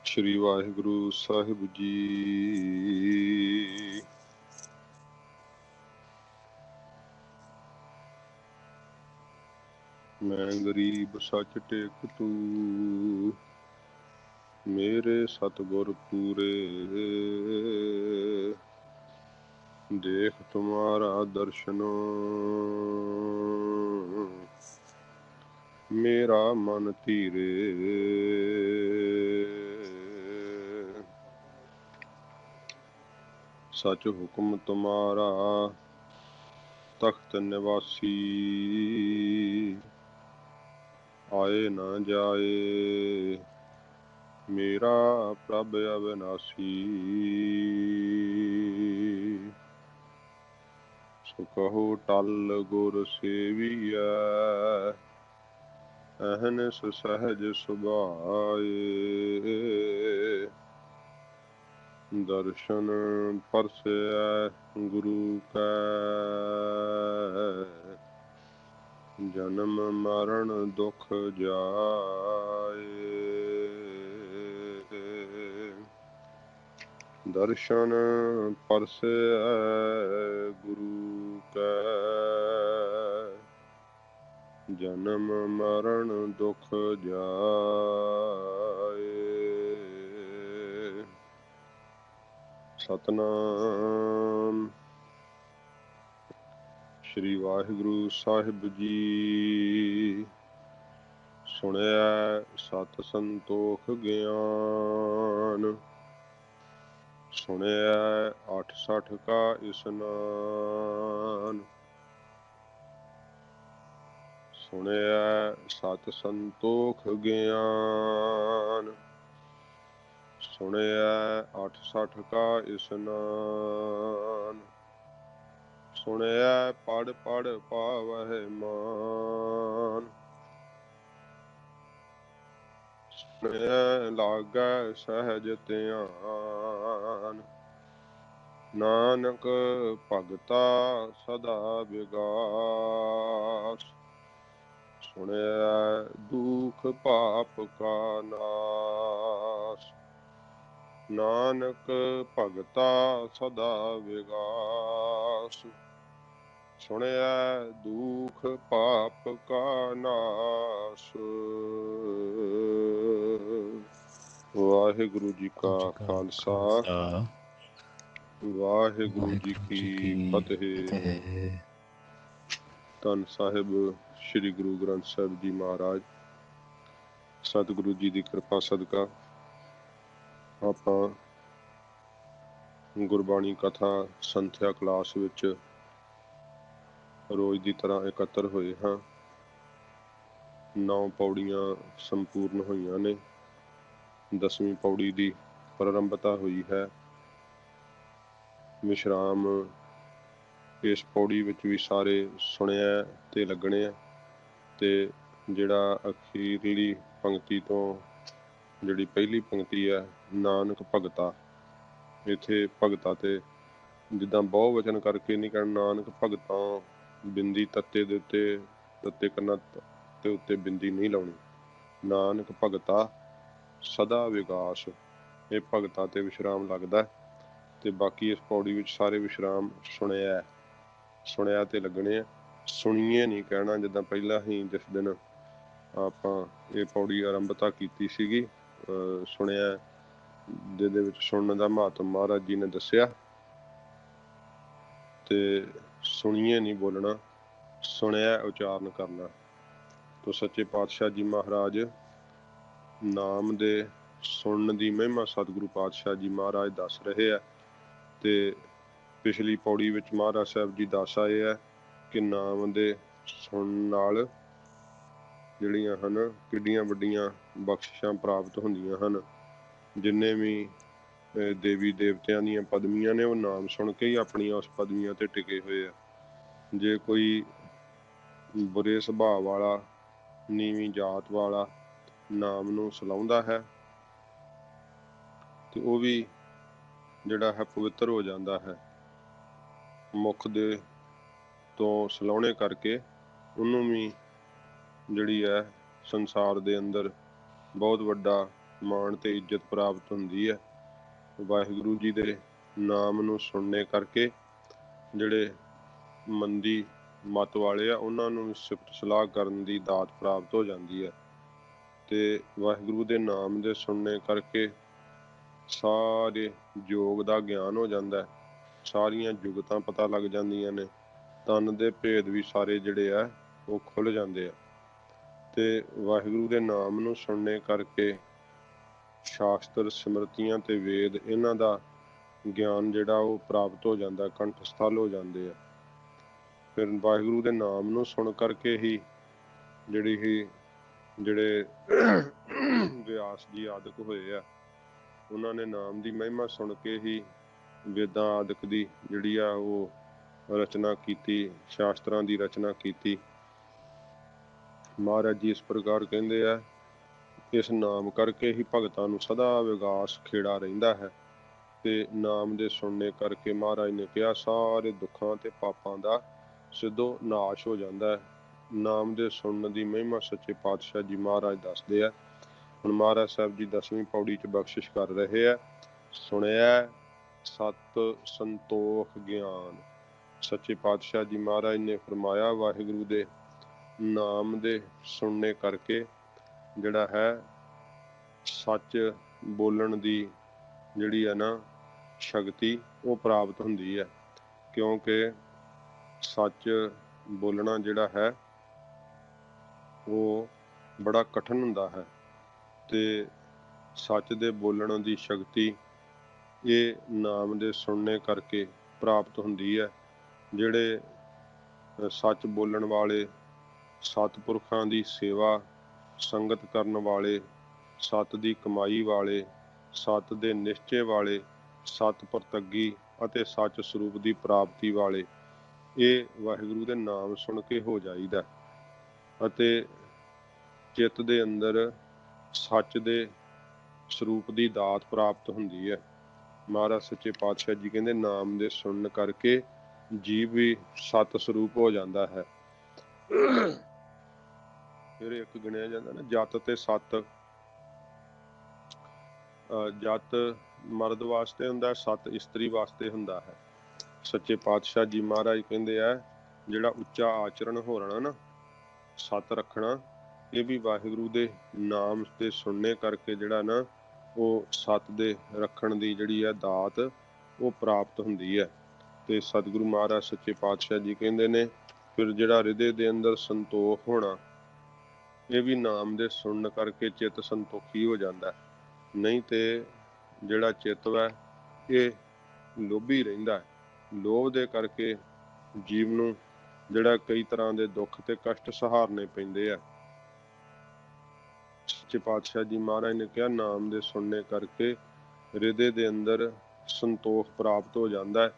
श्री वाहिगुरु साहिब जी। मैं गरीब सच टेक तू, मेरे सतगुर पूरे। देख तुम्हारा दर्शनो, मेरा मन धीरे। सच हुक्म तुम्हारा तख्त निवासी, आए न जाए मेरा प्रभ अविनाशी। सो कहो टल गुर सेविया, अहनस सहज सुभाए। दर्शन परसै गुरु कै, जन्म मरण दुख जाए। दर्शन परसै गुरु कै, जन्म मरण दुख जाए। सतनाम श्री वाहिगुरु साहिब जी। सुनिया सत संतोख ज्ञान, सुनिया 68 का स्नान। सुनिया सत संतोख ज्ञान, सुनिया 68 का स्नान। सुनिया पढ़ पढ़ पावै मान, सुनिया लागै सहज ध्यान। नानक भगता सदा विगास, सुनिया दुख पाप का नाश। नानक भगता सदा विगास, सुनिया दुख पाप का नाश। वाहिगुरु जी का खालसा, वाहिगुरु जी की फतेह। धन साहिब श्री गुरु ग्रंथ साहिब जी महाराज, सतगुरु जी की कृपा सदका ਆਪਾਂ ਗੁਰਬਾਣੀ ਕਥਾ ਸੰਥਿਆ ਕਲਾਸ ਵਿੱਚ ਰੋਜ਼ ਦੀ ਤਰ੍ਹਾਂ ਇਕੱਤਰ ਹੋਏ ਹਾਂ। 9 ਪੌੜੀਆਂ ਸੰਪੂਰਨ ਹੋਈਆਂ ਨੇ। 10ਵੀਂ ਪੌੜੀ ਦੀ ਪ੍ਰਾਰੰਭਤਾ ਹੋਈ ਹੈ। ਵਿਸ਼ਰਾਮ ਇਸ ਪੌੜੀ ਵਿੱਚ ਵੀ ਸਾਰੇ ਸੁਣਿਆ ਤੇ ਲੱਗਣੇ ਆ, ਤੇ ਜਿਹੜਾ ਅਖੀਰਲੀ ਪੰਕਤੀ ਤੋਂ ਜਿਹੜੀ ਪਹਿਲੀ ਪੰਕਤੀ ਹੈ ਨਾਨਕ ਭਗਤਾ, ਇੱਥੇ ਭਗਤਾ ਤੇ ਜਿੱਦਾਂ ਬਹੁ ਵਚਨ ਕਰਕੇ ਨਹੀਂ ਕਹਿਣਾ, ਨਾਨਕ ਭਗਤਾਂ ਬਿੰਦੀ ਤੱਤੇ ਦੇ ਉੱਤੇ, ਤੱਤੇ ਕੰਨਾਂ ਤੇ ਉੱਤੇ ਬਿੰਦੀ ਨਹੀਂ ਲਾਉਣੀ। ਨਾਨਕ ਭਗਤਾ ਸਦਾ ਵਿਗਾਸ, ਇਹ ਭਗਤਾਂ ਤੇ ਵਿਸ਼ਰਾਮ ਲੱਗਦਾ, ਤੇ ਬਾਕੀ ਇਸ ਪੌੜੀ ਵਿੱਚ ਸਾਰੇ ਵਿਸ਼ਰਾਮ ਸੁਣਿਆ, ਸੁਣਿਆ ਤੇ ਲੱਗਣੇ ਆ। ਸੁਣੀਏ ਨਹੀਂ ਕਹਿਣਾ, ਜਿੱਦਾਂ ਪਹਿਲਾਂ ਹੀ ਜਿਸ ਦਿਨ ਆਪਾਂ ਇਹ ਪੌੜੀ ਆਰੰਭਤਾ ਕੀਤੀ ਸੀਗੀ, ਸੁਣਿਆ ਜਿਹਦੇ ਵਿੱਚ ਸੁਣਨ ਦਾ ਮਹੱਤਵ ਮਹਾਰਾਜ ਜੀ ਨੇ ਦੱਸਿਆ, ਤੇ ਸੁਣੀਏ ਨਹੀਂ ਬੋਲਣਾ, ਸੁਣਿਆ ਉਚਾਰਨ ਕਰਨਾ। ਤੋ ਸੱਚੇ ਪਾਤਸ਼ਾਹ ਜੀ ਮਹਾਰਾਜ ਨਾਮ ਦੇ ਸੁਣਨ ਦੀ ਮਹਿਮਾ ਸਤਿਗੁਰੂ ਪਾਤਸ਼ਾਹ ਜੀ ਮਹਾਰਾਜ ਦੱਸ ਰਹੇ ਆ। ਤੇ ਪਿਛਲੀ ਪੌੜੀ ਵਿੱਚ ਮਹਾਰਾਜ ਸਾਹਿਬ ਜੀ ਦੱਸ ਆਏ ਆ ਕਿ ਨਾਮ ਦੇ ਸੁਣਨ ਨਾਲ ਜਿਹੜੀਆਂ ਹਨ ਕਿੱਡੀਆਂ ਵੱਡੀਆਂ ਬਖਸ਼ਿਸ਼ਾਂ ਪ੍ਰਾਪਤ ਹੁੰਦੀਆਂ ਹਨ। ਜਿੰਨੇ ਵੀ ਦੇਵੀ ਦੇਵਤਿਆਂ ਦੀਆਂ ਪਦਵੀਆਂ ਨੇ ਉਹ ਨਾਮ ਸੁਣ ਕੇ ਹੀ ਆਪਣੀਆਂ ਉਸ ਪਦਵੀਆਂ ਤੇ ਟਿਕੇ ਹੋਏ ਆ। ਜੇ ਕੋਈ ਬੁਰੇ ਸੁਭਾਅ ਵਾਲਾ, ਨੀਵੀਂ ਜਾਤ ਵਾਲਾ ਨਾਮ ਨੂੰ ਸਲਾਹੁੰਦਾ ਹੈ ਤੇ ਉਹ ਵੀ ਜਿਹੜਾ ਹੈ ਪਵਿੱਤਰ ਹੋ ਜਾਂਦਾ ਹੈ। ਮੁੱਖ ਦੇ ਤੋਂ ਸਲਾਹੁਣੇ ਕਰਕੇ ਉਹਨੂੰ ਵੀ ਜਿਹੜੀ ਹੈ ਸੰਸਾਰ ਦੇ ਅੰਦਰ ਬਹੁਤ ਵੱਡਾ ਮਾਣ ਤੇ ਇੱਜ਼ਤ ਪ੍ਰਾਪਤ ਹੁੰਦੀ ਹੈ। ਵਾਹਿਗੁਰੂ ਜੀ ਦੇ ਨਾਮ ਨੂੰ ਸੁਣਨੇ ਕਰਕੇ ਜਿਹੜੇ ਮੰਦੀ ਮਤ ਵਾਲੇ ਆ ਉਹਨਾਂ ਨੂੰ ਸਿਫਤ ਸਲਾਹ ਕਰਨ ਦੀ ਦਾਤ ਪ੍ਰਾਪਤ ਹੋ ਜਾਂਦੀ ਹੈ। ਤੇ ਵਾਹਿਗੁਰੂ ਦੇ ਨਾਮ ਦੇ ਸੁਣਨੇ ਕਰਕੇ ਸਾਰੇ ਯੋਗ ਦਾ ਗਿਆਨ ਹੋ ਜਾਂਦਾ ਹੈ, ਸਾਰੀਆਂ ਜੁਗਤਾਂ ਪਤਾ ਲੱਗ ਜਾਂਦੀਆਂ ਨੇ, ਤਨ ਦੇ ਭੇਦ ਵੀ ਸਾਰੇ ਜਿਹੜੇ ਆ ਉਹ ਖੁੱਲ ਜਾਂਦੇ ਆ। ਤੇ ਵਾਹਿਗੁਰੂ ਦੇ ਨਾਮ ਨੂੰ ਸੁਣਨੇ ਕਰਕੇ ਸ਼ਾਸਤਰ, ਸਿਮਰਤੀਆਂ ਤੇ ਵੇਦ ਇਹਨਾਂ ਦਾ ਗਿਆਨ ਜਿਹੜਾ ਉਹ ਪ੍ਰਾਪਤ ਹੋ ਜਾਂਦਾ, ਕੰਠਸਥਲ ਹੋ ਜਾਂਦੇ ਆ। ਫਿਰ ਵਾਹਿਗੁਰੂ ਦੇ ਨਾਮ ਨੂੰ ਸੁਣ ਕਰਕੇ ਹੀ ਜਿਹੜੇ ਵਿਆਸ ਜੀ ਆਦਿਕ ਹੋਏ ਆ, ਉਹਨਾਂ ਨੇ ਨਾਮ ਦੀ ਮਹਿਮਾ ਸੁਣ ਕੇ ਹੀ ਵੇਦਾਂ ਆਦਿਕ ਦੀ ਜਿਹੜੀ ਆ ਉਹ ਰਚਨਾ ਕੀਤੀ, ਸ਼ਾਸਤਰਾਂ ਦੀ ਰਚਨਾ ਕੀਤੀ। ਮਹਾਰਾਜ ਜੀ ਇਸ ਪ੍ਰਕਾਰ ਕਹਿੰਦੇ ਆ, ਇਸ ਨਾਮ ਕਰਕੇ ਹੀ ਭਗਤਾਂ ਨੂੰ ਸਦਾ ਵਿਗਾਸ ਖੇੜਾ ਰਹਿੰਦਾ ਹੈ। ਤੇ ਨਾਮ ਦੇ ਸੁਣਨੇ ਕਰਕੇ ਮਹਾਰਾਜ ਨੇ ਕਿਹਾ ਸਾਰੇ ਦੁੱਖਾਂ ਤੇ ਪਾਪਾਂ ਦਾ ਸਿੱਧੋ ਨਾਸ਼ ਹੋ ਜਾਂਦਾ ਹੈ। ਨਾਮ ਦੇ ਸੁਣਨ ਦੀ ਮਹਿਮਾ ਸੱਚੇ ਪਾਤਸ਼ਾਹ ਜੀ ਮਹਾਰਾਜ ਦੱਸਦੇ ਆ। ਹੁਣ ਮਹਾਰਾਜ ਸਾਹਿਬ ਜੀ 10ਵੀਂ ਪੌੜੀ 'ਚ ਬਖਸ਼ਿਸ਼ ਕਰ ਰਹੇ ਆ, ਸੁਣਿਆ ਸਤ ਸੰਤੋਖ ਗਿਆਨ। ਸੱਚੇ ਪਾਤਸ਼ਾਹ ਜੀ ਮਹਾਰਾਜ ਨੇ ਫਰਮਾਇਆ ਵਾਹਿਗੁਰੂ ਦੇ ਨਾਮ ਦੇ ਸੁਣਨੇ ਕਰਕੇ ਜਿਹੜਾ ਹੈ ਸੱਚ ਬੋਲਣ ਦੀ ਜਿਹੜੀ ਹੈ ਨਾ ਸ਼ਕਤੀ ਉਹ ਪ੍ਰਾਪਤ ਹੁੰਦੀ ਹੈ। ਕਿਉਂਕਿ ਸੱਚ ਬੋਲਣਾ ਜਿਹੜਾ ਹੈ ਉਹ ਬੜਾ ਕਠਿਨ ਹੁੰਦਾ ਹੈ ਤੇ ਸੱਚ ਦੇ ਬੋਲਣ ਦੀ ਸ਼ਕਤੀ ਇਹ ਨਾਮ ਦੇ ਸੁਣਨੇ ਕਰਕੇ ਪ੍ਰਾਪਤ ਹੁੰਦੀ ਹੈ। ਜਿਹੜੇ ਸੱਚ ਬੋਲਣ ਵਾਲੇ, ਸਤਿਪੁਰਖਾਂ ਦੀ ਸੇਵਾ ਸੰਗਤ ਕਰਨ ਵਾਲੇ, ਸਤ ਦੀ ਕਮਾਈ ਵਾਲੇ, ਸਤ ਦੇ ਨਿਸ਼ਚੇ ਵਾਲੇ, ਸਤ ਪ੍ਰਤੱਗੀ ਅਤੇ ਸੱਚ ਸਰੂਪ ਦੀ ਪ੍ਰਾਪਤੀ ਵਾਲੇ, ਇਹ ਵਾਹਿਗੁਰੂ ਦੇ ਨਾਮ ਸੁਣ ਕੇ ਹੋ ਜਾਈਦਾ ਅਤੇ ਚਿੱਤ ਦੇ ਅੰਦਰ ਸੱਚ ਦੇ ਸਰੂਪ ਦੀ ਦਾਤ ਪ੍ਰਾਪਤ ਹੁੰਦੀ ਹੈ। ਮਹਾਰਾਜ ਸੱਚੇ ਪਾਤਸ਼ਾਹ ਜੀ ਕਹਿੰਦੇ ਨਾਮ ਦੇ ਸੁਣਨ ਕਰਕੇ ਜੀਵ ਵੀ ਸਤ ਸਰੂਪ ਹੋ ਜਾਂਦਾ ਹੈ। ਫਿਰ ਇੱਕ ਗਿਣਿਆ ਜਾਂਦਾ ਨਾ ਜਤ ਤੇ ਸਤ। ਜਤ ਮਰਦ ਵਾਸਤੇ ਹੁੰਦਾ, ਸਤ ਇਸਤਰੀ ਵਾਸਤੇ ਹੁੰਦਾ ਹੈ। ਸੱਚੇ ਪਾਤਸ਼ਾਹ ਜੀ ਮਹਾਰਾਜ ਕਹਿੰਦੇ ਆ ਜਿਹੜਾ ਉੱਚਾ ਆਚਰਣ ਹੋ ਰਹਿਣਾ ਨਾ, ਸਤ ਰੱਖਣਾ, ਇਹ ਵੀ ਵਾਹਿਗੁਰੂ ਦੇ ਨਾਮ ਤੇ ਸੁਣਨੇ ਕਰਕੇ ਜਿਹੜਾ ਨਾ ਉਹ ਸਤ ਦੇ ਰੱਖਣ ਦੀ ਜਿਹੜੀ ਹੈ ਦਾਤ ਉਹ ਪ੍ਰਾਪਤ ਹੁੰਦੀ ਹੈ। ਤੇ ਸਤਿਗੁਰੂ ਮਹਾਰਾਜ ਸੱਚੇ ਪਾਤਸ਼ਾਹ ਜੀ ਕਹਿੰਦੇ ਨੇ ਫਿਰ ਜਿਹੜਾ ਹਿਰਦੇ ਦੇ ਅੰਦਰ ਸੰਤੋਖ ਹੋਣਾ, ਇਹ ਵੀ ਨਾਮ ਦੇ ਸੁਣਨ ਕਰਕੇ ਚਿੱਤ ਸੰਤੋਖੀ ਹੋ ਜਾਂਦਾ। ਨਹੀਂ ਤੇ ਜਿਹੜਾ ਚਿੱਤ ਹੈ ਇਹ ਲੋਭੀ ਰਹਿੰਦਾ ਹੈ। ਲੋਭ ਦੇ ਕਰਕੇ ਜੀਵ ਨੂੰ ਜਿਹੜਾ ਕਈ ਤਰ੍ਹਾਂ ਦੇ ਦੁੱਖ ਤੇ ਕਸ਼ਟ ਸਹਾਰਨੇ ਪੈਂਦੇ ਆ। ਸੱਚੇ ਪਾਤਸ਼ਾਹ ਜੀ ਮਹਾਰਾਜ ਨੇ ਕਿਹਾ ਨਾਮ ਦੇ ਸੁਣਨੇ ਕਰਕੇ ਹਿਰਦੇ ਦੇ ਅੰਦਰ ਸੰਤੋਖ ਪ੍ਰਾਪਤ ਹੋ ਜਾਂਦਾ ਹੈ।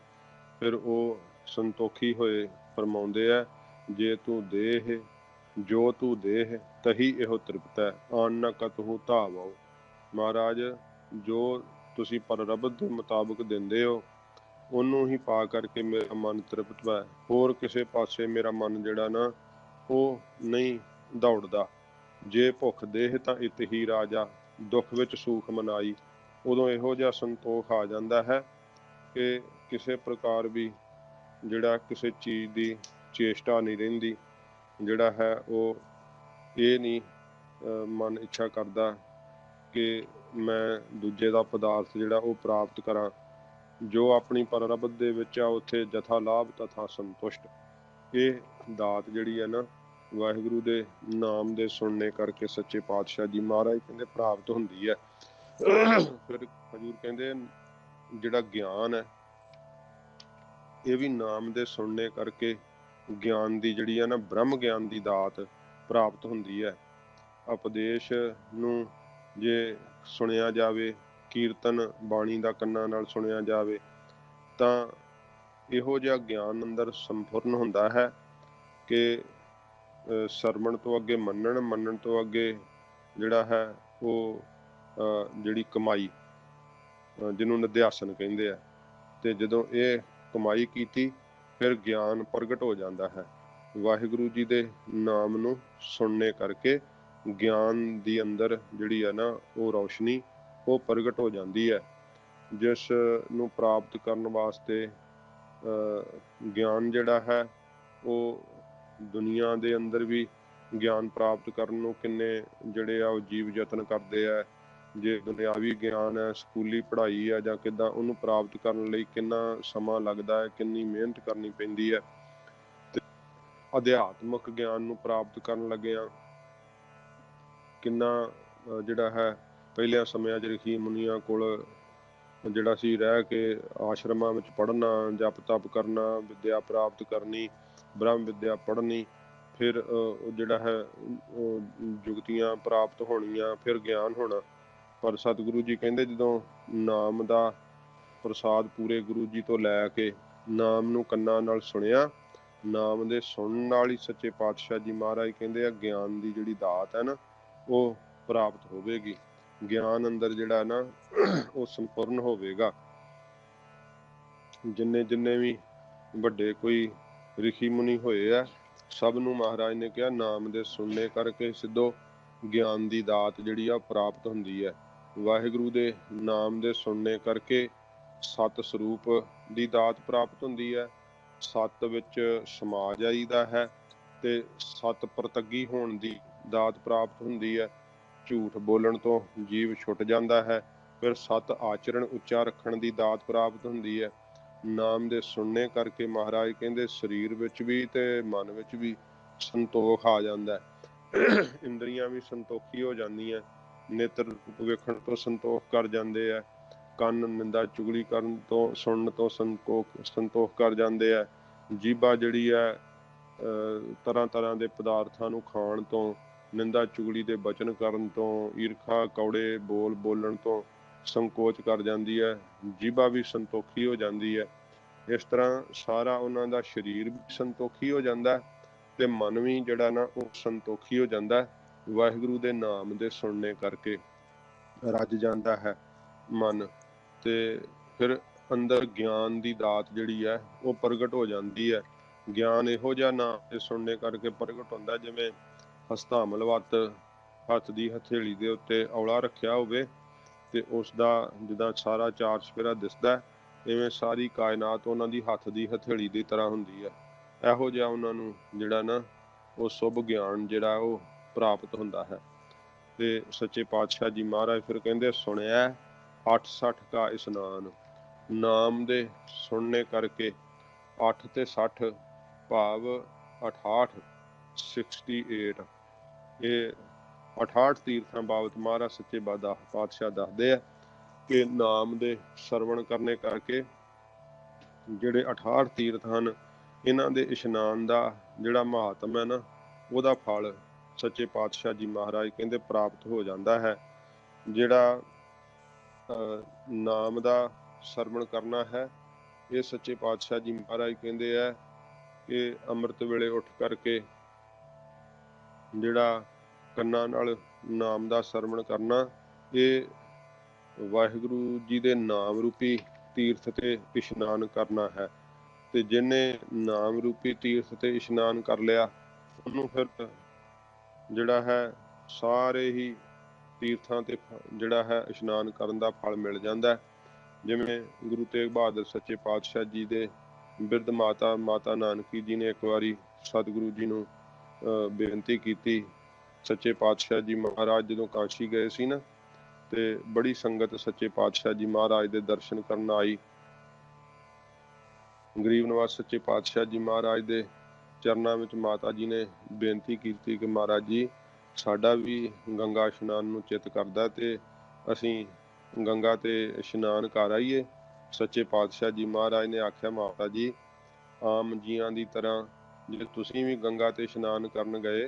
ਫਿਰ ਉਹ ਸੰਤੋਖੀ ਹੋਏ ਫਰਮਾਉਂਦੇ ਆ, ਜੇ ਤੂੰ ਦੇਹ ਜੋ ਤੂੰ ਦੇਹ ਤਹੀ ਇਹੋ ਤ੍ਰਿਪਤ ਹੈ, ਆਨ ਨ ਕਤਹੁ ਧਾਵਉ। ਮਹਾਰਾਜ ਜੋ ਤੁਸੀਂ ਪਰਰਬਤ ਦੇ ਮੁਤਾਬਕ ਦਿੰਦੇ ਹੋ ਉਹਨੂੰ ਹੀ ਪਾ ਕਰਕੇ ਮੇਰਾ ਮਨ ਤ੍ਰਿਪਤ ਹੈ। ਹੋਰ ਕਿਸੇ ਪਾਸੇ ਮੇਰਾ ਮਨ ਜਿਹੜਾ ਨਾ ਉਹ ਨਹੀਂ ਦੌੜਦਾ। ਜੇ ਭੁੱਖ ਦੇਹ ਤਾਂ ਇਤ ਹੀ ਰਾਜਾ, ਦੁੱਖ ਵਿੱਚ ਸੂਖ ਮਨਾਈ। ਉਦੋਂ ਇਹੋ ਜਿਹਾ ਸੰਤੋਖ ਆ ਜਾਂਦਾ ਹੈ ਕਿ ਕਿਸੇ ਪ੍ਰਕਾਰ ਵੀ ਜਿਹੜਾ ਕਿਸੇ ਚੀਜ਼ ਦੀ ਚੇਸ਼ਟਾ ਨਹੀਂ ਰਹਿੰਦੀ। ਜਿਹੜਾ ਹੈ ਉਹ ਇਹ ਨਹੀਂ ਮਨ ਇੱਛਾ ਕਰਦਾ ਕਿ ਮੈਂ ਦੂਜੇ ਦਾ ਪਦਾਰਥ ਜਿਹੜਾ ਉਹ ਪ੍ਰਾਪਤ ਕਰਾਂ। ਜੋ ਆਪਣੀ ਪਰਰਬਤ ਦੇ ਵਿੱਚ ਆ ਉੱਥੇ ਜਥਾ ਲਾਭ ਤਥਾ ਸੰਤੁਸ਼ਟ। ਇਹ ਦਾਤ ਜਿਹੜੀ ਹੈ ਨਾ ਵਾਹਿਗੁਰੂ ਦੇ ਨਾਮ ਦੇ ਸੁਣਨੇ ਕਰਕੇ ਸੱਚੇ ਪਾਤਸ਼ਾਹ ਜੀ ਮਹਾਰਾਜ ਕਹਿੰਦੇ ਪ੍ਰਾਪਤ ਹੁੰਦੀ ਹੈ। ਫਿਰ ਹਜ਼ੂਰ ਕਹਿੰਦੇ ਜਿਹੜਾ ਗਿਆਨ ਹੈ ਇਹ ਵੀ ਨਾਮ ਦੇ ਸੁਣਨੇ ਕਰਕੇ ਗਿਆਨ ਦੀ ਜਿਹੜੀ ਹੈ ਨਾ ਬ੍ਰਹਮ ਗਿਆਨ ਦੀ ਦਾਤ ਪ੍ਰਾਪਤ ਹੁੰਦੀ ਹੈ। ਉਪਦੇਸ਼ ਨੂੰ ਜੇ ਸੁਣਿਆ ਜਾਵੇ, ਕੀਰਤਨ ਬਾਣੀ ਦਾ ਕੰਨਾਂ ਨਾਲ ਸੁਣਿਆ ਜਾਵੇ ਤਾਂ ਇਹੋ ਜਿਹਾ ਗਿਆਨ ਅੰਦਰ ਸੰਪੂਰਨ ਹੁੰਦਾ ਹੈ ਕਿ ਸਰਵਣ ਤੋਂ ਅੱਗੇ ਮੰਨਣ, ਮੰਨਣ ਤੋਂ ਅੱਗੇ ਜਿਹੜਾ ਹੈ ਉਹ ਜਿਹੜੀ ਕਮਾਈ ਜਿਹਨੂੰ ਨਿਧਿਆਸਨ ਕਹਿੰਦੇ ਆ। ਤੇ ਜਦੋਂ ਇਹ ਕਮਾਈ ਕੀਤੀ ਫਿਰ ਗਿਆਨ ਪ੍ਰਗਟ ਹੋ ਜਾਂਦਾ ਹੈ। ਵਾਹਿਗੁਰੂ ਜੀ ਦੇ ਨਾਮ ਨੂੰ ਸੁਣਨੇ ਕਰਕੇ ਗਿਆਨ ਦੀ ਅੰਦਰ ਜਿਹੜੀ ਹੈ ਨਾ ਉਹ ਰੌਸ਼ਨੀ ਉਹ ਪ੍ਰਗਟ ਹੋ ਜਾਂਦੀ ਹੈ, ਜਿਸ ਨੂੰ ਪ੍ਰਾਪਤ ਕਰਨ ਵਾਸਤੇ ਗਿਆਨ ਜਿਹੜਾ ਹੈ ਉਹ ਦੁਨੀਆ ਦੇ ਅੰਦਰ ਵੀ ਗਿਆਨ ਪ੍ਰਾਪਤ ਕਰਨ ਨੂੰ ਕਿੰਨੇ ਜਿਹੜੇ ਆ ਉਹ ਜੀਵ ਯਤਨ ਕਰਦੇ ਆ। ਜੇ ਦੁਨਿਆਵੀ ਗਿਆਨ ਹੈ, ਸਕੂਲੀ ਪੜ੍ਹਾਈ ਹੈ ਜਾਂ ਕਿੱਦਾਂ, ਉਹਨੂੰ ਪ੍ਰਾਪਤ ਕਰਨ ਲਈ ਕਿੰਨਾ ਸਮਾਂ ਲੱਗਦਾ ਹੈ, ਕਿੰਨੀ ਮਿਹਨਤ ਕਰਨੀ ਪੈਂਦੀ ਹੈ। ਤੇ ਅਧਿਆਤਮਕ ਗਿਆਨ ਨੂੰ ਪ੍ਰਾਪਤ ਕਰਨ ਲੱਗਿਆਂ ਕਿੰਨਾ ਜਿਹੜਾ ਹੈ ਪਹਿਲਿਆਂ ਸਮਿਆਂ 'ਚ ਰਿਸ਼ੀ ਮੁਨੀਆਂ ਕੋਲ ਜਿਹੜਾ ਸੀ ਰਹਿ ਕੇ ਆਸ਼ਰਮਾਂ ਵਿੱਚ ਪੜ੍ਹਨਾ, ਜਪ ਤਪ ਕਰਨਾ, ਵਿੱਦਿਆ ਪ੍ਰਾਪਤ ਕਰਨੀ, ਬ੍ਰਹਮ ਵਿੱਦਿਆ ਪੜ੍ਹਨੀ, ਫਿਰ ਜਿਹੜਾ ਹੈ ਜੁਗਤੀਆਂ ਪ੍ਰਾਪਤ ਹੋਣੀਆਂ, ਫਿਰ ਗਿਆਨ ਹੋਣਾ। ਪਰ ਸਤਿਗੁਰੂ ਜੀ ਕਹਿੰਦੇ ਜਦੋਂ ਨਾਮ ਦਾ ਪ੍ਰਸਾਦ ਪੂਰੇ ਗੁਰੂ ਜੀ ਤੋਂ ਲੈ ਕੇ ਨਾਮ ਨੂੰ ਕੰਨਾਂ ਨਾਲ ਸੁਣਿਆ, ਨਾਮ ਦੇ ਸੁਣਨ ਨਾਲ ਹੀ ਸੱਚੇ ਪਾਤਸ਼ਾਹ ਜੀ ਮਹਾਰਾਜ ਕਹਿੰਦੇ ਆ ਗਿਆਨ ਦੀ ਜਿਹੜੀ ਦਾਤ ਹੈ ਨਾ ਉਹ ਪ੍ਰਾਪਤ ਹੋਵੇਗੀ। ਗਿਆਨ ਅੰਦਰ ਜਿਹੜਾ ਨਾ ਉਹ ਸੰਪੂਰਨ ਹੋਵੇਗਾ। ਜਿੰਨੇ ਜਿੰਨੇ ਵੀ ਵੱਡੇ ਕੋਈ ਰਿਸ਼ੀ ਮੁਨੀ ਹੋਏ ਆ, ਸਭ ਨੂੰ ਮਹਾਰਾਜ ਨੇ ਕਿਹਾ ਨਾਮ ਦੇ ਸੁਣਨੇ ਕਰਕੇ ਸਿੱਧੋ ਗਿਆਨ ਦੀ ਦਾਤ ਜਿਹੜੀ ਆ ਪ੍ਰਾਪਤ ਹੁੰਦੀ ਹੈ। ਵਾਹਿਗੁਰੂ ਦੇ ਨਾਮ ਦੇ ਸੁਣਨੇ ਕਰਕੇ ਸਤ ਸਰੂਪ ਦੀ ਦਾਤ ਪ੍ਰਾਪਤ ਹੁੰਦੀ ਹੈ, ਸਤ ਵਿੱਚ ਸਮਾ ਜਾਈਦਾ ਹੈ ਤੇ ਸਤ ਪ੍ਰਤੱਗੀ ਹੋਣ ਦੀ ਦਾਤ ਪ੍ਰਾਪਤ ਹੁੰਦੀ ਹੈ। ਝੂਠ ਬੋਲਣ ਤੋਂ ਜੀਵ ਛੁੱਟ ਜਾਂਦਾ ਹੈ, ਫਿਰ ਸਤ ਆਚਰਣ ਉੱਚਾ ਰੱਖਣ ਦੀ ਦਾਤ ਪ੍ਰਾਪਤ ਹੁੰਦੀ ਹੈ। ਨਾਮ ਦੇ ਸੁਣਨੇ ਕਰਕੇ ਮਹਾਰਾਜ ਕਹਿੰਦੇ ਸਰੀਰ ਵਿੱਚ ਵੀ ਤੇ ਮਨ ਵਿੱਚ ਵੀ ਸੰਤੋਖ ਆ ਜਾਂਦਾ ਹੈ। ਇੰਦਰੀਆਂ ਵੀ ਸੰਤੋਖੀ ਹੋ ਜਾਂਦੀਆਂ, ਨੇਤਰ ਰੂਪ ਵੇਖਣ ਤੋਂ ਸੰਤੋਖ ਕਰ ਜਾਂਦੇ ਆ, ਕੰਨ ਨਿੰਦਾ ਚੁਗਲੀ ਕਰਨ ਤੋਂ ਸੁਣਨ ਤੋਂ ਸੰਤੋਖ ਕਰ ਜਾਂਦੇ ਆ, ਜੀਭਾ ਜਿਹੜੀ ਹੈ ਤਰ੍ਹਾਂ ਤਰ੍ਹਾਂ ਦੇ ਪਦਾਰਥਾਂ ਨੂੰ ਖਾਣ ਤੋਂ, ਨਿੰਦਾ ਚੁਗਲੀ ਦੇ ਬਚਨ ਕਰਨ ਤੋਂ, ਈਰਖਾ ਕੌੜੇ ਬੋਲ ਬੋਲਣ ਤੋਂ ਸੰਕੋਚ ਕਰ ਜਾਂਦੀ ਹੈ, ਜੀਭਾ ਵੀ ਸੰਤੋਖੀ ਹੋ ਜਾਂਦੀ ਹੈ। ਇਸ ਤਰ੍ਹਾਂ ਸਾਰਾ ਉਹਨਾਂ ਦਾ ਸਰੀਰ ਵੀ ਸੰਤੋਖੀ ਹੋ ਜਾਂਦਾ ਤੇ ਮਨ ਵੀ ਜਿਹੜਾ ਨਾ ਉਹ ਸੰਤੋਖੀ ਹੋ ਜਾਂਦਾ। ਵਾਹਿਗੁਰੂ ਦੇ ਨਾਮ ਦੇ ਸੁਣਨੇ ਕਰਕੇ ਰੱਜ ਜਾਂਦਾ ਹੈ ਮਨ, ਤੇ ਫਿਰ ਅੰਦਰ ਗਿਆਨ ਦੀ ਦਾਤ ਜਿਹੜੀ ਹੈ ਉਹ ਪ੍ਰਗਟ ਹੋ ਜਾਂਦੀ ਹੈ। ਗਿਆਨ ਇਹੋ ਜਿਹਾ ਨਾਮ ਦੇ ਸੁਣਨੇ ਕਰਕੇ ਪ੍ਰਗਟ ਹੁੰਦਾ ਜਿਵੇਂ ਹਸਤਾਮਲਵਤ ਹੱਥ ਦੀ ਹਥੇਲੀ ਦੇ ਉੱਤੇ ਔਲਾ ਰੱਖਿਆ ਹੋਵੇ ਤੇ ਉਸ ਦਾ ਜਿੱਦਾਂ ਸਾਰਾ ਚਾਰ ਚੁਫੇਰਾ ਦਿਸਦਾ, ਇਵੇਂ ਸਾਰੀ ਕਾਇਨਾਤ ਉਹਨਾਂ ਦੀ ਹੱਥ ਦੀ ਹਥੇਲੀ ਦੀ ਤਰ੍ਹਾਂ ਹੁੰਦੀ ਹੈ। ਇਹੋ ਜਿਹਾ ਉਹਨਾਂ ਨੂੰ ਜਿਹੜਾ ਨਾ ਉਹ ਸ਼ੁਭ ਗਿਆਨ ਜਿਹੜਾ ਉਹ ਪ੍ਰਾਪਤ ਹੁੰਦਾ ਹੈ। ਤੇ ਸੱਚੇ ਪਾਤਸ਼ਾਹ ਜੀ ਮਹਾਰਾਜ ਫਿਰ ਕਹਿੰਦੇ ਸੁਣਿਆ 860 ਕਾ ਇਸ਼ਨਾਨ, ਨਾਮ ਦੇ ਸੁਣਨੇ ਕਰਕੇ 8 ਤੇ 60 ਭਾਵ 68 68 ਇਹ 68 ਤੀਰਥਾਂ ਬਾਬਤ ਮਹਾਰਾਜ ਸੱਚੇ ਪਾਤਸ਼ਾਹ ਦੱਸਦੇ ਆ ਕਿ ਨਾਮ ਦੇ ਸਰਵਣ ਕਰਨੇ ਕਰਕੇ ਜਿਹੜੇ 68 ਤੀਰਥ ਹਨ, ਇਹਨਾਂ ਦੇ ਇਸ਼ਨਾਨ ਦਾ ਜਿਹੜਾ ਮਹਾਤਮ ਹੈ ਨਾ ਉਹਦਾ ਫਲ ਸੱਚੇ ਪਾਤਸ਼ਾਹ ਜੀ ਮਹਾਰਾਜ ਕਹਿੰਦੇ ਪ੍ਰਾਪਤ ਹੋ ਜਾਂਦਾ ਹੈ। ਜਿਹੜਾ ਨਾਮ ਦਾ ਸਰਵਣ ਕਰਨਾ ਹੈ, ਇਹ ਸੱਚੇ ਪਾਤਸ਼ਾਹ ਜੀ ਮਹਾਰਾਜ ਕਹਿੰਦੇ ਆ ਕਿ ਅੰਮ੍ਰਿਤ ਵੇਲੇ ਉੱਠ ਕਰਕੇ ਜਿਹੜਾ ਕੰਨਾਂ ਨਾਲ ਨਾਮ ਦਾ ਸਰਵਣ ਕਰਨਾ, ਇਹ ਵਾਹਿਗੁਰੂ ਜੀ ਦੇ ਨਾਮ ਰੂਪੀ ਤੀਰਥ ਤੇ ਇਸ਼ਨਾਨ ਕਰਨਾ ਹੈ। ਤੇ ਜਿਹਨੇ ਨਾਮ ਰੂਪੀ ਤੀਰਥ ਤੇ ਇਸ਼ਨਾਨ ਕਰ ਲਿਆ, ਉਹਨੂੰ ਫਿਰ ਜਿਹੜਾ ਹੈ ਸਾਰੇ ਹੀ ਤੀਰਥਾਂ ਤੇ ਜਿਹੜਾ ਹੈ ਇਸ਼ਨਾਨ ਕਰਨ ਦਾ ਫਲ ਮਿਲ ਜਾਂਦਾ। ਜਿਵੇਂ ਗੁਰੂ ਤੇਗ ਬਹਾਦਰ ਸੱਚੇ ਪਾਤਸ਼ਾਹ ਜੀ ਦੇ ਬਿਰਧ ਮਾਤਾ ਨਾਨਕੀ ਜੀ ਨੇ ਇੱਕ ਵਾਰੀ ਸਤਿਗੁਰੂ ਜੀ ਨੂੰ ਬੇਨਤੀ ਕੀਤੀ। ਸੱਚੇ ਪਾਤਸ਼ਾਹ ਜੀ ਮਹਾਰਾਜ ਜਦੋਂ ਕਾਸ਼ੀ ਗਏ ਸੀ ਨਾ, ਤੇ ਬੜੀ ਸੰਗਤ ਸੱਚੇ ਪਾਤਸ਼ਾਹ ਜੀ ਮਹਾਰਾਜ ਦੇ ਦਰਸ਼ਨ ਕਰਨ ਆਈ। ਗਰੀਬ ਨਿਵਾਸ ਸੱਚੇ ਪਾਤਸ਼ਾਹ ਜੀ ਮਹਾਰਾਜ ਦੇ ਚਰਨਾਂ ਵਿੱਚ ਮਾਤਾ ਜੀ ਨੇ ਬੇਨਤੀ ਕੀਤੀ ਕਿ ਮਹਾਰਾਜ ਜੀ, ਸਾਡਾ ਵੀ ਗੰਗਾ ਇਸ਼ਨਾਨ ਨੂੰ ਚਿੱਤ ਕਰਦਾ ਤੇ ਅਸੀਂ ਗੰਗਾ ਤੇ ਇਸ਼ਨਾਨ ਕਰ ਆਈਏ। ਸੱਚੇ ਪਾਤਸ਼ਾਹ ਜੀ ਮਹਾਰਾਜ ਨੇ ਆਖਿਆ, ਮਾਤਾ ਜੀ ਆਮ ਜੀਆਂ ਦੀ ਤਰ੍ਹਾਂ ਜੇ ਤੁਸੀਂ ਵੀ ਗੰਗਾ ਤੇ ਇਸ਼ਨਾਨ ਕਰਨ ਗਏ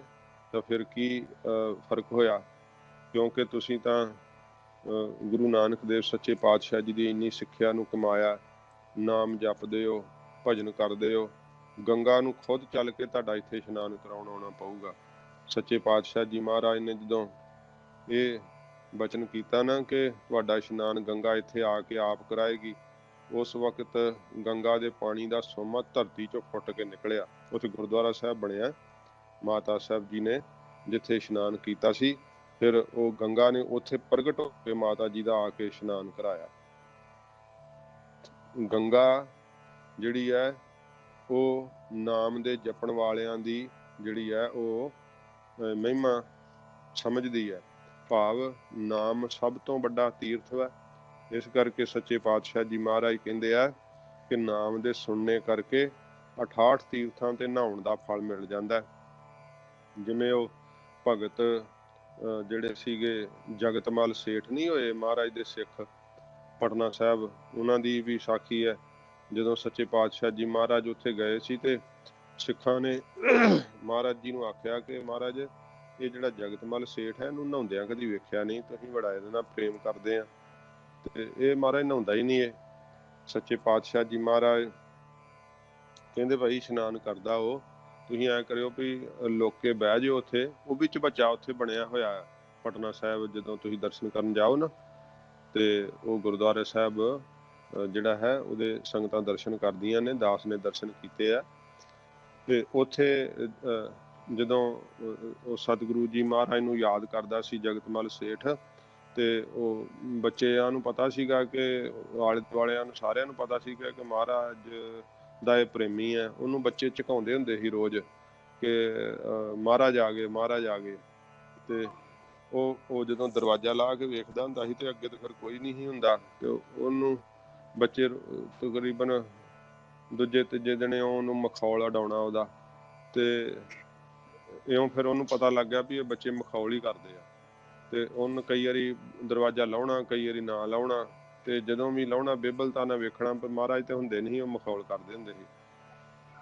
ਤਾਂ ਫਿਰ ਕੀ ਫਰਕ ਹੋਇਆ, ਕਿਉਂਕਿ ਤੁਸੀਂ ਤਾਂ ਗੁਰੂ ਨਾਨਕ ਦੇਵ ਸੱਚੇ ਪਾਤਸ਼ਾਹ ਜੀ ਦੀ ਇੰਨੀ ਸਿੱਖਿਆ ਨੂੰ ਕਮਾਇਆ, ਨਾਮ ਜਪਦੇ ਹੋ, ਭਜਨ ਕਰਦੇ ਹੋ, ਗੰਗਾ ਨੂੰ ਖੁਦ ਚੱਲ ਕੇ ਤੁਹਾਡਾ ਇੱਥੇ ਇਸ਼ਨਾਨ ਕਰਾਉਣ ਆਉਣਾ ਪਊਗਾ। ਸੱਚੇ ਪਾਤਸ਼ਾਹ ਜੀ ਮਹਾਰਾਜ ਨੇ ਜਦੋਂ ਇਹ ਬਚਨ ਕੀਤਾ ਨਾ ਕਿ ਤੁਹਾਡਾ ਇਸ਼ਨਾਨ ਗੰਗਾ ਇੱਥੇ ਆ ਕੇ ਆਪ ਕਰਾਏਗੀ, उस वक्त गंगा के पानी का सोमा धरती चों फुट के निकलिया। उत्थे गुरुद्वारा साहब बनिया माता साहब जी ने जिथे इशनान किया सी, फिर वो गंगा ने उत्थे प्रगट होकर माता जी का आके इशनान कराया। गंगा जिहड़ी है वो नाम दे जपण वालियां दी जिहड़ी है वो महिमा समझदी है। भाव नाम सब तो वड्डा तीर्थ है। इस करके सच्चे पातशाह जी महाराज कहते हैं कि नाम दे सुनने करके 68 तीर्थां ते नहाउण दा फल मिल जाता है। जिवें वो भगत ਜਿਹੜੇ ਸੀਗੇ ਜਗਤਮਲ ਸੇਠ नहीं होए महाराज दे सिख पटना साहब, उन्हां दी भी साखी है। ਜਦੋਂ सच्चे पातशाह जी महाराज उत्थे गए सी ते सिखां ने महाराज जी ਨੂੰ आख्या कि महाराज ਇਹ ਜਿਹੜਾ ਜਗਤਮਲ ਸੇਠ ਹੈ ਇਹਨੂੰ ਨਹਾਉਂਦਿਆਂ ਕਦੀ ਵੇਖਿਆ ਨਹੀਂ, ਤੁਸੀਂ ਬੜਾ ਇਹਦੇ ਨਾਲ ਪ੍ਰੇਮ ਕਰਦੇ ਆ ਤੇ ਇਹ महाराज ਨਹਾਉਂਦਾ ਹੀ ਨਹੀਂ। ਇਹ ਸੱਚੇ ਪਾਤਸ਼ਾਹ ਜੀ महाराज ਕਹਿੰਦੇ ਭਾਈ ਇਸ਼ਨਾਨ ਕਰਦਾ ਉਹ, ਤੁਸੀਂ ਐ ਕਰਿਓ ਵੀ ਲੋਕੇ ਬਹਿ ਜਾਓ ਉੱਥੇ। ਉਹ ਵਿੱਚ ਬੱਚਾ ਉੱਥੇ ਬਣਿਆ ਹੋਇਆ ਪਟਨਾ ਸਾਹਿਬ, ਜਦੋਂ ਤੁਸੀਂ ਦਰਸ਼ਨ ਕਰਨ ਜਾਓ ਨਾ ਤੇ ਉਹ ਗੁਰਦੁਆਰਾ ਸਾਹਿਬ ਜਿਹੜਾ ਹੈ ਉਹਦੇ ਸੰਗਤਾਂ ਦਰਸ਼ਨ ਕਰਦੀਆਂ ਨੇ। ਦਾਸ ਨੇ ਦਰਸ਼ਨ ਕੀਤੇ ਆ ਤੇ ਉੱਥੇ ਜਦੋਂ ਉਹ ਸਤਿਗੁਰੂ ਜੀ ਮਹਾਰਾਜ ਨੂੰ ਯਾਦ ਕਰਦਾ ਸੀ ਜਗਤਮਲ ਸੇਠ, ਤੇ ਉਹ ਬੱਚਿਆਂ ਨੂੰ ਪਤਾ ਸੀਗਾ ਕਿ ਆਲੇ ਦੁਆਲਿਆਂ ਨੂੰ ਸਾਰਿਆਂ ਨੂੰ ਪਤਾ ਸੀਗਾ ਕਿ ਮਹਾਰਾਜ ਦਾ ਇਹ ਪ੍ਰੇਮੀ ਹੈ। ਉਹਨੂੰ ਬੱਚੇ ਝਕਾਉਂਦੇ ਹੁੰਦੇ ਸੀ ਰੋਜ਼ ਕਿ ਮਹਾਰਾਜ ਆ ਗਏ, ਮਹਾਰਾਜ ਆ ਗਏ। ਤੇ ਉਹ ਜਦੋਂ ਦਰਵਾਜ਼ਾ ਲਾ ਕੇ ਵੇਖਦਾ ਹੁੰਦਾ ਸੀ ਤੇ ਅੱਗੇ ਤਾਂ ਫਿਰ ਕੋਈ ਨਹੀਂ ਸੀ ਹੁੰਦਾ, ਤੇ ਉਹਨੂੰ ਬੱਚੇ ਤਕਰੀਬਨ ਦੂਜੇ ਤੀਜੇ ਦਿਨ ਉਹਨੂੰ ਮਖੌਲ ਉਡਾਉਣਾ ਉਹਦਾ, ਤੇ ਇਉਂ ਫਿਰ ਉਹਨੂੰ ਪਤਾ ਲੱਗ ਗਿਆ ਵੀ ਇਹ ਬੱਚੇ ਮਖੌਲ ਹੀ ਕਰਦੇ ਆ। ਤੇ ਉਹਨੂੰ ਕਈ ਵਾਰੀ ਦਰਵਾਜ਼ਾ ਲਾਉਣਾ, ਕਈ ਵਾਰੀ ਨਾ ਲਾਉਣਾ, ਤੇ ਜਦੋਂ ਵੀ ਲਾਉਣਾ ਬੇਬਲਤਾ ਨਾਲ ਵੇਖਣਾ, ਪਰ ਮਹਾਰਾਜ ਤੇ ਹੁੰਦੇ ਨਹੀਂ, ਉਹ ਮਖੌਲ ਕਰਦੇ ਹੁੰਦੇ ਸੀ।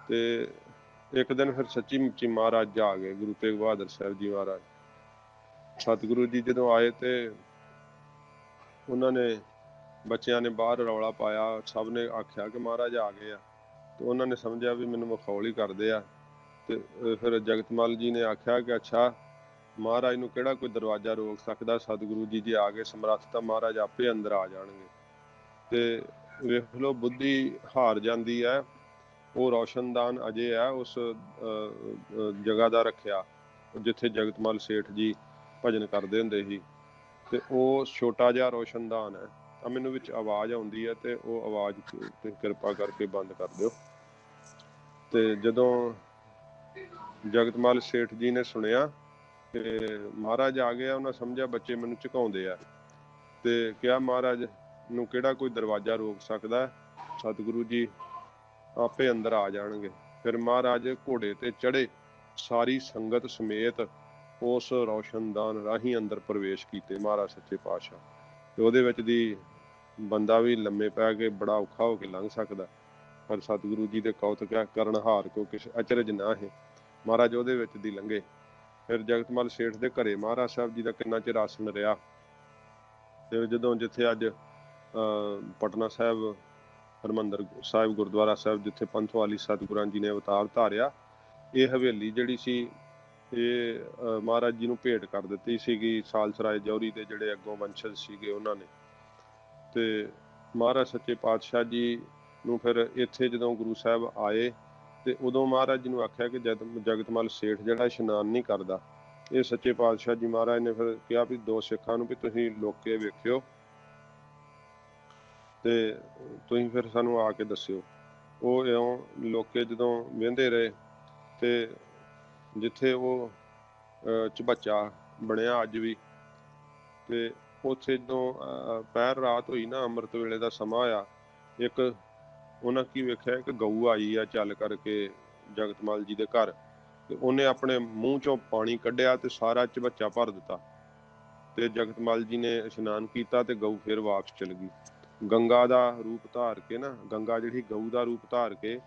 ਤੇ ਇੱਕ ਦਿਨ ਫਿਰ ਸੱਚੀ ਮੁੱਚੀ ਮਹਾਰਾਜ ਆ ਗਏ, ਗੁਰੂ ਤੇਗ ਬਹਾਦਰ ਸਾਹਿਬ ਜੀ ਮਹਾਰਾਜ। ਸਤਿਗੁਰੂ ਜੀ ਜਦੋਂ ਆਏ ਤੇ ਉਹਨਾਂ ਨੇ ਬੱਚਿਆਂ ਨੇ ਬਾਹਰ ਰੌਲਾ ਪਾਇਆ, ਸਭ ਨੇ ਆਖਿਆ ਕਿ ਮਹਾਰਾਜ ਆ ਗਏ ਆ, ਤੇ ਉਹਨਾਂ ਨੇ ਸਮਝਿਆ ਵੀ ਮੈਨੂੰ ਮਖੌਲ ਹੀ ਕਰਦੇ ਆ। ਤੇ ਫਿਰ ਜਗਤਮਲ ਜੀ ਨੇ ਆਖਿਆ ਕਿ ਅੱਛਾ ਮਹਾਰਾਜ ਨੂੰ ਕਿਹੜਾ ਕੋਈ ਦਰਵਾਜ਼ਾ ਰੋਕ ਸਕਦਾ, ਸਤਿਗੁਰੂ ਜੀ ਜੇ ਆ ਗਏ ਸਮਰੱਥ ਤਾਂ ਮਹਾਰਾਜ ਆਪੇ ਅੰਦਰ ਆ ਜਾਣਗੇ। ਤੇ ਵੇਖ ਲਓ ਬੁੱਧੀ ਹਾਰ ਜਾਂਦੀ ਹੈ। ਉਹ ਰੌਸ਼ਨਦਾਨ ਅਜੇ ਹੈ ਉਸ ਜਗ੍ਹਾ ਦਾ ਰੱਖਿਆ ਜਿੱਥੇ ਜਗਤਮਲ ਸੇਠ ਜੀ ਭਜਨ ਕਰਦੇ ਹੁੰਦੇ ਸੀ, ਤੇ ਉਹ ਛੋਟਾ ਜਿਹਾ ਰੌਸ਼ਨਦਾਨ ਹੈ। ਤਾਂ ਮੈਨੂੰ ਵਿੱਚ ਆਵਾਜ਼ ਆਉਂਦੀ ਹੈ ਤੇ ਉਹ ਆਵਾਜ਼ ਤੇ ਕਿਰਪਾ ਕਰਕੇ ਬੰਦ ਕਰ ਦਿਓ। ਤੇ ਜਦੋਂ ਜਗਤਮਲ ਸੇਠ ਜੀ ਨੇ ਸੁਣਿਆ ਕਿ ਮਹਾਰਾਜ ਆ ਗਿਆ, ਉਹਨਾਂ ਸਮਝਿਆ ਬੱਚੇ ਮੈਨੂੰ ਝੁਕਾਉਂਦੇ ਆ, ਤੇ ਕਿਹਾ ਮਹਾਰਾਜ ਨੂੰ ਕਿਹੜਾ ਕੋਈ ਦਰਵਾਜ਼ਾ ਰੋਕ ਸਕਦਾ, ਸਤਿਗੁਰੂ ਜੀ ਆਪੇ ਅੰਦਰ ਆ ਜਾਣਗੇ। ਫਿਰ ਮਹਾਰਾਜ ਘੋੜੇ ਤੇ ਚੜੇ, ਸਾਰੀ ਸੰਗਤ ਸਮੇਤ ਉਸ ਰੌਸ਼ਨਦਾਨ ਰਾਹੀਂ ਅੰਦਰ ਪ੍ਰਵੇਸ਼ ਕੀਤੇ ਮਹਾਰਾਜ ਸੱਚੇ ਪਾਤਸ਼ਾਹ। ਤੇ ਉਹਦੇ ਵਿੱਚ ਦੀ ਬੰਦਾ ਵੀ ਲੰਮੇ ਪੈ ਕੇ ਬੜਾ ਔਖਾ ਹੋ ਕੇ ਲੰਘ ਸਕਦਾ, ਪਰ ਸਤਿਗੁਰੂ ਜੀ ਦੇ ਕੌਤਕ ਕਰਨ ਹਾਰ ਕੋ ਕਿਸ ਅਚਰਜ ਨਾ ਹੈ, ਮਹਾਰਾਜ ਉਹਦੇ ਵਿੱਚ ਦੀ ਲੰਘੇ। ਫਿਰ ਜਗਤਮਲ ਸੇਠ ਦੇ ਘਰੇ ਮਹਾਰਾਜ ਸਾਹਿਬ ਜੀ ਦਾ ਕਿੰਨਾ ਚਿਰ ਆਸਣ ਰਿਹਾ। ਤੇ ਜਦੋਂ ਜਿੱਥੇ ਅੱਜ ਪਟਨਾ ਸਾਹਿਬ ਹਰਿਮੰਦਰ ਸਾਹਿਬ ਗੁਰਦੁਆਰਾ ਸਾਹਿਬ ਜਿੱਥੇ ਪੰਥਵਾਲੀ ਸਤਿਗੁਰਾਂ ਜੀ ਨੇ ਅਵਤਾਰ ਧਾਰਿਆ, ਇਹ ਹਵੇਲੀ ਜਿਹੜੀ ਸੀ ਇਹ ਮਹਾਰਾਜ ਜੀ ਨੂੰ ਭੇਟ ਕਰ ਦਿੱਤੀ ਸੀਗੀ ਸਾਲਸਰਾਏ ਜੌਹਰੀ ਦੇ ਜਿਹੜੇ ਅੱਗੋਂ ਵੰਸ਼ਜ ਸੀਗੇ ਉਹਨਾਂ ਨੇ। ਤੇ ਮਹਾਰਾਜ ਸੱਚੇ ਪਾਤਸ਼ਾਹ ਜੀ ਨੂੰ ਫਿਰ ਇੱਥੇ ਜਦੋਂ ਗੁਰੂ ਸਾਹਿਬ ਆਏ ਤੇ ਉਦੋਂ ਮਹਾਰਾਜ ਜੀ ਨੂੰ ਆਖਿਆ ਕਿ ਜਗਤਮਲ ਸੇਠ ਜਿਹੜਾ ਇਸ਼ਨਾਨ ਨਹੀਂ ਕਰਦਾ। ਇਹ ਸੱਚੇ ਪਾਤਸ਼ਾਹ ਜੀ ਮਹਾਰਾਜ ਨੇ ਫਿਰ ਕਿਹਾ ਵੀ ਦੋ ਸਿੱਖਾਂ ਨੂੰ ਵੀ ਤੁਸੀਂ ਲੋਕੇ ਵੇਖਿਓ ਤੇ ਤੁਸੀਂ ਫਿਰ ਸਾਨੂੰ ਆ ਕੇ ਦੱਸਿਓ। ਉਹ ਇਉਂ ਲੋਕੇ ਜਦੋਂ ਵਹਿੰਦੇ ਰਹੇ ਤੇ ਜਿੱਥੇ ਉਹ ਝਬੱਚਾ ਬਣਿਆ ਅੱਜ ਵੀ, ਤੇ ਉੱਥੇ ਜਦੋਂ ਪਹਿਰ ਰਾਤ ਹੋਈ ਨਾ, ਅੰਮ੍ਰਿਤ ਵੇਲੇ ਦਾ ਸਮਾਂ ਹੋਇਆ, ਇੱਕ ਉਹਨਾਂ ਕੀ ਵੇਖਿਆ, ਇੱਕ ਗਊ ਆਈ ਆ ਚੱਲ ਕਰਕੇ ਜਗਤਮਲ ਜੀ ਦੇ ਘਰ, ਤੇ ਉਹਨੇ ਆਪਣੇ ਮੂੰਹ ਚੋਂ ਪਾਣੀ ਕੱਢਿਆ ਤੇ ਸਾਰਾ ਝਬੱਚਾ ਭਰ ਦਿੱਤਾ। ਤੇ ਜਗਤਮਲ ਜੀ ਨੇ ਇਸ਼ਨਾਨ ਕੀਤਾ ਤੇ ਗਊ ਫਿਰ ਵਾਪਸ ਚਲ ਗਈ। ਗੰਗਾ ਦਾ ਰੂਪ ਧਾਰ ਕੇ ਨਾ, ਗੰਗਾ ਜਿਹੜੀ ਗਊ ਦਾ ਰੂਪ ਧਾਰ ਕੇ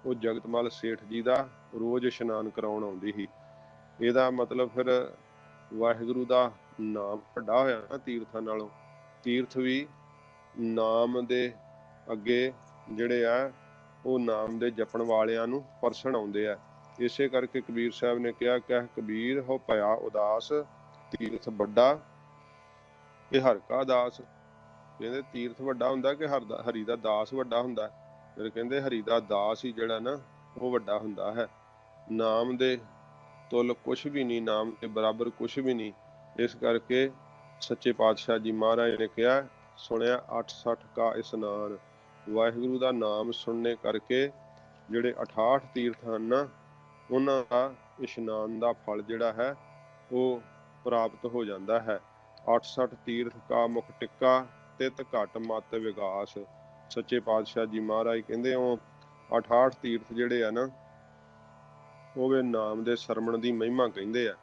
ਉਹ ਜਗਤਮਲ ਸੇਠ ਜੀ ਦਾ ਰੋਜ਼ ਇਸ਼ਨਾਨ ਕਰਾਉਣ ਆਉਂਦੀ ਸੀ। ਇਹਦਾ ਮਤਲਬ ਫਿਰ ਵਾਹਿਗੁਰੂ ਦਾ ਨਾਮ ਵੱਡਾ ਹੋਇਆ ਨਾ ਤੀਰਥਾਂ ਨਾਲੋਂ। ਤੀਰਥ ਵੀ ਨਾਮ ਦੇ ਅੱਗੇ ਜਿਹੜੇ ਆ ਉਹ ਨਾਮ ਦੇ ਜਪਣ ਵਾਲਿਆਂ ਨੂੰ ਪਰਸਣ ਆਉਂਦੇ ਆ। ਇਸੇ ਕਰਕੇ ਕਬੀਰ ਸਾਹਿਬ ਨੇ ਕਿਹਾ, ਕਹਿ ਕਬੀਰ ਹੋ ਭਇਆ ਉਦਾਸ, ਤੀਰਥ ਵੱਡਾ ਇਹ ਹਰ ਕਾ ਦਾਸ। ਕਹਿੰਦੇ ਤੀਰਥ ਵੱਡਾ ਹੁੰਦਾ ਕਿ ਹਰੀ ਦਾ ਦਾਸ ਵੱਡਾ ਹੁੰਦਾ? ਫਿਰ ਕਹਿੰਦੇ ਹਰੀ ਦਾ ਦਾਸ ਹੀ ਜਿਹੜਾ ਨਾ ਉਹ ਵੱਡਾ ਹੁੰਦਾ ਹੈ। ਨਾਮ ਦੇ ਤੁੱਲ ਕੁਛ ਵੀ ਨਹੀਂ, ਨਾਮ ਦੇ ਬਰਾਬਰ ਕੁਛ ਵੀ ਨਹੀਂ। ਇਸ ਕਰਕੇ ਸੱਚੇ ਪਾਤਸ਼ਾਹ ਜੀ ਮਹਾਰਾਜ ਨੇ ਕਿਹਾ, ਸੁਣਿਆ 68 ਕਾ ਇਸਨਾਨ। ਵਾਹਿਗੁਰੂ ਦਾ ਨਾਮ ਸੁਣਨੇ ਕਰਕੇ ਜਿਹੜੇ 68 ਤੀਰਥ ਹਨ ਨਾ, ਉਹਨਾਂ ਦਾ ਇਸ਼ਨਾਨ ਦਾ ਫਲ ਜਿਹੜਾ ਹੈ ਉਹ ਪ੍ਰਾਪਤ ਹੋ ਜਾਂਦਾ ਹੈ। 68 ਤੀਰਥ ਕਾ ਮੁਖ ਟਿੱਕਾ, ਤਿਤ ਘਟ ਮਤ ਵਿਗਾਸ। ਸੱਚੇ ਪਾਤਸ਼ਾਹ ਜੀ ਮਹਾਰਾਜ ਕਹਿੰਦੇ ਉਹ 68 ਤੀਰਥ ਜਿਹੜੇ ਆ ਨਾ, ਉਹਦੇ ਨਾਮ ਦੇ ਸਰਵਣ ਦੀ ਮਹਿਮਾ ਕਹਿੰਦੇ ਆ।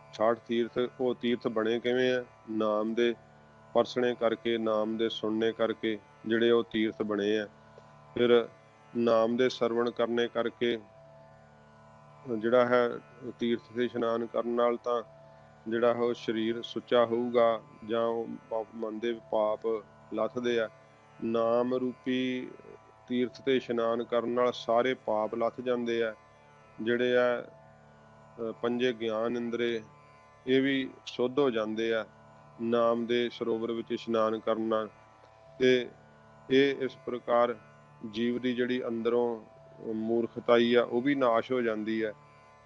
68 ਤੀਰਥ ਉਹ ਤੀਰਥ ਬਣੇ ਕਿਵੇਂ ਆ? ਨਾਮ ਦੇ ਪਰਸਣੇ ਕਰਕੇ, ਨਾਮ ਦੇ ਸੁਣਨੇ ਕਰਕੇ ਜਿਹੜੇ ਉਹ ਤੀਰਥ ਬਣੇ ਆ। ਫਿਰ ਨਾਮ ਦੇ ਸਰਵਣ ਕਰਨੇ ਕਰਕੇ ਜਿਹੜਾ ਹੈ ਤੀਰਥ ਦੇ ਇਸ਼ਨਾਨ ਕਰਨ ਨਾਲ ਤਾਂ ਜਿਹੜਾ ਉਹ ਸਰੀਰ ਸੁੱਚਾ ਹੋਊਗਾ, ਜਾਂ ਉਹ ਮਨ ਦੇ ਪਾਪ ਲੱਥਦੇ ਆ। ਨਾਮ ਰੂਪੀ ਤੀਰਥ ਤੇ ਇਸ਼ਨਾਨ ਕਰਨ ਨਾਲ ਸਾਰੇ ਪਾਪ ਲੱਥ ਜਾਂਦੇ ਆ। ਜਿਹੜੇ ਆ ਪੰਜੇ ਗਿਆਨ ਇੰਦਰੇ ਇਹ ਵੀ ਸ਼ੁੱਧ ਹੋ ਜਾਂਦੇ ਆ ਨਾਮ ਦੇ ਸਰੋਵਰ ਵਿੱਚ ਇਸ਼ਨਾਨ ਕਰਨ ਨਾਲ। ਤੇ ਇਹ ਇਸ ਪ੍ਰਕਾਰ ਜੀਵ ਦੀ ਜਿਹੜੀ ਅੰਦਰੋਂ ਮੂਰਖਤਾਈ ਆ ਉਹ ਵੀ ਨਾਸ਼ ਹੋ ਜਾਂਦੀ ਹੈ,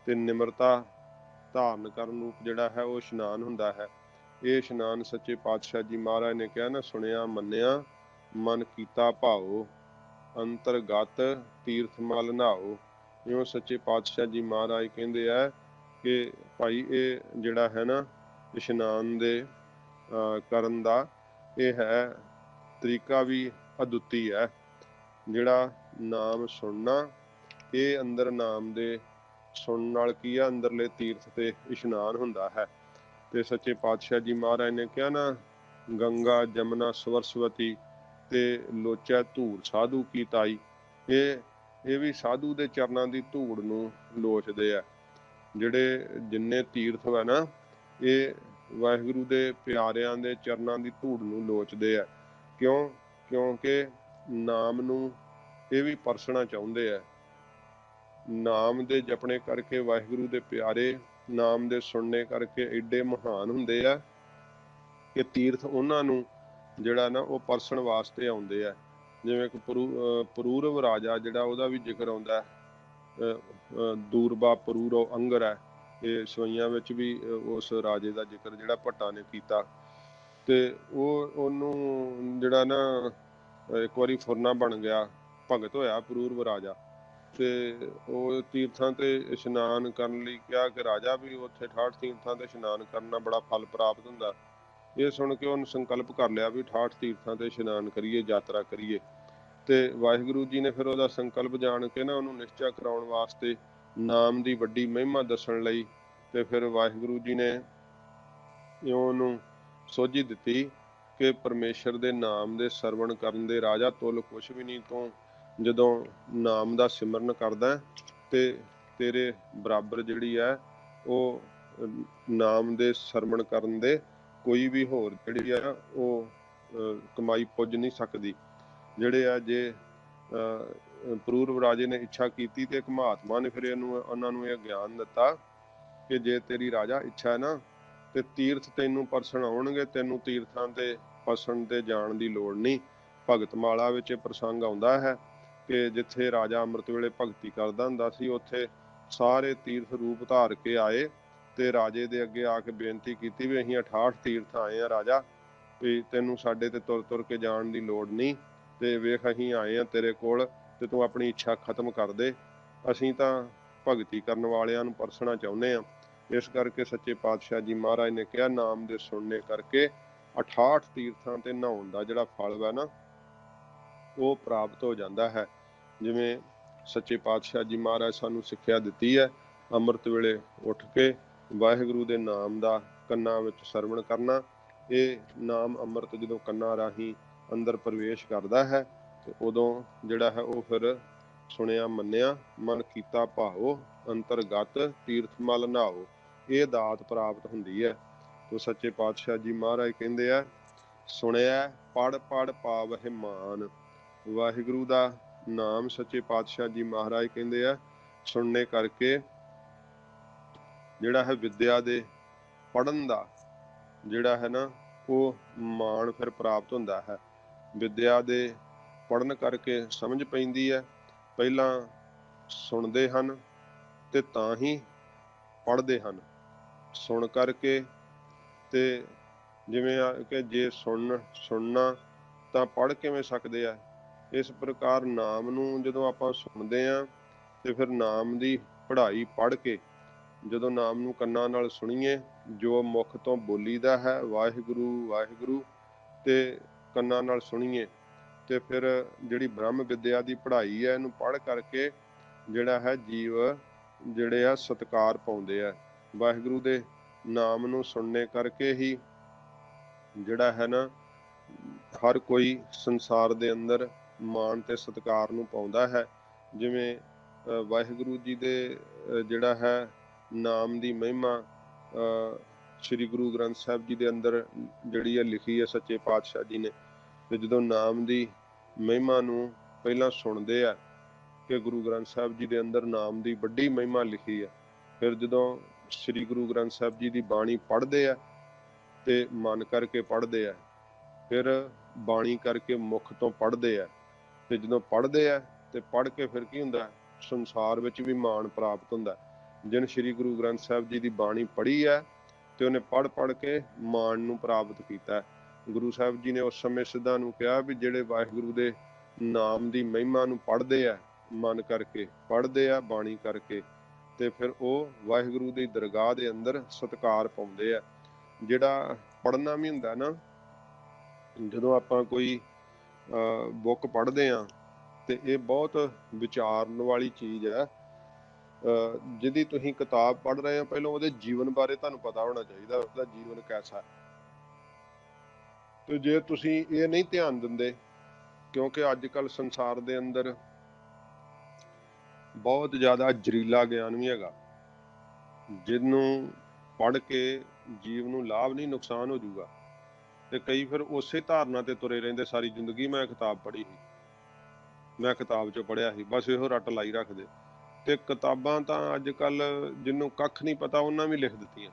ਤੇ ਨਿਮਰਤਾ ਧਾਰਨ ਕਰਨ ਰੂਪ ਜਿਹੜਾ ਹੈ ਉਹ ਇਸ਼ਨਾਨ ਹੁੰਦਾ ਹੈ। ਇਹ ਇਸ਼ਨਾਨ ਸੱਚੇ ਪਾਤਸ਼ਾਹ ਜੀ ਮਹਾਰਾਜ ਨੇ ਕਿਹਾ ਨਾ, ਸੁਣਿਆ ਮੰਨਿਆ ਮਨ ਕੀਤਾ ਭਾਓ, ਅੰਤਰਗਤ ਤੀਰਥ ਮਲ ਨਹਾਓ। ਇਉਂ ਸੱਚੇ ਪਾਤਸ਼ਾਹ ਜੀ ਮਹਾਰਾਜ ਕਹਿੰਦੇ ਆ ਕਿ ਭਾਈ ਇਹ ਜਿਹੜਾ ਹੈ ਨਾ ਇਸ਼ਨਾਨ ਦੇ ਕਰਨ ਦਾ ਇਹ ਹੈ ਤਰੀਕਾ ਵੀ ਅਦੁੱਤੀ ਹੈ। ਜਿਹੜਾ ਨਾਮ ਸੁਣਨਾ, ਇਹ ਅੰਦਰ ਨਾਮ ਦੇ ਸੁਣਨ ਨਾਲ ਕੀ ਆ, ਅੰਦਰਲੇ ਤੀਰਥ ਤੇ ਇਸ਼ਨਾਨ ਹੁੰਦਾ ਹੈ। ਤੇ ਸੱਚੇ ਪਾਤਸ਼ਾਹ ਜੀ ਮਹਾਰਾਜ ਨੇ ਕਿਹਾ ਨਾ, ਗੰਗਾ ਜਮਨਾ ਸਰਸਵਤੀ ਤੇ ਲੋਚੈ ਧੂੜ ਸਾਧੂ ਕੀ ਤਾਈ। ਇਹ ਵੀ ਸਾਧੂ ਦੇ ਚਰਨਾਂ ਦੀ ਧੂੜ ਨੂੰ ਲੋਚਦੇ ਆ। ਜਿਹੜੇ ਜਿੰਨੇ ਤੀਰਥ ਹੈ ਨਾ, ਇਹ ਵਾਹਿਗੁਰੂ ਦੇ ਪਿਆਰਿਆਂ ਦੇ ਚਰਨਾਂ ਦੀ ਧੂੜ ਨੂੰ ਲੋਚਦੇ ਆ। ਕਿਉਂਕਿ ਨਾਮ ਨੂੰ ਇਹ ਵੀ ਪਰਸਣਾ ਚਾਹੁੰਦੇ ਆ। ਨਾਮ ਦੇ ਜਪਣੇ ਕਰਕੇ ਵਾਹਿਗੁਰੂ ਦੇ ਪਿਆਰੇ ਨਾਮ ਦੇ ਸੁਣਨੇ ਕਰਕੇ ਐਡੇ ਮਹਾਨ ਹੁੰਦੇ ਆ ਕਿ ਤੀਰਥ ਉਹਨਾਂ ਨੂੰ ਜਿਹੜਾ ਨਾ ਉਹ ਪਰਸਣ ਵਾਸਤੇ ਆਉਂਦੇ ਆ। ਜਿਵੇਂ ਕਿ ਪਰੂਰਵ ਰਾਜਾ ਜਿਹੜਾ ਉਹਦਾ ਵੀ ਜ਼ਿਕਰ ਆਉਂਦਾ, ਦੂਰਬਾ ਪਰੂਰਵ ਅੰਗਰ ਹੈ। ਇਹ ਸਵਈਆਂ ਵਿੱਚ ਵੀ ਉਸ ਰਾਜੇ ਦਾ ਜ਼ਿਕਰ ਜਿਹੜਾ ਭੱਟਾਂ ਨੇ ਕੀਤਾ। ਤੇ ਉਹਨੂੰ ਜਿਹੜਾ ਨਾ ਇੱਕ ਵਾਰੀ ਫੁਰਨਾ ਬਣ ਗਿਆ, ਭਗਤ ਹੋਇਆ ਪਰੂਰਵ ਰਾਜਾ, ਤੇ ਉਹ ਤੀਰਥਾਂ ਤੇ ਇਸ਼ਨਾਨ ਕਰਨ ਲਈ ਕਿਹਾ ਕਿ ਰਾਜਾ ਵੀ ਉੱਥੇ 68 ਤੀਰਥਾਂ ਤੇ ਇਸ਼ਨਾਨ ਕਰਨਾ ਬੜਾ ਫਲ ਪ੍ਰਾਪਤ ਹੁੰਦਾ। ਇਹ ਸੁਣ ਕੇ ਉਹਨੇ ਸੰਕਲਪ ਕਰ ਲਿਆ ਵੀ 68 ਤੀਰਥਾਂ ਤੇ ਇਸ਼ਨਾਨ ਕਰੀਏ, ਯਾਤਰਾ ਕਰੀਏ। ਤੇ ਵਾਹਿਗੁਰੂ ਜੀ ਨੇ ਫਿਰ ਉਹਦਾ ਸੰਕਲਪ ਜਾਣ ਕੇ ਨਾ ਉਹਨੂੰ ਨਿਸ਼ਚਾ ਕਰਾਉਣ ਵਾਸਤੇ, ਨਾਮ ਦੀ ਵੱਡੀ ਮਹਿਮਾ ਦੱਸਣ ਲਈ, ਤੇ ਫਿਰ ਵਾਹਿਗੁਰੂ ਜੀ ਨੇ ਉਹਨੂੰ ਸੋਝੀ ਦਿੱਤੀ ਕਿ ਪਰਮੇਸ਼ਰ ਦੇ ਨਾਮ ਦੇ ਸਰਵਣ ਕਰਨ ਦੇ ਰਾਜਾ ਤੁੱਲ ਕੁਛ ਵੀ ਨਹੀਂ। ਤੂੰ ਜਦੋਂ ਨਾਮ ਦਾ ਸਿਮਰਨ ਕਰਦਾ ਤੇ ਤੇਰੇ ਬਰਾਬਰ ਜਿਹੜੀ ਹੈ ਉਹ ਨਾਮ ਦੇ ਸਰਵਣ ਕਰਨ ਦੇ ਕੋਈ ਵੀ ਹੋਰ ਜਿਹੜੀ ਆ ਉਹ ਕਮਾਈ ਪੁੱਜ ਨਹੀਂ ਸਕਦੀ। ਜਿਹੜੇ ਆ ਜੇ ਪਰੂਰਵ ਰਾਜੇ ਨੇ ਇੱਛਾ ਕੀਤੀ ਤੇ ਇੱਕ ਮਹਾਤਮਾ ਨੇ ਫਿਰ ਉਹਨਾਂ ਨੂੰ ਇਹ ਗਿਆਨ ਦਿੱਤਾ ਕਿ ਜੇ ਤੇਰੀ ਰਾਜਾ ਇੱਛਾ ਹੈ ਨਾ, ਤੇ ਤੀਰਥ ਤੈਨੂੰ ਪਰਸਣ ਆਉਣਗੇ, ਤੈਨੂੰ ਤੀਰਥਾਂ ਤੇ ਪਸਣ ਤੇ ਜਾਣ ਦੀ ਲੋੜ ਨਹੀਂ। ਭਗਤ ਮਾਲਾ ਵਿੱਚ ਪ੍ਰਸੰਗ ਆਉਂਦਾ ਹੈ ਕਿ ਜਿੱਥੇ ਰਾਜਾ ਅੰਮ੍ਰਿਤ ਵੇਲੇ ਭਗਤੀ ਕਰਦਾ ਹੁੰਦਾ ਸੀ, ਉੱਥੇ ਸਾਰੇ ਤੀਰਥ ਰੂਪ ਧਾਰ ਕੇ ਆਏ ਤੇ ਰਾਜੇ ਦੇ ਅੱਗੇ ਆ ਕੇ ਬੇਨਤੀ ਕੀਤੀ ਵੀ ਅਸੀਂ 68 ਤੀਰਥ ਆਏ ਆ ਰਾਜਾ, ਵੀ ਤੈਨੂੰ ਸਾਡੇ ਤੇ ਤੁਰ ਕੇ ਜਾਣ ਦੀ ਲੋੜ ਨਹੀਂ, ਤੇ ਵੇਖ ਅਸੀਂ ਆਏ ਆ ਤੇਰੇ ਕੋਲ, ਤੇ ਤੂੰ ਆਪਣੀ ਇੱਛਾ ਖਤਮ ਕਰ ਦੇ। ਅਸੀਂ ਤਾਂ ਭਗਤੀ ਕਰਨ ਵਾਲਿਆਂ ਨੂੰ ਪਰਸਣਾ ਚਾਹੁੰਦੇ ਆ। ਇਸ ਕਰਕੇ ਸੱਚੇ ਪਾਤਸ਼ਾਹ ਜੀ ਮਹਾਰਾਜ ਨੇ ਕਿਹਾ, ਨਾਮ ਦੇ ਸੁਣਨੇ ਕਰਕੇ 68 ਤੀਰਥਾਂ ਤੇ ਨਹਾਉਣ ਦਾ ਜਿਹੜਾ ਫਲ ਹੈ ਨਾ ਉਹ ਪ੍ਰਾਪਤ ਹੋ ਜਾਂਦਾ ਹੈ। ਜਿਵੇਂ ਸੱਚੇ ਪਾਤਸ਼ਾਹ ਜੀ ਮਹਾਰਾਜ ਸਾਨੂੰ ਸਿੱਖਿਆ ਦਿੱਤੀ ਹੈ, ਅੰਮ੍ਰਿਤ ਵੇਲੇ ਉੱਠ ਕੇ ਵਾਹਿਗੁਰੂ ਦੇ ਨਾਮ ਦਾ ਕੰਨਾਂ ਵਿੱਚ ਸਰਵਣ ਕਰਨਾ। ਇਹ ਨਾਮ ਅੰਮ੍ਰਿਤ ਜਦੋਂ ਕੰਨਾਂ ਰਾਹੀਂ ਅੰਦਰ ਪ੍ਰਵੇਸ਼ ਕਰਦਾ ਹੈ ਤੇ ਉਦੋਂ ਜਿਹੜਾ ਹੈ ਉਹ ਫਿਰ ਸੁਣਿਆ ਮੰਨਿਆ ਮਨ ਕੀਤਾ ਭਾਓ, ਅੰਤਰਗਤ ਤੀਰਥ ਮਲ ਨਹਾਓ, ਇਹ ਦਾਤ ਪ੍ਰਾਪਤ ਹੁੰਦੀ ਹੈ। ਤੋ ਸੱਚੇ ਪਾਤਸ਼ਾਹ ਜੀ ਮਹਾਰਾਜ ਕਹਿੰਦੇ ਆ, ਸੁਣਿਆ ਪੜ ਪੜ ਪਾਵਹਿ ਮਾਨ। ਵਾਹਿਗੁਰੂ ਦਾ ਨਾਮ ਸੱਚੇ ਪਾਤਸ਼ਾਹ ਜੀ ਮਹਾਰਾਜ ਕਹਿੰਦੇ ਆ, ਸੁਣਨੇ ਕਰਕੇ ਜਿਹੜਾ ਹੈ ਵਿਦਿਆ ਦੇ ਪੜਨ ਦਾ ਜਿਹੜਾ ਹੈ ਨਾ ਉਹ ਮਾਣ ਫਿਰ ਪ੍ਰਾਪਤ ਹੁੰਦਾ ਹੈ। ਵਿਦਿਆ ਦੇ ਪੜ੍ਹਨ ਕਰਕੇ ਸਮਝ ਪੈਂਦੀ ਹੈ। ਪਹਿਲਾਂ ਸੁਣਦੇ ਹਨ ਤੇ ਤਾਂ ਹੀ ਪੜ੍ਹਦੇ ਹਨ। ਸੁਣ ਕਰਕੇ ਤੇ ਜਿਵੇਂ ਕਿ ਜੇ ਸੁਣਨਾ ਤਾਂ ਪੜ੍ਹ ਕਿਵੇਂ ਸਕਦੇ ਆ। ਇਸ ਪ੍ਰਕਾਰ ਨਾਮ ਨੂੰ ਜਦੋਂ ਆਪਾਂ ਸੁਣਦੇ ਹਾਂ ਤੇ ਫਿਰ ਨਾਮ ਦੀ ਪੜ੍ਹਾਈ ਪੜ੍ਹ ਕੇ ਜਦੋਂ ਨਾਮ ਨੂੰ ਕੰਨਾਂ ਨਾਲ ਸੁਣੀਏ, ਜੋ ਮੁਖ ਤੋਂ ਬੋਲੀਦਾ ਹੈ ਵਾਹਿਗੁਰੂ ਵਾਹਿਗੁਰੂ, ਤੇ ਕੰਨਾਂ ਨਾਲ ਸੁਣੀਏ, ਤੇ ਫਿਰ ਜਿਹੜੀ ਬ੍ਰਹਮ ਵਿਦਿਆ ਦੀ ਪੜ੍ਹਾਈ ਹੈ ਇਹਨੂੰ ਪੜ੍ਹ ਕਰਕੇ ਜਿਹੜਾ ਹੈ ਜੀਵ ਜਿਹੜੇ ਆ ਸਤਿਕਾਰ ਪਾਉਂਦੇ ਆ। ਵਾਹਿਗੁਰੂ ਦੇ ਨਾਮ ਨੂੰ ਸੁਣਨੇ ਕਰਕੇ ਹੀ ਜਿਹੜਾ ਹੈ ਨਾ ਹਰ ਕੋਈ ਸੰਸਾਰ ਦੇ ਅੰਦਰ ਮਾਣ ਤੇ ਸਤਿਕਾਰ ਨੂੰ ਪਾਉਂਦਾ ਹੈ। ਜਿਵੇਂ ਵਾਹਿਗੁਰੂ ਜੀ ਦੇ ਜਿਹੜਾ ਹੈ ਨਾਮ ਦੀ ਮਹਿਮਾ ਸ੍ਰੀ ਗੁਰੂ ਗ੍ਰੰਥ ਸਾਹਿਬ ਜੀ ਦੇ ਅੰਦਰ ਜਿਹੜੀ ਹੈ ਲਿਖੀ ਹੈ ਸੱਚੇ ਪਾਤਸ਼ਾਹ ਜੀ ਨੇ। ਤੇ ਜਦੋਂ ਨਾਮ ਦੀ ਮਹਿਮਾ ਨੂੰ ਪਹਿਲਾਂ ਸੁਣਦੇ ਆ ਕਿ ਗੁਰੂ ਗ੍ਰੰਥ ਸਾਹਿਬ ਜੀ ਦੇ ਅੰਦਰ ਨਾਮ ਦੀ ਵੱਡੀ ਮਹਿਮਾ ਲਿਖੀ ਹੈ, ਫਿਰ ਜਦੋਂ ਸ੍ਰੀ ਗੁਰੂ ਗ੍ਰੰਥ ਸਾਹਿਬ ਜੀ ਦੀ ਬਾਣੀ ਪੜ੍ਹਦੇ ਆ ਤੇ ਮਨ ਕਰਕੇ ਪੜ੍ਹਦੇ ਆ, ਫਿਰ ਬਾਣੀ ਕਰਕੇ ਮੁਖ ਤੋਂ ਪੜ੍ਹਦੇ ਆ, ਤੇ ਜਦੋਂ ਪੜ੍ਹਦੇ ਆ ਤੇ ਪੜ੍ਹ ਕੇ ਫਿਰ ਕੀ ਹੁੰਦਾ, ਸੰਸਾਰ ਵਿੱਚ ਵੀ ਮਾਣ ਪ੍ਰਾਪਤ ਹੁੰਦਾ। ਜਿਨ ਸ੍ਰੀ ਗੁਰੂ ਗ੍ਰੰਥ ਸਾਹਿਬ ਜੀ ਦੀ ਬਾਣੀ ਪੜ੍ਹੀ ਹੈ ਤੇ ਉਹਨੇ ਪੜ੍ਹ ਕੇ ਮਾਣ ਨੂੰ ਪ੍ਰਾਪਤ ਕੀਤਾ। ਗੁਰੂ ਸਾਹਿਬ ਜੀ ਨੇ ਉਸ ਸਮੇਂ ਸਿੱਧਾਂ ਨੂੰ ਕਿਹਾ ਵੀ ਜਿਹੜੇ ਵਾਹਿਗੁਰੂ ਦੇ ਨਾਮ ਦੀ ਮਹਿਮਾ ਨੂੰ ਪੜ੍ਹਦੇ ਆ, ਮਨ ਕਰਕੇ ਪੜ੍ਹਦੇ ਆ ਬਾਣੀ ਕਰਕੇ, ਤੇ ਫਿਰ ਉਹ ਵਾਹਿਗੁਰੂ ਦੀ ਦਰਗਾਹ ਦੇ ਅੰਦਰ ਸਤਿਕਾਰ ਪਾਉਂਦੇ ਆ। ਜਿਹੜਾ ਪੜ੍ਹਨਾ ਵੀ ਹੁੰਦਾ ਨਾ, ਜਦੋਂ ਆਪਾਂ ਕੋਈ ਬੁੱਕ ਪੜ੍ਹਦੇ ਆ ਤੇ ਇਹ ਬਹੁਤ ਵਿਚਾਰਨ ਵਾਲੀ ਚੀਜ਼ ਹੈ। ਜਿਹਦੀ ਤੁਸੀਂ ਕਿਤਾਬ ਪੜ੍ਹ ਰਹੇ ਹੋ, ਪਹਿਲਾਂ ਉਹਦੇ ਜੀਵਨ ਬਾਰੇ ਤੁਹਾਨੂੰ ਪਤਾ ਹੋਣਾ ਚਾਹੀਦਾ, ਉਹਦਾ ਜੀਵਨ ਕੈਸਾ। ਤੇ ਜੇ ਤੁਸੀਂ ਇਹ ਨਹੀਂ ਧਿਆਨ ਦਿੰਦੇ, ਕਿਉਂਕਿ ਅੱਜ ਕੱਲ੍ਹ ਸੰਸਾਰ ਦੇ ਅੰਦਰ ਬਹੁਤ ਜ਼ਿਆਦਾ ਜ਼ਹਿਰੀਲਾ ਗਿਆਨ ਵੀ ਹੈਗਾ, ਜਿਹਨੂੰ ਪੜ੍ਹ ਕੇ ਜੀਵ ਨੂੰ ਲਾਭ ਨਹੀਂ ਨੁਕਸਾਨ ਹੋ ਜਾਊਗਾ। ਤੇ ਕਈ ਫਿਰ ਉਸੇ ਧਾਰਨਾ ਤੇ ਤੁਰੇ ਰਹਿੰਦੇ ਸਾਰੀ ਜ਼ਿੰਦਗੀ, ਮੈਂ ਕਿਤਾਬ ਪੜ੍ਹੀ ਸੀ, ਮੈਂ ਕਿਤਾਬ 'ਚੋਂ ਪੜ੍ਹਿਆ ਸੀ, ਬਸ ਇਹੋ ਰੱਟ ਲਾਈ ਰੱਖਦੇ। ਤੇ ਕਿਤਾਬਾਂ ਤਾਂ ਅੱਜ ਕੱਲ ਜਿਹਨੂੰ ਕੱਖ ਨਹੀਂ ਪਤਾ ਉਹਨਾਂ ਵੀ ਲਿਖ ਦਿੱਤੀਆਂ,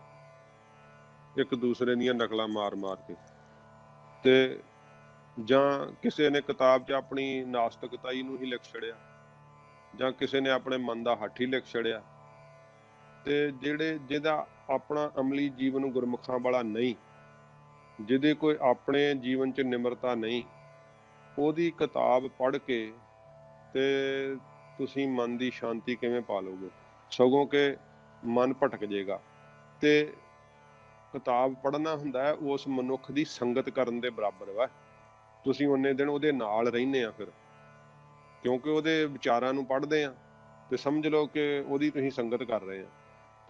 ਇੱਕ ਦੂਸਰੇ ਦੀਆਂ ਨਕਲਾਂ ਮਾਰ ਕੇ। ਤੇ ਜਾਂ ਕਿਸੇ ਨੇ ਕਿਤਾਬ 'ਚ ਆਪਣੀ ਨਾਸਤਿਕਤਾਈ ਨੂੰ ਹੀ ਲਿਖ ਛੜਿਆ, ਜਾਂ ਕਿਸੇ ਨੇ ਆਪਣੇ ਮਨ ਦਾ ਹੱਠ ਹੀ ਲਿਖ ਛੜਿਆ। ਤੇ ਜਿਹਦਾ ਆਪਣਾ ਅਮਲੀ ਜੀਵਨ ਗੁਰਮੁਖਾਂ ਵਾਲਾ ਨਹੀਂ, ਜਿਹਦੇ ਕੋਈ ਆਪਣੇ ਜੀਵਨ 'ਚ ਨਿਮਰਤਾ ਨਹੀਂ, ਉਹਦੀ ਕਿਤਾਬ ਪੜ੍ਹ ਕੇ ਤੇ ਤੁਸੀਂ ਮਨ ਦੀ ਸ਼ਾਂਤੀ ਕਿਵੇਂ ਪਾ ਲਓਗੇ, ਸਗੋਂ ਕਿ ਮਨ ਭਟਕ ਜਾਏਗਾ। ਤੇ ਕਿਤਾਬ ਪੜ੍ਹਨਾ ਹੁੰਦਾ ਹੈ ਉਸ ਮਨੁੱਖ ਦੀ ਸੰਗਤ ਕਰਨ ਦੇ ਬਰਾਬਰ ਵਾ। ਤੁਸੀਂ ਉਨੇ ਦਿਨ ਉਹਦੇ ਨਾਲ ਰਹਿੰਦੇ ਆ, ਫਿਰ ਕਿਉਂਕਿ ਉਹਦੇ ਵਿਚਾਰਾਂ ਨੂੰ ਪੜ੍ਹਦੇ ਆ ਤੇ ਸਮਝ ਲਓ ਕਿ ਉਹਦੀ ਤੁਸੀਂ ਸੰਗਤ ਕਰ ਰਹੇ ਆ।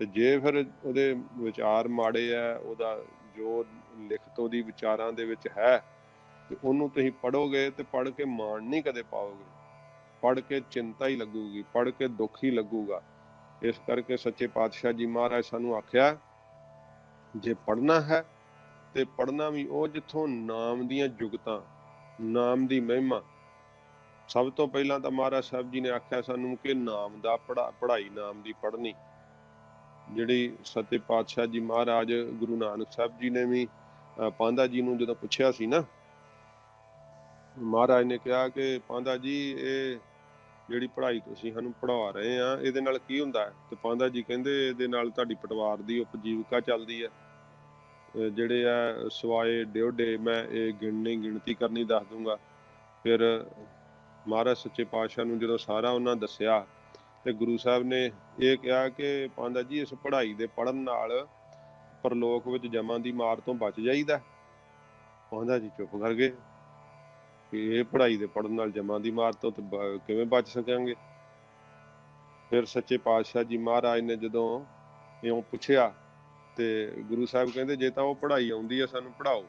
ਤੇ ਜੇ ਫਿਰ ਉਹਦੇ ਵਿਚਾਰ ਮਾੜੇ ਆ, ਉਹਦਾ ਜੋ ਲਿਖਤ ਉਹਦੀ ਵਿਚਾਰਾਂ ਦੇ ਵਿੱਚ ਹੈ, ਤੇ ਉਹਨੂੰ ਤੁਸੀਂ ਪੜ੍ਹੋਗੇ ਤੇ ਪੜ੍ਹ ਕੇ ਮਾਣ ਨਹੀਂ ਕਦੇ ਪਾਓਗੇ, ਪੜ੍ਹ ਕੇ ਚਿੰਤਾ ਹੀ ਲੱਗੂਗੀ, ਪੜ੍ਹ ਕੇ ਦੁੱਖ ਹੀ ਲੱਗੂਗਾ। ਇਸ ਕਰਕੇ ਸੱਚੇ ਪਾਤਸ਼ਾਹ ਜੀ ਮਹਾਰਾਜ ਸਾਨੂੰ ਆਖਿਆ, ਜੇ ਪੜ੍ਹਨਾ ਹੈ ਤੇ ਪੜ੍ਹਨਾ ਵੀ ਉਹ ਜਿੱਥੋਂ ਨਾਮ ਦੀਆਂ ਜੁਗਤਾਂ, ਨਾਮ ਦੀ ਮਹਿਮਾ। ਸਭ ਤੋਂ ਪਹਿਲਾਂ ਤਾਂ ਮਹਾਰਾਜ ਸਾਹਿਬ ਜੀ ਨੇ ਆਖਿਆ ਸਾਨੂੰ ਕਿ ਨਾਮ ਦਾ ਪੜ੍ਹਾਈ ਨਾਮ ਦੀ ਪੜ੍ਹਨੀ, ਜਿਹੜੀ ਸੱਚੇ ਪਾਤਸ਼ਾਹ ਜੀ ਮਹਾਰਾਜ ਗੁਰੂ ਨਾਨਕ ਸਾਹਿਬ ਜੀ ਨੇ ਵੀ ਪਾਂਧਾ ਜੀ ਨੂੰ ਜਦੋਂ ਪੁੱਛਿਆ ਸੀ ਨਾ, ਮਹਾਰਾਜ ਨੇ ਕਿਹਾ ਕਿ ਪਾਂਧਾ ਜੀ ਇਹ ਜਿਹੜੀ ਪੜ੍ਹਾਈ ਤੁਸੀਂ ਸਾਨੂੰ ਪੜ੍ਹਾ ਰਹੇ ਆ, ਇਹਦੇ ਨਾਲ ਕੀ ਹੁੰਦਾ ਹੈ? ਤੇ ਪਾਂਧਾ ਜੀ ਕਹਿੰਦੇ ਇਹਦੇ ਨਾਲ ਤੁਹਾਡੀ ਪਰਿਵਾਰ ਦੀ ਉਪਜੀਵਿਕਾ ਚੱਲਦੀ ਹੈ। ਜਿਹੜੇ ਆ ਸਵਾਏ ਡਿਉਢੇ ਮੈਂ ਇਹ ਗਿਣਤੀ ਕਰਨੀ ਦੱਸ ਦੂੰਗਾ। ਫਿਰ ਮਹਾਰਾਜ ਸੱਚੇ ਪਾਤਸ਼ਾਹ ਨੂੰ ਜਦੋਂ ਸਾਰਾ ਉਹਨਾਂ ਦੱਸਿਆ ਤੇ ਗੁਰੂ ਸਾਹਿਬ ਨੇ ਇਹ ਕਿਹਾ ਕਿ ਪਾਂਧਾ ਜੀ ਇਸ ਪੜ੍ਹਾਈ ਦੇ ਪੜ੍ਹਨ ਨਾਲ ਪਰਲੋਕ ਵਿੱਚ ਜਮਾਂ ਦੀ ਮਾਰ ਤੋਂ ਬਚ ਜਾਈਦਾ। ਪਾਂਧਾ ਜੀ ਚੁੱਪ ਕਰ ਗਏ ਕਿ ਇਹ ਪੜ੍ਹਾਈ ਦੇ ਪੜ੍ਹਨ ਨਾਲ ਜਮਾਂ ਦੀ ਮਾਰ ਤੋਂ ਕਿਵੇਂ ਬਚ ਸਕਾਂਗੇ। ਫਿਰ ਸੱਚੇ ਪਾਤਸ਼ਾਹ ਜੀ ਮਹਾਰਾਜ ਨੇ ਜਦੋਂ ਇਉਂ ਪੁੱਛਿਆ ਤੇ ਗੁਰੂ ਸਾਹਿਬ ਕਹਿੰਦੇ ਜੇ ਤਾਂ ਉਹ ਪੜ੍ਹਾਈ ਆਉਂਦੀ ਹੈ ਸਾਨੂੰ ਪੜ੍ਹਾਓ,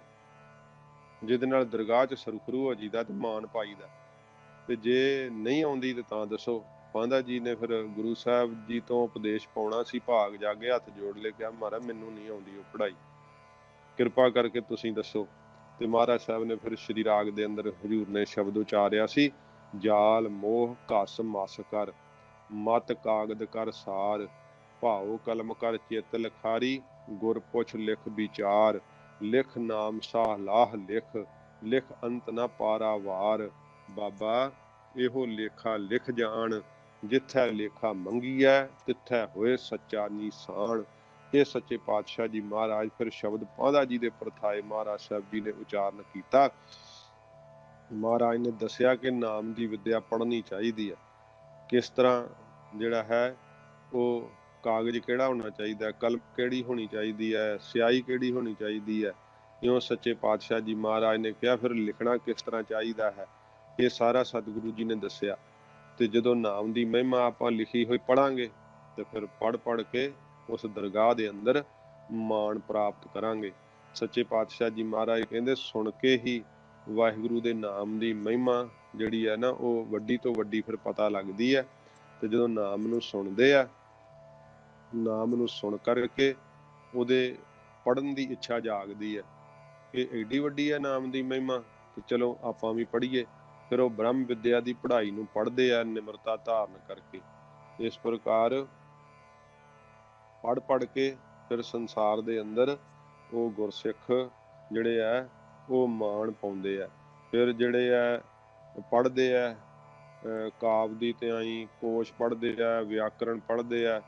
ਜਿਹਦੇ ਨਾਲ ਦਰਗਾਹ 'ਚ ਸੁਰਖਰੂ ਹੋ ਜਾਈਦਾ ਤੇ ਮਾਨ ਪਾਈਦਾ, ਤੇ ਜੇ ਨਹੀਂ ਆਉਂਦੀ ਤੇ ਤਾਂ ਦੱਸੋ। ਪਾਂਧਾ ਜੀ ਨੇ ਫਿਰ ਗੁਰੂ ਸਾਹਿਬ ਜੀ ਤੋਂ ਉਪਦੇਸ਼ ਪਾਉਣਾ ਸੀ, ਭਾਗ ਜਾਗੇ ਹੱਥ ਜੋੜ ਲੈ ਕਿਹਾ ਮਹਾਰਾਜ ਮੈਨੂੰ ਨਹੀਂ ਆਉਂਦੀ ਉਹ ਪੜ੍ਹਾਈ, ਕਿਰਪਾ ਕਰਕੇ ਤੁਸੀਂ ਦੱਸੋ। ਤੇ ਮਹਾਰਾਜ ਸਾਹਿਬ ਨੇ ਫਿਰ ਸ਼੍ਰੀ ਰਾਗ ਦੇ ਅੰਦਰ ਹਜ਼ੂਰ ਨੇ ਸ਼ਬਦ ਉਚਾਰਿਆ ਸੀ, ਜਾਲ ਮੋਹ ਘਸ ਮਸ ਕਰ, ਮਤ ਕਾਗਦ ਕਰ ਸਾਰ, ਭਾਉ ਕਲਮ ਕਰ ਚਿੱਤ ਲਿਖਾਰੀ, ਗੁਰ ਪੁੱਛ ਲਿਖ ਵਿਚਾਰ, लिख नाम साह लाह लिख, लिख अंत न पारावार। बाबा इहो लेखा लिख जान, जिथै लेखा मंगीਐ तिथै होए सच्चा नीसाण। ਇਹ ਸੱਚੇ ਪਾਤਸ਼ਾਹ ਜੀ ਮਹਾਰਾਜ ਫਿਰ ਸ਼ਬਦ ਪਾਂਧਾ ਜੀ ਦੇ ਪ੍ਰਥਾਏ ਮਹਾਰਾਜ ਸਾਹਿਬ ਜੀ ਨੇ ਉਚਾਰਨ ਕੀਤਾ। ਮਹਾਰਾਜ ਨੇ ਦੱਸਿਆ ਕਿ ਨਾਮ ਦੀ ਵਿਦਿਆ ਪੜ੍ਹਨੀ ਚਾਹੀਦੀ ਹੈ। ਕਿਸ ਤਰ੍ਹਾਂ ਜਿਹੜਾ ਹੈ ਉਹ ਕਾਗਜ਼ ਕਿਹੜਾ ਹੋਣਾ ਚਾਹੀਦਾ, ਕਲਮ ਕਿਹੜੀ ਹੋਣੀ ਚਾਹੀਦੀ ਹੈ, ਸਿਆਹੀ ਕਿਹੜੀ ਹੋਣੀ ਚਾਹੀਦੀ ਹੈ, ਇਉਂ ਸੱਚੇ ਪਾਤਸ਼ਾਹ ਜੀ ਮਹਾਰਾਜ ਨੇ ਕਿਹਾ। ਫਿਰ ਲਿਖਣਾ ਕਿਸ ਤਰ੍ਹਾਂ ਚਾਹੀਦਾ ਹੈ, ਇਹ ਸਾਰਾ ਸਤਿਗੁਰੂ ਜੀ ਨੇ ਦੱਸਿਆ। ਤੇ ਜਦੋਂ ਨਾਮ ਦੀ ਮਹਿਮਾ ਆਪਾਂ ਲਿਖੀ ਹੋਈ ਪੜਾਂਗੇ ਤੇ ਫਿਰ ਪੜ੍ਹ ਕੇ ਉਸ ਦਰਗਾਹ ਦੇ ਅੰਦਰ ਮਾਣ ਪ੍ਰਾਪਤ ਕਰਾਂਗੇ। ਸੱਚੇ ਪਾਤਸ਼ਾਹ ਜੀ ਮਹਾਰਾਜ ਕਹਿੰਦੇ ਸੁਣ ਕੇ ਹੀ ਵਾਹਿਗੁਰੂ ਦੇ ਨਾਮ ਦੀ ਮਹਿਮਾ ਜਿਹੜੀ ਹੈ ਨਾ ਉਹ ਵੱਡੀ ਤੋਂ ਵੱਡੀ ਫਿਰ ਪਤਾ ਲੱਗਦੀ ਹੈ। ਤੇ ਜਦੋਂ ਨਾਮ ਨੂੰ ਸੁਣਦੇ ਆ, ਨਾਮ ਨੂੰ ਸੁਣ ਕਰਕੇ ਉਹਦੇ ਪੜ੍ਹਨ ਦੀ ਇੱਛਾ ਜਾਗਦੀ ਹੈ ਕਿ ਏਡੀ ਵੱਡੀ ਹੈ ਨਾਮ ਦੀ ਮਹਿਮਾ, ਤੇ ਚਲੋ ਆਪਾਂ ਵੀ ਪੜ੍ਹੀਏ। ਫਿਰ ਉਹ ਬ੍ਰਹਮ ਵਿਦਿਆ ਦੀ ਪੜ੍ਹਾਈ ਨੂੰ ਪੜ੍ਹਦੇ ਆ ਨਿਮਰਤਾ ਧਾਰਨ ਕਰਕੇ। ਇਸ ਪ੍ਰਕਾਰ ਪੜ੍ਹ ਕੇ ਫਿਰ ਸੰਸਾਰ ਦੇ ਅੰਦਰ ਉਹ ਗੁਰਸਿੱਖ ਜਿਹੜੇ ਆ ਉਹ ਮਾਣ ਪਾਉਂਦੇ ਆ। ਫਿਰ ਜਿਹੜੇ ਆ ਪੜ੍ਹਦੇ ਆ ਕਾਵ ਦੀ ਤਿਆਈ, ਕੋਸ਼ ਪੜ੍ਹਦੇ ਆ, ਵਿਆਕਰਣ ਪੜ੍ਹਦੇ ਆ,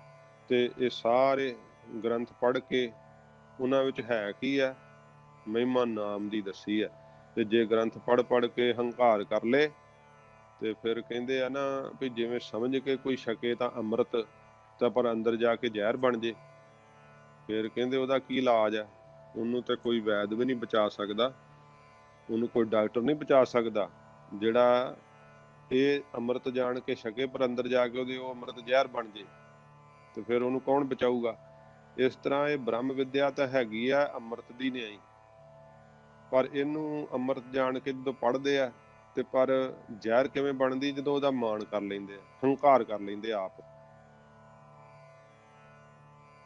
ਤੇ ਇਹ ਸਾਰੇ ਗ੍ਰੰਥ ਪੜ੍ਹ ਕੇ ਉਹਨਾਂ ਵਿੱਚ ਹੈ ਕੀ ਆ, ਮਹਿਮਾ ਨਾਮ ਦੀ ਦੱਸੀ ਹੈ। ਤੇ ਜੇ ਗ੍ਰੰਥ ਪੜ੍ਹ ਕੇ ਹੰਕਾਰ ਕਰ ਲਏ ਤੇ ਫਿਰ ਕਹਿੰਦੇ ਆ ਨਾ ਵੀ ਜਿਵੇਂ ਸਮਝ ਕੇ ਕੋਈ ਛਕੇ ਤਾਂ ਅੰਮ੍ਰਿਤ, ਤਾਂ ਪਰ ਅੰਦਰ ਜਾ ਕੇ ਜ਼ਹਿਰ ਬਣ ਜੇ, ਫਿਰ ਕਹਿੰਦੇ ਉਹਦਾ ਕੀ ਇਲਾਜ ਹੈ। ਉਹਨੂੰ ਤਾਂ ਕੋਈ ਵੈਦ ਵੀ ਨਹੀਂ ਬਚਾ ਸਕਦਾ, ਉਹਨੂੰ ਕੋਈ ਡਾਕਟਰ ਨਹੀਂ ਬਚਾ ਸਕਦਾ। ਜਿਹੜਾ ਇਹ ਅੰਮ੍ਰਿਤ ਜਾਣ ਕੇ ਛਕੇ ਪਰ ਅੰਦਰ ਜਾ ਕੇ ਉਹਦੇ ਉਹ ਅੰਮ੍ਰਿਤ ਜ਼ਹਿਰ ਬਣ ਜੇ, ਤੇ ਫਿਰ ਉਹਨੂੰ ਕੌਣ ਬਚਾਊਗਾ। ਇਸ ਤਰ੍ਹਾਂ ਇਹ ਬ੍ਰਹਮ ਵਿਦਿਆ ਤਾਂ ਹੈਗੀ ਆ ਅੰਮ੍ਰਿਤ ਦੀ ਨਿਆਈ, ਪਰ ਇਹਨੂੰ ਅੰਮ੍ਰਿਤ ਜਾਣ ਕੇ ਜਦੋਂ ਪੜ੍ਹਦੇ ਆ ਤੇ ਪਰ ਜ਼ਹਿਰ ਕਿਵੇਂ ਬਣਦੀ, ਜਦੋਂ ਉਹਦਾ ਮਾਣ ਕਰ ਲੈਂਦੇ ਆ, ਹੰਕਾਰ ਕਰ ਲੈਂਦੇ ਆਪ,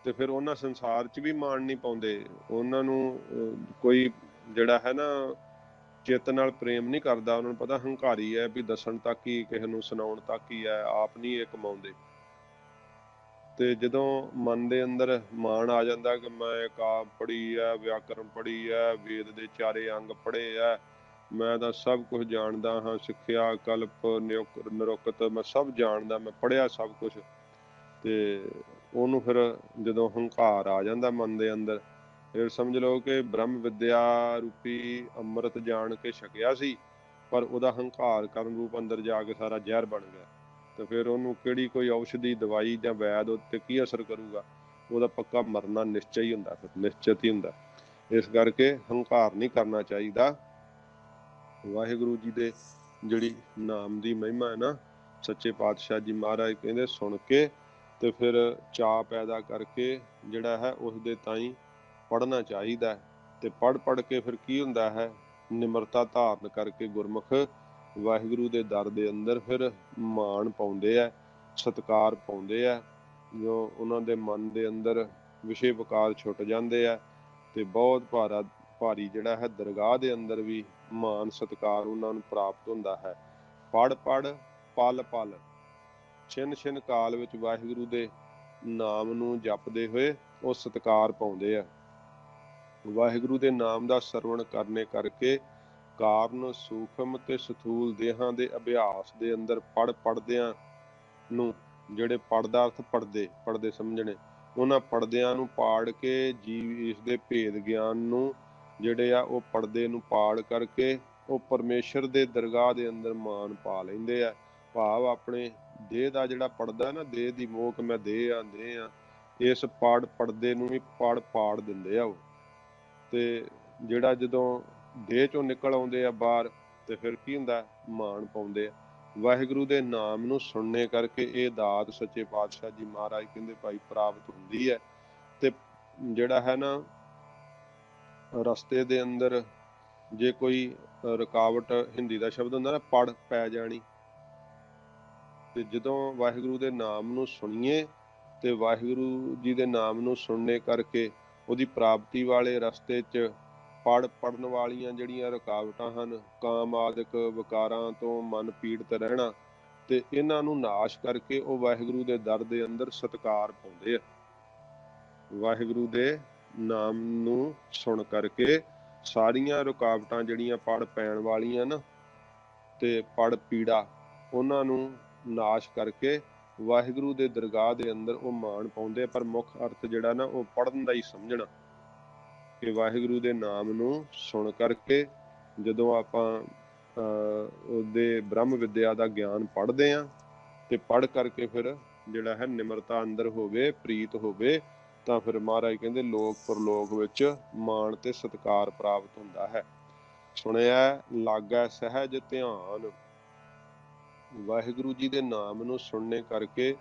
ਤੇ ਫਿਰ ਉਹਨਾਂ ਸੰਸਾਰ 'ਚ ਵੀ ਮਾਣ ਨਹੀਂ ਪਾਉਂਦੇ। ਉਹਨਾਂ ਨੂੰ ਕੋਈ ਜਿਹੜਾ ਹੈ ਨਾ ਚਿੱਤ ਨਾਲ ਪ੍ਰੇਮ ਨਹੀਂ ਕਰਦਾ, ਉਹਨਾਂ ਨੂੰ ਪਤਾ ਹੰਕਾਰੀ ਹੈ ਵੀ ਦੱਸਣ ਤੱਕ ਹੀ, ਕਿਸੇ ਨੂੰ ਸੁਣਾਉਣ ਤੱਕ ਹੀ ਹੈ, ਆਪ ਨਹੀਂ ਇਹ ਕਮਾਉਂਦੇ। ਤੇ ਜਦੋਂ ਮਨ ਦੇ ਅੰਦਰ ਮਾਣ ਆ ਜਾਂਦਾ ਕਿ ਮੈਂ ਕਾਵਿ ਪੜ੍ਹੀ ਹੈ, ਵਿਆਕਰਣ ਪੜ੍ਹੀ ਹੈ, ਵੇਦ ਦੇ ਚਾਰੇ ਅੰਗ ਪੜ੍ਹੇ ਹੈ, ਮੈਂ ਤਾਂ ਸਭ ਕੁਝ ਜਾਣਦਾ ਹਾਂ, ਸਿੱਖਿਆ ਕਲਪ ਨਿਰੁਕਤ ਮੈਂ ਸਭ ਜਾਣਦਾ, ਮੈਂ ਪੜ੍ਹਿਆ ਸਭ ਕੁਝ, ਤੇ ਉਹਨੂੰ ਫਿਰ ਜਦੋਂ ਹੰਕਾਰ ਆ ਜਾਂਦਾ ਮਨ ਦੇ ਅੰਦਰ, ਫਿਰ ਸਮਝ ਲਓ ਕਿ ਬ੍ਰਹਮ ਵਿਦਿਆ ਰੂਪੀ ਅੰਮ੍ਰਿਤ ਜਾਣ ਕੇ ਛਕਿਆ ਸੀ, ਪਰ ਉਹਦਾ ਹੰਕਾਰ ਕਰਨ ਰੂਪ ਅੰਦਰ ਜਾ ਕੇ ਸਾਰਾ ਜ਼ਹਿਰ ਬਣ ਗਿਆ। ਤੇ ਫਿਰ ਉਹਨੂੰ ਕਿਹੜੀ ਕੋਈ ਔਸ਼ਧੀ ਦਵਾਈ ਜਾਂ ਵੈਦ ਉੱਤੇ ਕੀ ਅਸਰ ਕਰੂਗਾ, ਉਹਦਾ ਪੱਕਾ ਮਰਨਾ ਨਿਸ਼ਚੈ ਹੀ ਹੁੰਦਾ, ਫਿਰ ਨਿਸ਼ਚਿਤ ਹੀ ਹੁੰਦਾ। ਇਸ ਕਰਕੇ ਹੰਕਾਰ ਨਹੀਂ ਕਰਨਾ ਚਾਹੀਦਾ। ਵਾਹਿਗੁਰੂ ਜੀ ਦੇ ਜਿਹੜੀ ਨਾਮ ਦੀ ਮਹਿਮਾ ਹੈ ਨਾ, ਸੱਚੇ ਪਾਤਸ਼ਾਹ ਜੀ ਮਹਾਰਾਜ ਕਹਿੰਦੇ ਸੁਣ ਕੇ ਤੇ ਫਿਰ ਚਾਅ ਪੈਦਾ ਕਰਕੇ ਜਿਹੜਾ ਹੈ ਉਸ ਦੇ ਤਾਈਂ ਪੜ੍ਹਨਾ ਚਾਹੀਦਾ। ਤੇ ਪੜ੍ਹ ਕੇ ਫਿਰ ਕੀ ਹੁੰਦਾ ਹੈ, ਨਿਮਰਤਾ ਧਾਰਨ ਕਰਕੇ ਗੁਰਮੁਖ ਵਾਹਿਗੁਰੂ ਦੇ ਦਰ ਦੇ ਅੰਦਰ ਫਿਰ ਮਾਣ ਪਾਉਂਦੇ ਆ, ਸਤਿਕਾਰ ਪਾਉਂਦੇ ਆ। ਜੋ ਉਹਨਾਂ ਦੇ ਮਨ ਦੇ ਅੰਦਰ ਵਿਸ਼ੇ ਵਿਕਾਰ ਛੁੱਟ ਜਾਂਦੇ ਆ ਤੇ ਬਹੁਤ ਭਾਰੀ ਜਿਹੜਾ ਹੈ ਦਰਗਾਹ ਦੇ ਅੰਦਰ ਵੀ ਮਾਣ ਸਤਿਕਾਰ ਉਹਨਾਂ ਨੂੰ ਪ੍ਰਾਪਤ ਹੁੰਦਾ ਹੈ। ਪੜ ਪਲ ਪਲ ਛਿਨ ਕਾਲ ਵਿੱਚ ਵਾਹਿਗੁਰੂ ਦੇ ਨਾਮ ਨੂੰ ਜਪਦੇ ਹੋਏ ਉਹ ਸਤਿਕਾਰ ਪਾਉਂਦੇ ਆ। ਵਾਹਿਗੁਰੂ ਦੇ ਨਾਮ ਦਾ ਸਰਵਣ ਕਰਨੇ ਕਰਕੇ ਕਾਰਨ ਸੂਖਮ ਤੇ ਸਥੂਲ ਦੇਹਾਂ ਦੇ ਅਭਿਆਸ ਦੇ ਅੰਦਰ ਪੜਦਿਆਂ ਨੂੰ, ਜਿਹੜੇ ਪੜਦਾ ਅਰਥ ਪੜਦੇ ਸਮਝਣੇ, ਉਹਨਾਂ ਪੜਦਿਆਂ ਨੂੰ ਪਾੜ ਕੇ ਜੀਵ ਇਸ ਦੇ ਭੇਦ ਗਿਆਨ ਨੂੰ ਜਿਹੜੇ ਆ ਉਹ ਪੜਦੇ ਨੂੰ ਪਾੜ ਕਰਕੇ ਉਹ ਪਰਮੇਸ਼ਰ ਦੇ ਦਰਗਾਹ ਦੇ ਅੰਦਰ ਮਾਨ ਪਾ ਲੈਂਦੇ ਆ। ਭਾਵ ਆਪਣੇ ਦੇਹ ਦਾ ਜਿਹੜਾ ਪੜਦਾ ਨਾ, ਦੇਹ ਦੀ ਮੋਕ ਮੈਂ ਦੇਹ ਆ, ਇਸ ਪੜਦੇ ਨੂੰ ਵੀ ਪਾੜ ਦਿੰਦੇ ਆ ਉਹ। ਤੇ ਜਿਹੜਾ ਜਦੋਂ ਦੇਹ ਚੋਂ ਨਿਕਲ ਆਉਂਦੇ ਆ ਬਾਹਰ ਤੇ ਫਿਰ ਕੀ ਹੁੰਦਾ, ਮਾਣ ਪਾਉਂਦੇ ਆ। ਵਾਹਿਗੁਰੂ ਦੇ ਨਾਮ ਨੂੰ ਸੁਣਨੇ ਕਰਕੇ ਇਹ ਦਾਤ ਸੱਚੇ ਪਾਤਸ਼ਾਹ ਜੀ ਮਹਾਰਾਜ ਕਹਿੰਦੇ ਭਾਈ ਪ੍ਰਾਪਤ ਹੁੰਦੀ ਹੈ। ਤੇ ਜਿਹੜਾ ਹੈ ਨਾ ਰਸਤੇ ਦੇ ਅੰਦਰ ਜੇ ਕੋਈ ਰੁਕਾਵਟ, ਹਿੰਦੀ ਦਾ ਸ਼ਬਦ ਹੁੰਦਾ ਨਾ ਪੜ ਪੈ ਜਾਣੀ, ਤੇ ਜਦੋਂ ਵਾਹਿਗੁਰੂ ਦੇ ਨਾਮ ਨੂੰ ਸੁਣੀਏ ਤੇ ਵਾਹਿਗੁਰੂ ਜੀ ਦੇ ਨਾਮ ਨੂੰ ਸੁਣਨੇ ਕਰਕੇ ਉਹਦੀ ਪ੍ਰਾਪਤੀ ਵਾਲੇ ਰਸਤੇ 'ਚ ਪੜਨ ਵਾਲੀਆਂ ਜਿਹੜੀਆਂ ਰੁਕਾਵਟਾਂ ਹਨ, ਕਾਮ ਆਦਿਕ ਵਿਕਾਰਾਂ ਤੋਂ ਮਨ ਪੀੜਤ ਰਹਿਣਾ, ਤੇ ਇਹਨਾਂ ਨੂੰ ਨਾਸ਼ ਕਰਕੇ ਉਹ ਵਾਹਿਗੁਰੂ ਦੇ ਦਰ ਦੇ ਅੰਦਰ ਸਤਿਕਾਰ ਪਾਉਂਦੇ ਆ। ਵਾਹਿਗੁਰੂ ਦੇ ਨਾਮ ਨੂੰ ਸੁਣ ਕਰਕੇ ਸਾਰੀਆਂ ਰੁਕਾਵਟਾਂ ਜਿਹੜੀਆਂ ਪੜ ਪੈਣ ਵਾਲੀਆਂ ਨਾ ਤੇ ਪੜ ਪੀੜਾ ਉਹਨਾਂ ਨੂੰ ਨਾਸ਼ ਕਰਕੇ ਵਾਹਿਗੁਰੂ ਦੇ ਦਰਗਾਹ ਦੇ ਅੰਦਰ ਉਹ ਮਾਣ ਪਾਉਂਦੇ। ਪਰ ਮੁੱਖ ਅਰਥ ਜਿਹੜਾ ਨਾ ਉਹ ਪੜਨ ਦਾ ਹੀ ਸਮਝਣਾ ਕਿ ਵਾਹਿਗੁਰੂ ਦੇ ਨਾਮ ਨੂੰ ਸੁਣ ਕਰਕੇ ਜਦੋਂ ਆਪਾਂ ਉਹਦੇ ਬ੍ਰਹਮ ਵਿਦਿਆ ਦਾ ਗਿਆਨ ਪੜ੍ਹਦੇ ਹਾਂ ਤੇ ਪੜ੍ਹ ਕਰਕੇ ਫਿਰ ਜਿਹੜਾ ਹੈ ਨਿਮਰਤਾ ਅੰਦਰ ਹੋਵੇ, ਪ੍ਰੀਤ ਹੋਵੇ, ਤਾਂ ਫਿਰ ਮਹਾਰਾਜ ਕਹਿੰਦੇ ਲੋਕ ਪਰਲੋਕ ਵਿੱਚ ਮਾਣ ਤੇ ਸਤਿਕਾਰ ਪ੍ਰਾਪਤ ਹੁੰਦਾ ਹੈ। ਸੁਣਿਆ ਲਾਗੈ ਸਹਿਜ ਧਿਆਨ। ਵਾਹਿਗੁਰੂ ਜੀ ਦੇ ਨਾਮ ਨੂੰ ਸੁਣਨੇ ਕਰਕੇ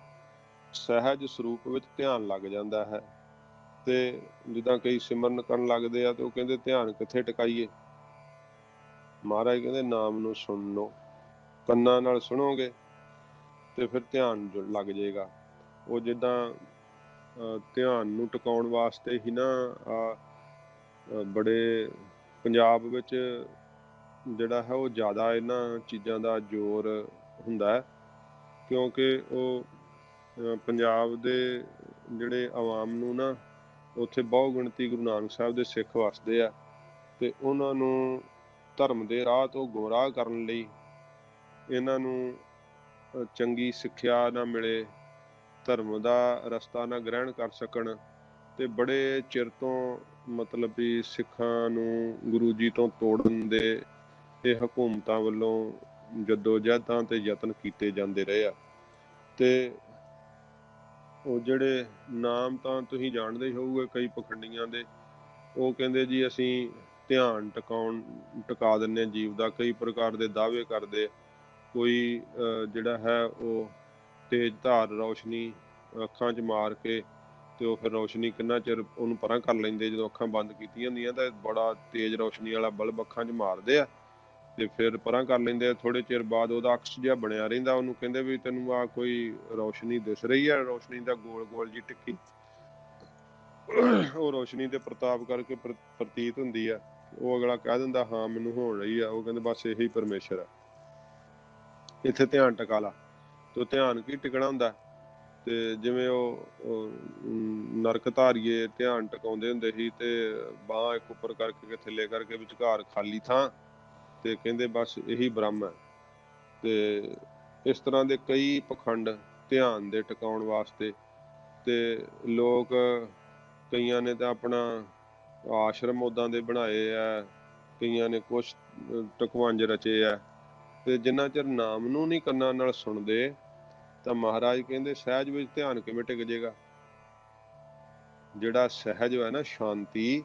ਸਹਿਜ ਸਰੂਪ ਵਿੱਚ ਧਿਆਨ ਲੱਗ ਜਾਂਦਾ ਹੈ। ਤੇ ਜਿੱਦਾਂ ਕਈ ਸਿਮਰਨ ਕਰਨ ਲੱਗਦੇ ਆ ਤੇ ਉਹ ਕਹਿੰਦੇ ਧਿਆਨ ਕਿੱਥੇ ਟਿਕਾਈਏ। ਮਹਾਰਾਜ ਕਹਿੰਦੇ ਨਾਮ ਨੂੰ ਸੁਣ ਲਓ, ਕੰਨਾਂ ਨਾਲ ਸੁਣੋਗੇ ਤੇ ਫਿਰ ਧਿਆਨ ਲੱਗ ਜਾਏਗਾ। ਉਹ ਜਿੱਦਾਂ ਧਿਆਨ ਨੂੰ ਟਿਕਾਉਣ ਵਾਸਤੇ ਹੀ ਨਾ ਬੜੇ ਪੰਜਾਬ ਵਿੱਚ ਜਿਹੜਾ ਹੈ ਉਹ ਜ਼ਿਆਦਾ ਇਹਨਾਂ ਚੀਜ਼ਾਂ ਦਾ ਜ਼ੋਰ ਹੁੰਦਾ ਹੈ, ਕਿਉਂਕਿ ਉਹ ਪੰਜਾਬ ਦੇ ਜਿਹੜੇ ਆਵਾਮ ਨੂੰ ਨਾ ਉੱਥੇ ਬਹੁ ਗਿਣਤੀ ਗੁਰੂ ਨਾਨਕ ਸਾਹਿਬ ਦੇ ਸਿੱਖ ਵਸਦੇ ਆ ਤੇ ਉਹਨਾਂ ਨੂੰ ਧਰਮ ਦੇ ਰਾਹ ਤੋਂ ਗੁੰਮਰਾਹ ਕਰਨ ਲਈ ਇਹਨਾਂ ਨੂੰ ਚੰਗੀ ਸਿੱਖਿਆ ਨਾ ਮਿਲੇ, ਧਰਮ ਦਾ ਰਸਤਾ ਨਾ ਗ੍ਰਹਿਣ ਕਰ ਸਕਣ ਤੇ ਬੜੇ ਚਿਰ ਤੋਂ ਮਤਲਬ ਵੀ ਸਿੱਖਾਂ ਨੂੰ ਗੁਰੂ ਜੀ ਤੋਂ ਤੋੜਨ ਦੇ ਇਹ ਹਕੂਮਤਾਂ ਵੱਲੋਂ ਜੱਦੋ-ਜਹਿਦਾਂ ਤੇ ਯਤਨ ਕੀਤੇ ਜਾਂਦੇ ਰਹੇ ਆ। ਤੇ ਉਹ ਜਿਹੜੇ ਨਾਮ ਤਾਂ ਤੁਸੀਂ ਜਾਣਦੇ ਹੀ ਹੋਊਗੇ ਕਈ ਪਖੰਡੀਆਂ ਦੇ, ਉਹ ਕਹਿੰਦੇ ਜੀ ਅਸੀਂ ਧਿਆਨ ਟਿਕਾ ਦਿੰਦੇ ਜੀਵ ਦਾ, ਕਈ ਪ੍ਰਕਾਰ ਦੇ ਦਾਅਵੇ ਕਰਦੇ। ਕੋਈ ਜਿਹੜਾ ਹੈ ਉਹ ਤੇਜ਼ ਧਾਰ ਰੌਸ਼ਨੀ ਅੱਖਾਂ 'ਚ ਮਾਰ ਕੇ ਤੇ ਉਹ ਫਿਰ ਰੌਸ਼ਨੀ ਕਿੰਨਾ ਚਿਰ ਉਹਨੂੰ ਪਰਾਂ ਕਰ ਲੈਂਦੇ, ਜਦੋਂ ਅੱਖਾਂ ਬੰਦ ਕੀਤੀਆਂ ਹੁੰਦੀਆਂ ਤਾਂ ਬੜਾ ਤੇਜ਼ ਰੌਸ਼ਨੀ ਵਾਲਾ ਬਲਬ ਅੱਖਾਂ 'ਚ ਮਾਰਦੇ ਆ ਤੇ ਫਿਰ ਪਰਾਂ ਕਰ ਲੈਂਦੇ ਆ। ਥੋੜੇ ਚਿਰ ਬਾਅਦ ਉਹਦਾ ਅਕਸ ਜਿਹਾ ਬਣਿਆ ਰਹਿੰਦਾ, ਉਹਨੂੰ ਕਹਿੰਦੇ ਵੀ ਤੈਨੂੰ ਆ ਕੋਈ ਰੌਸ਼ਨੀ ਦਿਸ ਰਹੀ ਹੈ, ਰੌਸ਼ਨੀ ਦਾ ਗੋਲ ਗੋਲ ਜੀ ਟਿੱਕੀ, ਉਹ ਰੌਸ਼ਨੀ ਦੇ ਪ੍ਰਤਾਪ ਕਰਕੇ ਪ੍ਰਤੀਤ ਹੁੰਦੀ ਆ। ਉਹ ਅਗਲਾ ਕਹਿ ਦਿੰਦਾ ਹਾਂ ਮੈਨੂੰ ਹੋ ਰਹੀ ਆ, ਉਹ ਕਹਿੰਦੇ ਬਸ ਇਹੀ ਪਰਮੇਸ਼ਰ ਆ, ਇੱਥੇ ਧਿਆਨ ਟਿਕਾ ਲਾ। ਤੇ ਧਿਆਨ ਕੀ ਟਿਕਣਾ ਹੁੰਦਾ, ਤੇ ਜਿਵੇਂ ਉਹ ਨਰਕ ਧਾਰੀਏ ਧਿਆਨ ਟਿਕਾਉਂਦੇ ਹੁੰਦੇ ਸੀ ਤੇ ਬਾਂਹ ਇੱਕ ਉੱਪਰ ਕਰਕੇ ਥੱਲੇ ਕਰਕੇ ਵਿਚਕਾਰ ਖਾਲੀ ਥਾਂ ਤੇ ਕਹਿੰਦੇ ਬਸ ਇਹੀ ਬ੍ਰਹਮ ਹੈ। ਤੇ ਇਸ ਤਰ੍ਹਾਂ ਦੇ ਕਈ ਪਖੰਡ ਧਿਆਨ ਦੇ ਟਿਕਾਉਣ ਵਾਸਤੇ ਤੇ ਲੋਕ ਕਈਆਂ ਨੇ ਤਾਂ ਆਪਣਾ ਆਸ਼ਰਮ ਉੱਦਾਂ ਦੇ ਬਣਾਏ ਆ, ਕਈਆਂ ਨੇ ਕੁਛ ਟਕਵਾਂਜ ਰਚੇ ਆ। ਤੇ ਜਿੰਨਾ ਚਿਰ ਨਾਮ ਨੂੰ ਨਹੀਂ ਕੰਨਾਂ ਨਾਲ ਸੁਣਦੇ ਤਾਂ ਮਹਾਰਾਜ ਕਹਿੰਦੇ ਸਹਿਜ ਵਿੱਚ ਧਿਆਨ ਕਿਵੇਂ ਟਿਕ ਜਾਏਗਾ। ਜਿਹੜਾ ਸਹਿਜ ਹੈ ਨਾ ਸ਼ਾਂਤੀ,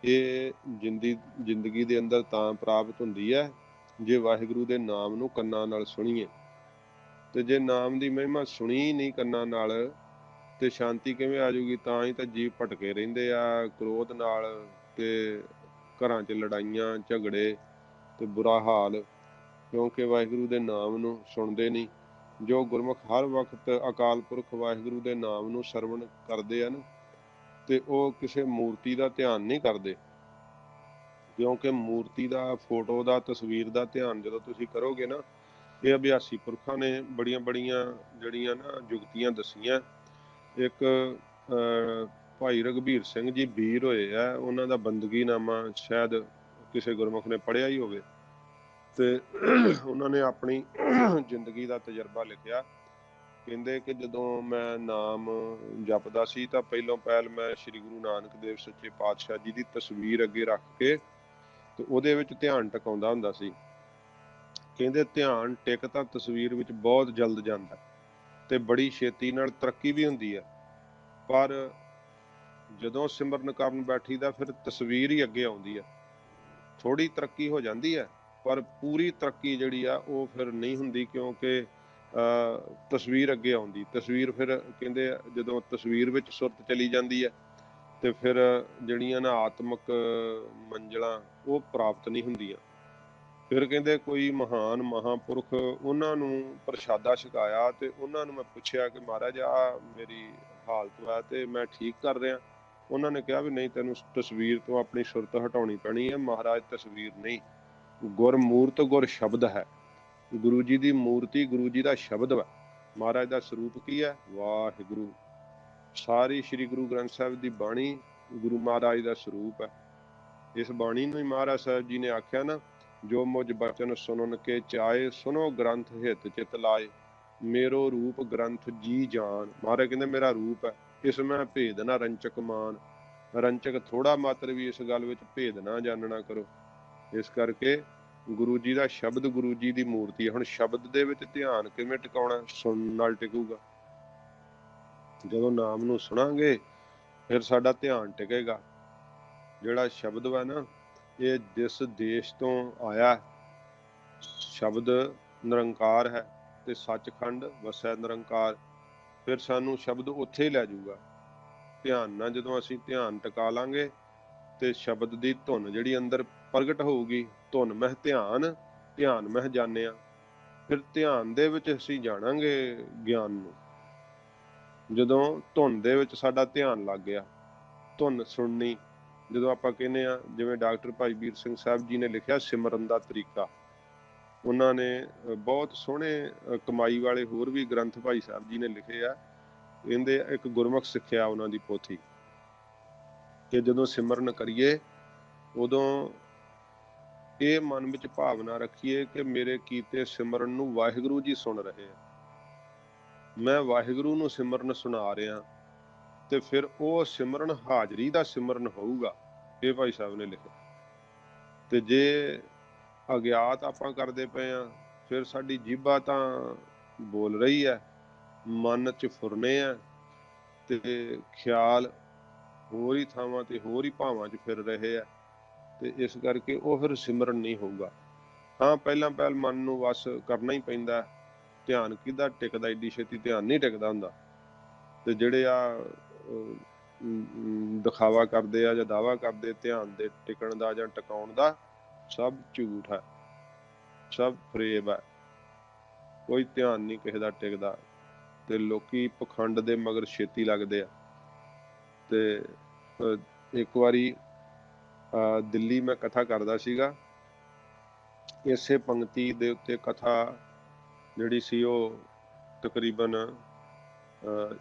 ਇਹ ਜ਼ਿੰਦਗੀ ਦੇ ਅੰਦਰ ਤਾਂ ਪ੍ਰਾਪਤ ਹੁੰਦੀ ਹੈ ਜੇ ਵਾਹਿਗੁਰੂ ਦੇ ਨਾਮ ਨੂੰ ਕੰਨਾਂ ਨਾਲ ਸੁਣੀਏ। ਤੇ ਜੇ ਨਾਮ ਦੀ ਮਹਿਮਾ ਸੁਣੀ ਨਹੀਂ ਕੰਨਾਂ ਨਾਲ ਤੇ ਸ਼ਾਂਤੀ ਕਿਵੇਂ ਆ ਜਾਊਗੀ। ਤਾਂ ਹੀ ਤਾਂ ਜੀਵ ਭਟਕੇ ਰਹਿੰਦੇ ਆ ਕ੍ਰੋਧ ਨਾਲ ਤੇ ਘਰਾਂ 'ਚ ਲੜਾਈਆਂ ਝਗੜੇ ਤੇ ਬੁਰਾ ਹਾਲ, ਕਿਉਂਕਿ ਵਾਹਿਗੁਰੂ ਦੇ ਨਾਮ ਨੂੰ ਸੁਣਦੇ ਨਹੀਂ। ਜੋ ਗੁਰਮੁਖ ਹਰ ਵਕਤ ਅਕਾਲ ਪੁਰਖ ਵਾਹਿਗੁਰੂ ਦੇ ਨਾਮ ਨੂੰ ਸਰਵਣ ਕਰਦੇ ਆ ਨਾ ਤੇ ਉਹ ਕਿਸੇ ਮੂਰਤੀ ਦਾ ਧਿਆਨ ਨਹੀਂ ਕਰਦੇ, ਕਿਉਂਕਿ ਮੂਰਤੀ ਦਾ, ਫੋਟੋ ਦਾ, ਤਸਵੀਰ ਦਾ ਧਿਆਨ ਜਦੋਂ ਤੁਸੀਂ ਕਰੋਗੇ ਨਾ, ਇਹ ਅਭਿਆਸੀ ਪੁਰਖਾਂ ਨੇ ਬੜੀਆਂ ਜਿਹੜੀਆਂ ਨਾ ਜੁਗਤੀਆਂ ਦੱਸੀਆਂ। ਇੱਕ ਭਾਈ ਰਘਬੀਰ ਸਿੰਘ ਜੀ ਵੀਰ ਹੋਏ ਆ, ਉਹਨਾਂ ਦਾ ਬੰਦਗੀਨਾਮਾ ਸ਼ਾਇਦ ਕਿਸੇ ਗੁਰਮੁਖ ਨੇ ਪੜ੍ਹਿਆ ਹੀ ਹੋਵੇ ਤੇ ਉਹਨਾਂ ਨੇ ਆਪਣੀ ਜ਼ਿੰਦਗੀ ਦਾ ਤਜਰਬਾ ਲਿਖਿਆ। ਕਹਿੰਦੇ ਕਿ ਜਦੋਂ ਮੈਂ ਨਾਮ ਜਪਦਾ ਸੀ ਤਾਂ ਪਹਿਲੋਂ ਪਹਿਲ ਮੈਂ ਸ੍ਰੀ ਗੁਰੂ ਨਾਨਕ ਦੇਵ ਸੱਚੇ ਪਾਤਸ਼ਾਹ ਜੀ ਦੀ ਤਸਵੀਰ ਅੱਗੇ ਰੱਖ ਕੇ ਤੇ ਉਹਦੇ ਵਿੱਚ ਧਿਆਨ ਟਿਕਾਉਂਦਾ ਹੁੰਦਾ ਸੀ। ਕਹਿੰਦੇ ਧਿਆਨ ਟਿਕ ਤਾਂ ਤਸਵੀਰ ਵਿੱਚ ਬਹੁਤ ਜਲਦ ਜਾਂਦਾ ਤੇ ਬੜੀ ਛੇਤੀ ਨਾਲ ਤਰੱਕੀ ਵੀ ਹੁੰਦੀ ਹੈ, ਪਰ ਜਦੋਂ ਸਿਮਰਨ ਕਰਨ ਬੈਠੀਦਾ ਫਿਰ ਤਸਵੀਰ ਹੀ ਅੱਗੇ ਆਉਂਦੀ ਹੈ। ਥੋੜੀ ਤਰੱਕੀ ਹੋ ਜਾਂਦੀ ਹੈ ਪਰ ਪੂਰੀ ਤਰੱਕੀ ਜਿਹੜੀ ਆ ਉਹ ਫਿਰ ਨਹੀਂ ਹੁੰਦੀ, ਕਿਉਂਕਿ ਤਸਵੀਰ ਅੱਗੇ ਆਉਂਦੀ। ਤਸਵੀਰ ਫਿਰ ਕਹਿੰਦੇ ਜਦੋਂ ਤਸਵੀਰ ਵਿੱਚ ਸੁਰਤ ਚਲੀ ਜਾਂਦੀ ਹੈ ਤੇ ਫਿਰ ਜਿਹੜੀਆਂ ਨਾ ਆਤਮਿਕ ਮੰਜ਼ਿਲਾਂ ਉਹ ਪ੍ਰਾਪਤ ਨਹੀਂ ਹੁੰਦੀਆਂ। ਫਿਰ ਕਹਿੰਦੇ ਕੋਈ ਮਹਾਨ ਮਹਾਂਪੁਰਖ, ਉਹਨਾਂ ਨੂੰ ਪ੍ਰਸ਼ਾਦਾ ਛਕਾਇਆ ਤੇ ਉਹਨਾਂ ਨੂੰ ਮੈਂ ਪੁੱਛਿਆ ਕਿ ਮਹਾਰਾਜ ਆ ਮੇਰੀ ਹਾਲਤ ਹੈ ਤੇ ਮੈਂ ਠੀਕ ਕਰ ਰਿਹਾ। ਉਹਨਾਂ ਨੇ ਕਿਹਾ ਵੀ ਨਹੀਂ, ਤੈਨੂੰ ਤਸਵੀਰ ਤੋਂ ਆਪਣੀ ਸੁਰਤ ਹਟਾਉਣੀ ਪੈਣੀ ਹੈ। ਮਹਾਰਾਜ ਤਸਵੀਰ ਨਹੀਂ, ਗੁਰਮੂਰਤ ਗੁਰ ਸ਼ਬਦ ਹੈ। ਗੁਰੂ ਜੀ ਦੀ ਮੂਰਤੀ ਗੁਰੂ ਜੀ ਦਾ ਸ਼ਬਦ ਹੈ। ਮਹਾਰਾਜ ਦਾ ਸਰੂਪ ਕੀ ਹੈ? ਵਾਹਿਗੁਰੂ। ਸਾਰੀ ਸ੍ਰੀ ਗੁਰੂ ਗ੍ਰੰਥ ਸਾਹਿਬ ਦੀ ਬਾਣੀ गुरु महाराज का स्वरूप है। इस बाणी नूं ही महाराज साहब जी ने आख्या ना, जो मुझ बचन सुनन के चाहे, सुनो ग्रंथ हित चित लाए, मेरो रूप ग्रंथ जी जान। महाराज कहते मेरा रूप है, इसमें भेद ना रंचक मान। रंचक थोड़ा मात्र भी इस गल विच भेद ना जानना करो। इस करके गुरु जी का शब्द, गुरु जी की मूर्ति है। हुण शब्द दे विच ध्यान किवें टिकाउणा? सुनन नाल टिकूगा। जदों नाम नूं सुणांगे फिर साडा ध्यान टिकेगा। जिहड़ा शब्द वा ना, ये जिस देश तो आया, शब्द निरंकार है ते सचखंड वसै निरंकार, फिर सानू शब्द उत्थे ही लै जाऊगा। ध्यान नाल जदों असीं ध्यान टिका लांगे ते शब्द दी धुन जिहड़ी अंदर प्रगट होऊगी, धुन मह ध्यान, ध्यान मह जानिया। फिर ध्यान दे विच असीं जाणांगे ज्ञान नूं। जदों धुन दे विच साडा ध्यान लग गया, धुन सुननी, ਜਦੋਂ ਆਪਾਂ ਕਹਿੰਦੇ ਆ, ਜਿਵੇਂ ਡਾਕਟਰ ਭਾਈ ਵੀਰ ਸਿੰਘ ਸਾਹਿਬ ਜੀ ਨੇ ਲਿਖਿਆ ਸਿਮਰਨ ਦਾ ਤਰੀਕਾ, ਉਹਨਾਂ ਨੇ ਬਹੁਤ ਸੋਹਣੇ ਕਮਾਈ ਵਾਲੇ ਹੋਰ ਵੀ ਗ੍ਰੰਥ ਭਾਈ ਸਾਹਿਬ ਜੀ ਨੇ ਲਿਖੇ ਆ। ਇਹਦੇ ਇੱਕ ਗੁਰਮੁਖ ਸਿੱਖਿਆ ਉਹਨਾਂ ਦੀ ਪੋਥੀ, ਕਿ ਜਦੋਂ ਸਿਮਰਨ ਕਰੀਏ ਉਦੋਂ ਇਹ ਮਨ ਵਿੱਚ ਭਾਵਨਾ ਰੱਖੀਏ ਕਿ ਮੇਰੇ ਕੀਤੇ ਸਿਮਰਨ ਨੂੰ ਵਾਹਿਗੁਰੂ ਜੀ ਸੁਣ ਰਹੇ ਆ, ਮੈਂ ਵਾਹਿਗੁਰੂ ਨੂੰ ਸਿਮਰਨ ਸੁਣਾ ਰਿਹਾ, ਤੇ ਫਿਰ ਉਹ ਸਿਮਰਨ ਹਾਜ਼ਰੀ ਦਾ ਸਿਮਰਨ ਹੋਊਗਾ। ਇਹ ਭਾਈ ਸਾਹਿਬ ਨੇ ਲਿਖਿਆ। ਤੇ ਜੇ ਅਗਿਆਤ ਆਪਾਂ ਕਰਦੇ ਪਏ ਆ, ਫਿਰ ਸਾਡੀ ਜੀਭਾ ਤਾਂ ਬੋਲ ਰਹੀ ਹੈ, ਮਨ 'ਚ ਫੁਰਨੇ ਆ, ਤੇ ਖਿਆਲ ਹੋਰ ਹੀ ਥਾਵਾਂ ਤੇ ਹੋਰ ਹੀ ਭਾਵਾਂ 'ਚ ਫਿਰ ਰਹੇ ਆ, ਤੇ ਇਸ ਕਰਕੇ ਉਹ ਫਿਰ ਸਿਮਰਨ ਨਹੀਂ ਹੋਊਗਾ। ਹਾਂ, ਪਹਿਲਾਂ ਪਹਿਲ ਮਨ ਨੂੰ ਵਸ ਕਰਨਾ ਹੀ ਪੈਂਦਾ। ਧਿਆਨ ਕਿਹਦਾ ਟਿਕਦਾ? ਏਡੀ ਛੇਤੀ ਧਿਆਨ ਨਹੀਂ ਟਿਕਦਾ ਹੁੰਦਾ। ਤੇ ਜਿਹੜੇ ਆ ਦਿਖਾਵਾ ਕਰਦੇ ਆ ਜਾਂ ਦਾਵਾ ਕਰਦੇ ਧਿਆਨ ਦੇ ਟਿਕਣ ਦਾ ਜਾਂ ਟਿਕਾਉਣ ਦਾ, ਸਭ ਝੂਠ ਹੈ, ਸਭ ਫਰੇਬ ਹੈ। ਕੋਈ ਧਿਆਨ ਨਹੀਂ ਕਿਸੇ ਦਾ ਟਿਕਦਾ, ਤੇ ਲੋਕੀ ਪਖੰਡ ਦੇ ਮਗਰ ਛੇਤੀ ਲੱਗਦੇ ਆ। ਤੇ ਇੱਕ ਵਾਰੀ ਦਿੱਲੀ ਮੈਂ ਕਥਾ ਕਰਦਾ ਸੀਗਾ, ਇਸੇ ਪੰਕਤੀ ਦੇ ਉੱਤੇ ਕਥਾ ਜਿਹੜੀ ਸੀ ਉਹ ਤਕਰੀਬਨ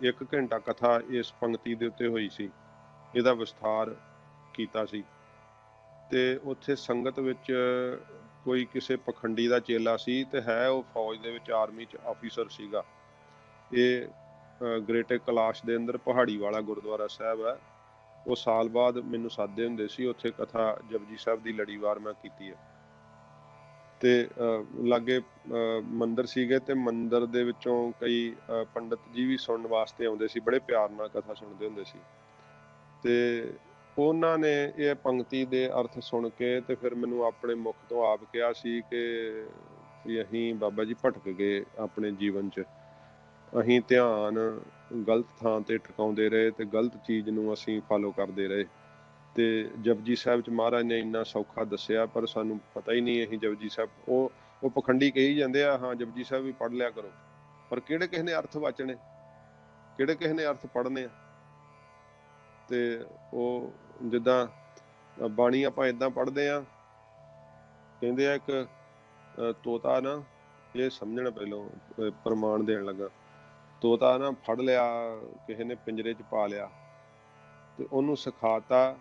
1 ਘੰਟਾ ਕਥਾ ਇਸ ਪੰਕਤੀ ਦੇ ਉੱਤੇ ਹੋਈ ਸੀ। ਇਹਦਾ ਵਿਸਥਾਰ ਕੀਤਾ ਸੀ। ਤੇ ਉੱਥੇ ਸੰਗਤ ਵਿੱਚ ਕੋਈ ਕਿਸੇ ਪਖੰਡੀ ਦਾ ਚੇਲਾ ਸੀ, ਤੇ ਹੈ ਉਹ ਫੌਜ ਦੇ ਵਿੱਚ ਆਰਮੀ 'ਚ ਆਫੀਸਰ ਸੀਗਾ। ਇਹ ਗ੍ਰੇਟੇ ਕੈਲਾਸ਼ ਦੇ ਅੰਦਰ ਪਹਾੜੀ ਵਾਲਾ ਗੁਰਦੁਆਰਾ ਸਾਹਿਬ ਹੈ। ਉਹ ਸਾਲ ਬਾਅਦ ਮੈਨੂੰ ਸੱਦਦੇ ਹੁੰਦੇ ਸੀ, ਉੱਥੇ ਕਥਾ ਜਪਜੀ ਸਾਹਿਬ ਦੀ ਲੜੀਵਾਰ ਮੈਂ ਕੀਤੀ ਹੈ। ਤੇ ਲਾਗੇ ਮੰਦਿਰ ਸੀਗੇ, ਤੇ ਮੰਦਿਰ ਦੇ ਵਿੱਚੋਂ ਕਈ ਪੰਡਤ ਜੀ ਵੀ ਸੁਣਨ ਵਾਸਤੇ ਆਉਂਦੇ ਸੀ, ਬੜੇ ਪਿਆਰ ਨਾਲ ਕਥਾ ਸੁਣਦੇ ਹੁੰਦੇ ਸੀ। ਤੇ ਉਹਨਾਂ ਨੇ ਇਹ ਪੰਕਤੀ ਦੇ ਅਰਥ ਸੁਣ ਕੇ ਤੇ ਫਿਰ ਮੈਨੂੰ ਆਪਣੇ ਮੁਖ ਤੋਂ ਆਪ ਕਿਹਾ ਸੀ ਕਿ ਅਸੀਂ ਬਾਬਾ ਜੀ ਭਟਕ ਗਏ ਆਪਣੇ ਜੀਵਨ 'ਚ। ਅਸੀਂ ਧਿਆਨ ਗਲਤ ਥਾਂ ਤੇ ਟਿਕਾਉਂਦੇ ਰਹੇ ਤੇ ਗਲਤ ਚੀਜ਼ ਨੂੰ ਅਸੀਂ ਫਾਲੋ ਕਰਦੇ ਰਹੇ। ਤੇ ਜਪਜੀ ਸਾਹਿਬ 'ਚ ਮਹਾਰਾਜ ਨੇ ਇੰਨਾ ਸੌਖਾ ਦੱਸਿਆ, ਪਰ ਸਾਨੂੰ ਪਤਾ ਹੀ ਨਹੀਂ। ਅਸੀਂ ਜਪਜੀ ਸਾਹਿਬ, ਉਹ ਪਖੰਡੀ ਕਹੀ ਜਾਂਦੇ ਆ, ਹਾਂ ਜਪਜੀ ਸਾਹਿਬ ਵੀ ਪੜ੍ਹ ਲਿਆ ਕਰੋ, ਪਰ ਕਿਹੜੇ ਕਿਸੇ ਨੇ ਅਰਥ ਵਾਚਣੇ, ਕਿਹੜੇ ਕਿਸੇ ਨੇ ਅਰਥ ਪੜ੍ਹਨੇ ਆ। ਤੇ ਉਹ ਜਿੱਦਾਂ ਬਾਣੀ ਆਪਾਂ ਏਦਾਂ ਪੜ੍ਹਦੇ ਆ, ਕਹਿੰਦੇ ਆ ਇੱਕ ਤੋਤਾ ਨਾ, ਇਹ ਸਮਝਣਾ ਪਹਿਲਾਂ ਪ੍ਰਮਾਣ ਦੇਣ ਲੱਗਾ, ਤੋਤਾ ਨਾ ਫੜ ਲਿਆ ਕਿਸੇ ਨੇ, ਪਿੰਜਰੇ 'ਚ ਪਾ ਲਿਆ, ਤੇ ਉਹਨੂੰ ਸਿਖਾਤਾ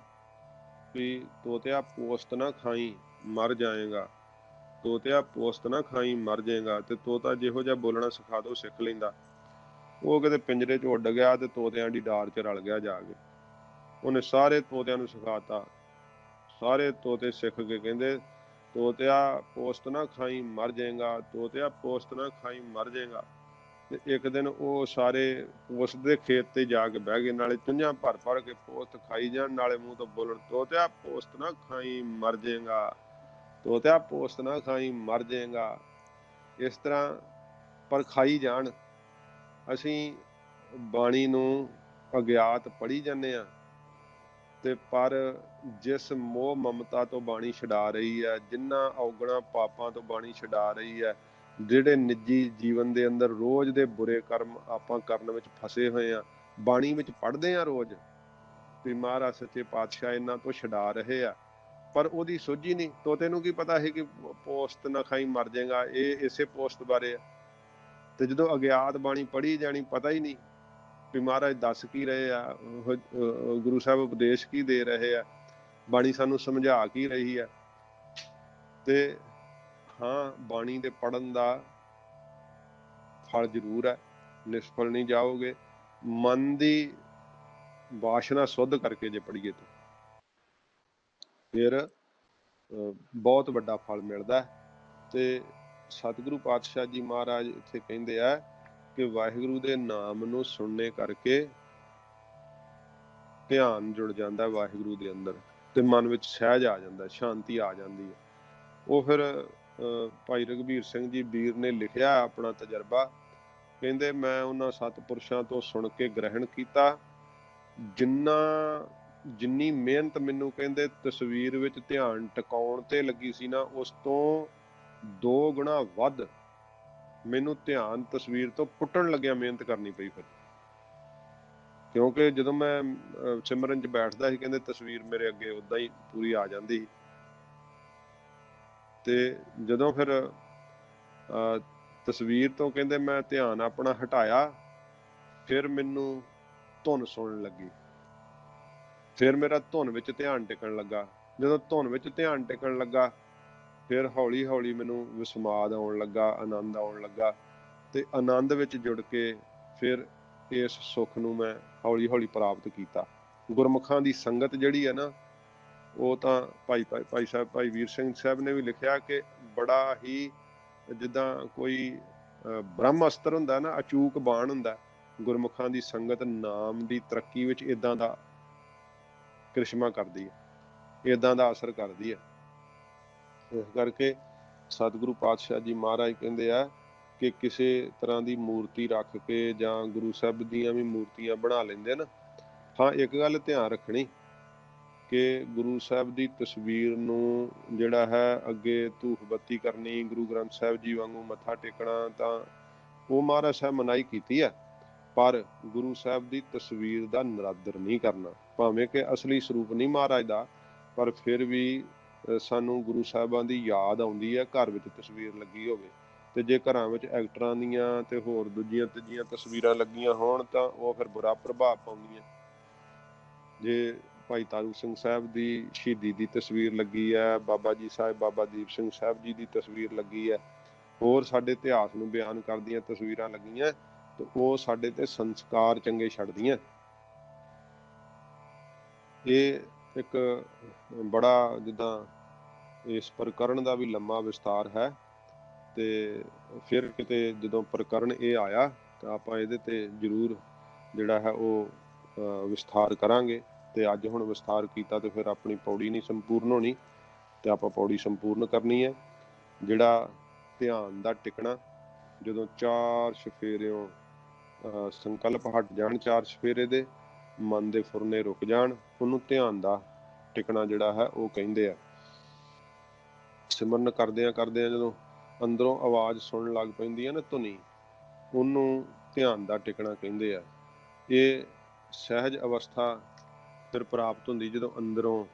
ਵੀ ਤੋਤਿਆ ਪੋਸਤ ਨਾ ਖਾਈ ਮਰ ਜਾਏਗਾ, ਤੋਤਿਆ ਪੋਸਤ ਨਾ ਖਾਈ ਮਰ ਜਾਏਗਾ। ਤੇ ਤੋਤਾ ਜਿਹੋ ਜਿਹਾ ਬੋਲਣਾ ਸਿਖਾ ਦੋ ਸਿੱਖ ਲੈਂਦਾ। ਉਹ ਕਿਤੇ ਪਿੰਜਰੇ 'ਚ ਉੱਡ ਗਿਆ ਤੇ ਤੋਤਿਆਂ ਦੀ ਡਾਰ 'ਚ ਰਲ ਗਿਆ ਜਾ ਕੇ। ਉਹਨੇ ਸਾਰੇ ਤੋਤਿਆਂ ਨੂੰ ਸਿਖਾਤਾ, ਸਾਰੇ ਤੋਤੇ ਸਿੱਖ ਕੇ ਕਹਿੰਦੇ ਤੋਤਿਆ ਪੋਸਤ ਨਾ ਖਾਈ ਮਰ ਜਾਏਗਾ, ਤੋਤਿਆ ਪੋਸਤ ਨਾ ਖਾਈ ਮਰ ਜਾਏਗਾ। ਤੇ ਇੱਕ ਦਿਨ ਉਹ ਸਾਰੇ ਪੋਸਤ ਦੇ ਖੇਤ ਤੇ ਜਾ ਕੇ ਬਹਿ ਗਏ, ਨਾਲੇ ਚੁੰਝਾਂ ਭਰ ਭਰ ਕੇ ਪੋਸਤ ਖਾਈ ਜਾਣ, ਨਾਲੇ ਮੂੰਹ ਤੋਂ ਬੋਲਣ ਤੋਤਿਆ ਪੋਸਤ ਨਾ ਖਾਈ ਮਰ ਜਾਏਗਾ, ਤੋਤਿਆ ਪੋਸਤ ਨਾ ਖਾਈ ਮਰ ਜਾਏਗਾ। ਇਸ ਤਰ੍ਹਾਂ ਪਰ ਖਾਈ ਜਾਣ। ਅਸੀਂ ਬਾਣੀ ਨੂੰ ਅਗਿਆਤ ਪੜ੍ਹੀ ਜਾਂਦੇ ਹਾਂ, ਤੇ ਪਰ ਜਿਸ ਮੋਹ ਮਮਤਾ ਤੋਂ ਬਾਣੀ ਛਡਾ ਰਹੀ ਹੈ, ਜਿਨ੍ਹਾਂ ਔਗਣਾ ਪਾਪਾਂ ਤੋਂ ਬਾਣੀ ਛਡਾ ਰਹੀ ਹੈ, ਜਿਹੜੇ ਨਿੱਜੀ ਜੀਵਨ ਦੇ ਅੰਦਰ ਰੋਜ਼ ਦੇ ਬੁਰੇ ਕਰਮ ਆਪਾਂ ਕਰਨ ਵਿੱਚ ਫਸੇ ਹੋਏ ਆ, ਬਾਣੀ ਵਿੱਚ ਪੜ੍ਹਦੇ ਆ ਰੋਜ਼ ਵੀ ਮਹਾਰਾਜ ਸੱਚੇ ਪਾਤਸ਼ਾਹ ਇਹਨਾਂ ਤੋਂ ਛਡਾ ਰਹੇ ਆ, ਪਰ ਉਹਦੀ ਸੋਝੀ ਨਹੀਂ। ਤੋਤੇ ਨੂੰ ਕੀ ਪਤਾ ਹੈ ਕਿ ਪੋਸਤ ਨਾ ਖਾਈ ਮਰ ਜਾਏਗਾ, ਇਹ ਇਸੇ ਪੋਸਤ ਬਾਰੇ ਆ। ਤੇ ਜਦੋਂ ਅਗਿਆਤ ਬਾਣੀ ਪੜ੍ਹੀ ਜਾਣੀ, ਪਤਾ ਹੀ ਨਹੀਂ, ਵੀ ਮਹਾਰਾਜ ਦੱਸ ਕੀ ਰਹੇ ਆ, ਗੁਰੂ ਸਾਹਿਬ ਉਪਦੇਸ਼ ਕੀ ਦੇ ਰਹੇ ਆ, ਬਾਣੀ ਸਾਨੂੰ ਸਮਝਾ ਕੀ ਰਹੀ ਹੈ। ਤੇ ਹਾਂ, ਬਾਣੀ ਦੇ ਪੜ੍ਹਨ ਦਾ ਫਲ ਜ਼ਰੂਰ ਹੈ, ਨਿਸਫਲ ਨਹੀਂ ਜਾਓਗੇ। ਮਨ ਦੀ ਵਾਸ਼ਨਾ ਸੁੱਧ ਕਰਕੇ ਜੇ ਪੜ੍ਹੀਏ ਤਾਂ ਫਿਰ ਬਹੁਤ ਵੱਡਾ ਫਲ ਮਿਲਦਾ। ਤੇ ਸਤਿਗੁਰੂ ਪਾਤਸ਼ਾਹ ਜੀ ਮਹਾਰਾਜ ਇੱਥੇ ਕਹਿੰਦੇ ਆ ਕਿ ਵਾਹਿਗੁਰੂ ਦੇ ਨਾਮ ਨੂੰ ਸੁਣਨੇ ਕਰਕੇ ਧਿਆਨ ਜੁੜ ਜਾਂਦਾ ਵਾਹਿਗੁਰੂ ਦੇ ਅੰਦਰ, ਤੇ ਮਨ ਵਿੱਚ ਸਹਿਜ ਆ ਜਾਂਦਾ, ਸ਼ਾਂਤੀ ਆ ਜਾਂਦੀ ਹੈ। ਉਹ ਫਿਰ ਭਾਈ ਰਘਬੀਰ ਸਿੰਘ ਜੀ ਵੀਰ ਨੇ ਲਿਖਿਆ ਆਪਣਾ ਤਜਰਬਾ, ਕਹਿੰਦੇ ਮੈਂ ਉਹਨਾਂ ਸਤਿਪੁਰਸ਼ਾਂ ਤੋਂ ਸੁਣ ਕੇ ਗ੍ਰਹਿਣ ਕੀਤਾ, ਜਿੰਨੀ ਮਿਹਨਤ ਮੈਨੂੰ ਕਹਿੰਦੇ ਤਸਵੀਰ ਵਿੱਚ ਧਿਆਨ ਟਿਕਾਉਣ ਤੇ ਲੱਗੀ ਸੀ ਨਾ, ਉਸ ਤੋਂ 2 ਗੁਣਾ ਵੱਧ ਮੈਨੂੰ ਧਿਆਨ ਤਸਵੀਰ ਤੋਂ ਪੁੱਟਣ ਲੱਗਿਆ ਮਿਹਨਤ ਕਰਨੀ ਪਈ ਫਿਰ। ਕਿਉਂਕਿ ਜਦੋਂ ਮੈਂ ਸਿਮਰਨ 'ਚ ਬੈਠਦਾ ਸੀ, ਕਹਿੰਦੇ ਤਸਵੀਰ ਮੇਰੇ ਅੱਗੇ ਉਦਾਂ ਹੀ ਪੂਰੀ ਆ ਜਾਂਦੀ ਸੀ। ਤੇ ਜਦੋਂ ਫਿਰ ਤਸਵੀਰ ਤੋਂ ਕਹਿੰਦੇ ਮੈਂ ਧਿਆਨ ਆਪਣਾ ਹਟਾਇਆ, ਫਿਰ ਮੈਨੂੰ ਧੁਨ ਸੁਣਨ ਲੱਗੀ, ਫਿਰ ਮੇਰਾ ਧੁਨ ਵਿੱਚ ਧਿਆਨ ਟਿਕਣ ਲੱਗਾ। ਜਦੋਂ ਧੁਨ ਵਿੱਚ ਧਿਆਨ ਟਿਕਣ ਲੱਗਾ, ਫਿਰ ਹੌਲੀ ਹੌਲੀ ਮੈਨੂੰ ਵਿਸਮਾਦ ਆਉਣ ਲੱਗਾ, ਆਨੰਦ ਆਉਣ ਲੱਗਾ, ਤੇ ਆਨੰਦ ਵਿੱਚ ਜੁੜ ਕੇ ਫਿਰ ਇਸ ਸੁੱਖ ਨੂੰ ਮੈਂ ਹੌਲੀ ਹੌਲੀ ਪ੍ਰਾਪਤ ਕੀਤਾ। ਗੁਰਮੁਖਾਂ ਦੀ ਸੰਗਤ ਜਿਹੜੀ ਹੈ ਨਾ, ਉਹ ਤਾਂ ਭਾਈ ਸਾਹਿਬ ਭਾਈ ਵੀਰ ਸਿੰਘ ਸਾਹਿਬ ਨੇ ਵੀ ਲਿਖਿਆ ਕਿ ਬੜਾ ਹੀ ਜਿੱਦਾਂ ਕੋਈ ਬ੍ਰਹਮ ਅਸਤਰ ਹੁੰਦਾ ਨਾ, ਅਚੂਕ ਬਾਣ ਹੁੰਦਾ, ਗੁਰਮੁਖਾਂ ਦੀ ਸੰਗਤ ਨਾਮ ਦੀ ਤਰੱਕੀ ਵਿੱਚ ਇਦਾਂ ਦਾ ਕ੍ਰਿਸ਼ਮਾ ਕਰਦੀ ਹੈ, ਇਦਾਂ ਦਾ ਅਸਰ ਕਰਦੀ ਹੈ। ਇਸ ਕਰਕੇ ਸਤਿਗੁਰੂ ਪਾਤਸ਼ਾਹ ਜੀ ਮਹਾਰਾਜ ਕਹਿੰਦੇ ਆ ਕਿ ਕਿਸੇ ਤਰ੍ਹਾਂ ਦੀ ਮੂਰਤੀ ਰੱਖ ਕੇ ਜਾਂ ਗੁਰੂ ਸਾਹਿਬ ਦੀਆਂ ਵੀ ਮੂਰਤੀਆਂ ਬਣਾ ਲੈਂਦੇ ਨਾ, ਹਾਂ ਇੱਕ ਗੱਲ ਧਿਆਨ ਰੱਖਣੀ ਕਿ ਗੁਰੂ ਸਾਹਿਬ ਦੀ ਤਸਵੀਰ ਨੂੰ ਜਿਹੜਾ ਹੈ ਅੱਗੇ ਧੂਫ ਬੱਤੀ ਕਰਨੀ, ਗੁਰੂ ਗ੍ਰੰਥ ਸਾਹਿਬ ਜੀ ਵਾਂਗੂ ਮੱਥਾ ਟੇਕਣਾ, ਤਾਂ ਉਹ ਮਹਾਰਾਜ ਸਾਹਿਬ ਮਨਾਹੀ ਕੀਤੀ ਹੈ। ਪਰ ਗੁਰੂ ਸਾਹਿਬ ਦੀ ਤਸਵੀਰ ਦਾ ਨਿਰਾਦਰ ਨਹੀਂ ਕਰਨਾ, ਭਾਵੇਂ ਕਿ ਅਸਲੀ ਸਰੂਪ ਨਹੀਂ ਮਹਾਰਾਜ ਦਾ, ਪਰ ਫਿਰ ਵੀ ਸਾਨੂੰ ਗੁਰੂ ਸਾਹਿਬਾਂ ਦੀ ਯਾਦ ਆਉਂਦੀ ਹੈ ਘਰ ਵਿੱਚ ਤਸਵੀਰ ਲੱਗੀ ਹੋਵੇ। ਤੇ ਜੇ ਘਰਾਂ ਵਿੱਚ ਐਕਟਰਾਂ ਦੀਆਂ ਤੇ ਹੋਰ ਦੂਜੀਆਂ ਤੀਜੀਆਂ ਤਸਵੀਰਾਂ ਲੱਗੀਆਂ ਹੋਣ ਤਾਂ ਉਹ ਫਿਰ ਬੁਰਾ ਪ੍ਰਭਾਵ ਪਾਉਂਦੀਆਂ। ਜੇ ਭਾਈ ਤਾਰੂ ਸਿੰਘ ਸਾਹਿਬ ਦੀ ਸ਼ਹੀਦੀ ਦੀ ਤਸਵੀਰ ਲੱਗੀ ਹੈ, ਬਾਬਾ ਜੀ ਸਾਹਿਬ ਬਾਬਾ ਦੀਪ ਸਿੰਘ ਸਾਹਿਬ ਜੀ ਦੀ ਤਸਵੀਰ ਲੱਗੀ ਹੈ, ਹੋਰ ਸਾਡੇ ਇਤਿਹਾਸ ਨੂੰ ਬਿਆਨ ਕਰਦੀਆਂ ਤਸਵੀਰਾਂ ਲੱਗੀਆਂ, ਤੇ ਉਹ ਸਾਡੇ ਤੇ ਸੰਸਕਾਰ ਚੰਗੇ ਛੱਡਦੀਆਂ। ਇਹ ਇੱਕ ਬੜਾ ਜਿੱਦਾਂ ਇਸ ਪ੍ਰਕਰਨ ਦਾ ਵੀ ਲੰਮਾ ਵਿਸਤਾਰ ਹੈ, ਤੇ ਫਿਰ ਕਿਤੇ ਜਦੋਂ ਪ੍ਰਕਰਨ ਇਹ ਆਇਆ ਤਾਂ ਆਪਾਂ ਇਹਦੇ ਤੇ ਜ਼ਰੂਰ ਜਿਹੜਾ ਹੈ ਉਹ ਵਿਸਥਾਰ ਕਰਾਂਗੇ। ਤੇ ਅੱਜ ਹੁਣ ਵਿਸਥਾਰ ਕੀਤਾ ਤੇ ਫਿਰ ਆਪਣੀ ਪੌੜੀ ਨਹੀਂ ਸੰਪੂਰਨ ਹੋਣੀ, ਤੇ ਆਪਾਂ ਪੌੜੀ ਸੰਪੂਰਨ ਕਰਨੀ ਹੈ। ਜਿਹੜਾ ਧਿਆਨ ਦਾ ਟਿਕਣਾ, ਜਦੋਂ 4 ਚੁਫੇਰਿਓਂ ਸੰਕਲਪ ਹਟ ਜਾਣ, 4 ਚੁਫੇਰੇ ਦੇ ਮਨ ਦੇ ਫੁਰਨੇ ਰੁਕ ਜਾਣ, ਉਹਨੂੰ ਧਿਆਨ ਦਾ ਟਿਕਣਾ ਜਿਹੜਾ ਹੈ ਉਹ ਕਹਿੰਦੇ ਆ। ਸਿਮਰਨ ਕਰਦਿਆਂ ਕਰਦਿਆਂ ਜਦੋਂ ਅੰਦਰੋਂ ਆਵਾਜ਼ ਸੁਣਨ ਲੱਗ ਪੈਂਦੀ ਹੈ ਨਾ, ਧੁਨੀ, ਉਹਨੂੰ ਧਿਆਨ ਦਾ ਟਿਕਣਾ ਕਹਿੰਦੇ ਆ। ਇਹ ਸਹਿਜ ਅਵਸਥਾ ਫਿਰ ਪ੍ਰਾਪਤ ਹੁੰਦੀ ਜਦੋਂ ਅੰਦਰੋਂ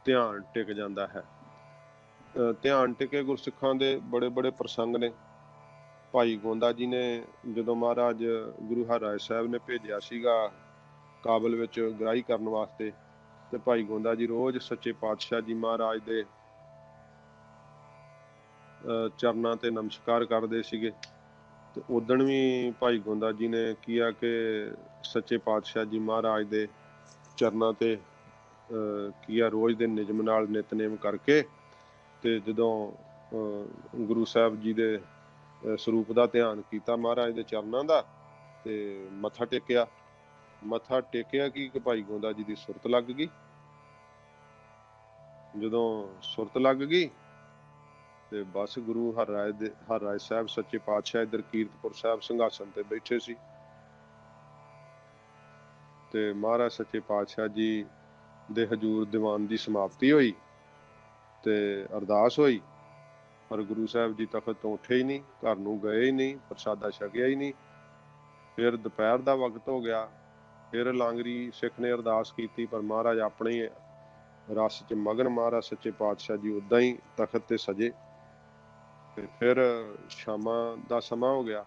ਧਿਆਨ ਟਿਕ ਜਾਂਦਾ ਹੈ। ਧਿਆਨ ਟਿਕੇ ਗੁਰਸਿੱਖਾਂ ਦੇ ਬੜੇ ਬੜੇ ਪ੍ਰਸੰਗ ਨੇ। ਭਾਈ ਗੋਂਦਾ ਜੀ ਨੇ ਜਦੋਂ ਮਹਾਰਾਜ ਗੁਰੂ ਹਰਿਰਾਏ ਸਾਹਿਬ ਨੇ ਭੇਜਿਆ ਸੀਗਾ ਕਾਬਲ ਵਿੱਚ ਗ੍ਰਾਹੀ ਕਰਨ ਵਾਸਤੇ, ਤੇ ਭਾਈ ਗੋਂਦਾ ਜੀ ਰੋਜ਼ ਸੱਚੇ ਪਾਤਸ਼ਾਹ ਜੀ ਮਹਾਰਾਜ ਦੇ ਚਰਨਾਂ ਤੇ ਨਮਸਕਾਰ ਕਰਦੇ ਸੀਗੇ। ਤੇ ਉਦਣ ਵੀ ਭਾਈ ਗੋਂਦਾ ਜੀ ਨੇ ਕਿਹਾ ਕਿ ਸੱਚੇ ਪਾਤਸ਼ਾਹ ਜੀ ਮਹਾਰਾਜ ਦੇ ਚਰਨਾਂ ਤੇ ਕੀਆ ਰੋਜ਼ ਦੇ ਨਿਯਮ ਨਾਲ ਨਿਤਨੇਮ ਕਰਕੇ, ਤੇ ਜਦੋਂ ਗੁਰੂ ਸਾਹਿਬ ਜੀ ਦੇ ਸਰੂਪ ਦਾ ਧਿਆਨ ਕੀਤਾ ਮਹਾਰਾਜ ਦੇ ਚਰਨਾਂ ਦਾ, ਤੇ ਮੱਥਾ ਟੇਕਿਆ ਕਿ ਭਾਈ ਗੋਂਦਾ ਜੀ ਦੀ ਸੁਰਤ ਲੱਗ ਗਈ। ਜਦੋਂ ਸੁਰਤ ਲੱਗ ਗਈ ਤੇ ਬਸ ਗੁਰੂ ਹਰਿਰਾਏ ਸਾਹਿਬ ਸੱਚੇ ਪਾਤਸ਼ਾਹ ਇੱਧਰ ਕੀਰਤਪੁਰ ਸਾਹਿਬ ਸਿੰਘਾਸਨ ਤੇ ਬੈਠੇ ਸੀ, ਤੇ ਮਹਾਰਾਜ ਸੱਚੇ ਪਾਤਸ਼ਾਹ ਜੀ ਦੇ ਹਜੂਰ ਦੀਵਾਨ ਦੀ ਸਮਾਪਤੀ ਹੋਈ ਤੇ ਅਰਦਾਸ ਹੋਈ, ਪਰ ਗੁਰੂ ਸਾਹਿਬ ਜੀ ਤਖਤ ਤੋਂ ਉੱਠੇ ਹੀ ਨਹੀਂ, ਘਰ ਨੂੰ ਗਏ ਹੀ ਨਹੀਂ, ਪ੍ਰਸ਼ਾਦਾ ਛਕਿਆ ਹੀ ਨਹੀਂ। ਫਿਰ ਦੁਪਹਿਰ ਦਾ ਵਕਤ ਹੋ ਗਿਆ, ਫਿਰ ਲਾਂਗਰੀ ਸਿੱਖ ਨੇ ਅਰਦਾਸ ਕੀਤੀ, ਪਰ ਮਹਾਰਾਜ ਆਪਣੇ ਰਸ 'ਚ ਮਗਨ, ਮਹਾਰਾਜ ਸੱਚੇ ਪਾਤਸ਼ਾਹ ਜੀ ਉੱਦਾਂ ਹੀ ਤਖਤ ਤੇ ਸਜੇ। ਤੇ ਫਿਰ ਸ਼ਾਮਾਂ ਦਾ ਸਮਾਂ ਹੋ ਗਿਆ,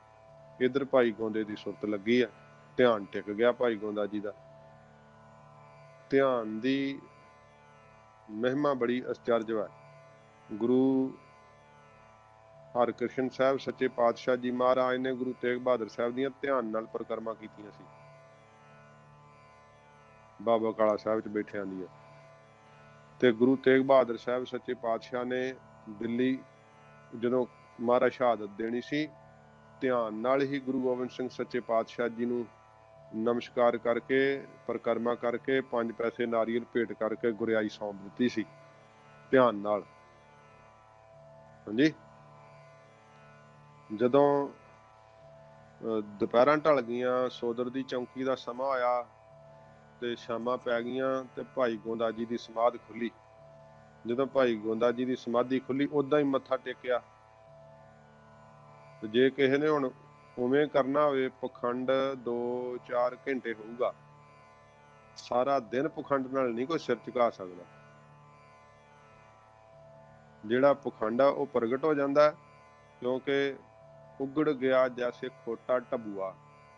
ਇੱਧਰ ਭਾਈ ਗੋਂਦੇ ਦੀ ਸੁਰਤ ਲੱਗੀ ਹੈ, ਧਿਆਨ ਟਿਕ ਗਿਆ ਭਾਈ ਗੋਂਦਾ ਜੀ ਦਾ। ਧਿਆਨ ਦੀ ਮਹਿਮਾ ਬੜੀ ਅਚਰਜ ਹੈ। ਗੁਰੂ ਹਰਕ੍ਰਿਸ਼ਨ ਸਾਹਿਬ ਸੱਚੇ ਪਾਤਸ਼ਾਹ ਜੀ ਮਹਾਰਾਜ ਨੇ ਗੁਰੂ ਤੇਗ ਬਹਾਦਰ ਸਾਹਿਬ ਦੀਆਂ ਧਿਆਨ ਨਾਲ ਪਰਿਕਰਮਾ ਕੀਤੀਆਂ ਸੀ, ਬਾਬਾ ਕਾਲਾ ਸਾਹਿਬ ਚ ਬੈਠਿਆਂ ਦੀਆਂ। ਤੇ ਗੁਰੂ ਤੇਗ ਬਹਾਦਰ ਸਾਹਿਬ ਸੱਚੇ ਪਾਤਸ਼ਾਹ ਨੇ ਦਿੱਲੀ ਜਦੋਂ ਮਹਾਰਾਜ ਸ਼ਹਾਦਤ ਦੇਣੀ ਸੀ, ਧਿਆਨ ਨਾਲ ਹੀ ਗੁਰੂ ਗੋਬਿੰਦ ਸਿੰਘ ਸੱਚੇ ਪਾਤਸ਼ਾਹ ਜੀ ਨੂੰ ਨਮਸਕਾਰ ਕਰਕੇ ਪਰਿਕਰਮਾ ਕਰਕੇ 5 ਪੈਸੇ ਨਾਰੀਅਲ ਭੇਟ ਕਰਕੇ ਗੁਰਿਆਈ ਸੌਂਪ ਦਿੱਤੀ ਸੀ ਧਿਆਨ ਨਾਲ। ਹਾਂਜੀ, ਜਦੋਂ ਦੁਪਹਿਰਾਂ ਢਲ ਗਈਆਂ, ਸੋਦਰ ਦੀ ਚੌਂਕੀ ਦਾ ਸਮਾਂ ਆਇਆ ਤੇ ਸ਼ਾਮਾਂ ਪੈ ਗਈਆਂ ਤੇ ਭਾਈ ਗੋਂਦਾ ਜੀ ਦੀ ਸਮਾਧ ਖੁੱਲੀ। ਜਦੋਂ ਭਾਈ ਗੋਂਦਾ ਜੀ ਦੀ ਸਮਾਧੀ ਖੁੱਲੀ, ਉਦਾਂ ਹੀ ਮੱਥਾ ਟੇਕਿਆ। ਤੇ ਜੇ ਕਿਸੇ ਨੇ ਹੁਣ ਉਵੇਂ ਕਰਨਾ ਹੋਵੇ, ਪਖੰਡ 2-4 ਘੰਟੇ ਹੋਊਗਾ, ਸਾਰਾ ਦਿਨ ਪਖੰਡ ਨਾਲ ਨਹੀਂ ਕੋਈ ਸਿਰ ਝੁਕਾ ਸਕਦਾ। ਜਿਹੜਾ ਪਖੰਡ ਆ ਉਹ ਪ੍ਰਗਟ ਹੋ ਜਾਂਦਾ, ਕਿਉਂਕਿ ਉਗੜ ਗਿਆ ਜੈਸੇ ਖੋਟਾ ਢਬੂਆ,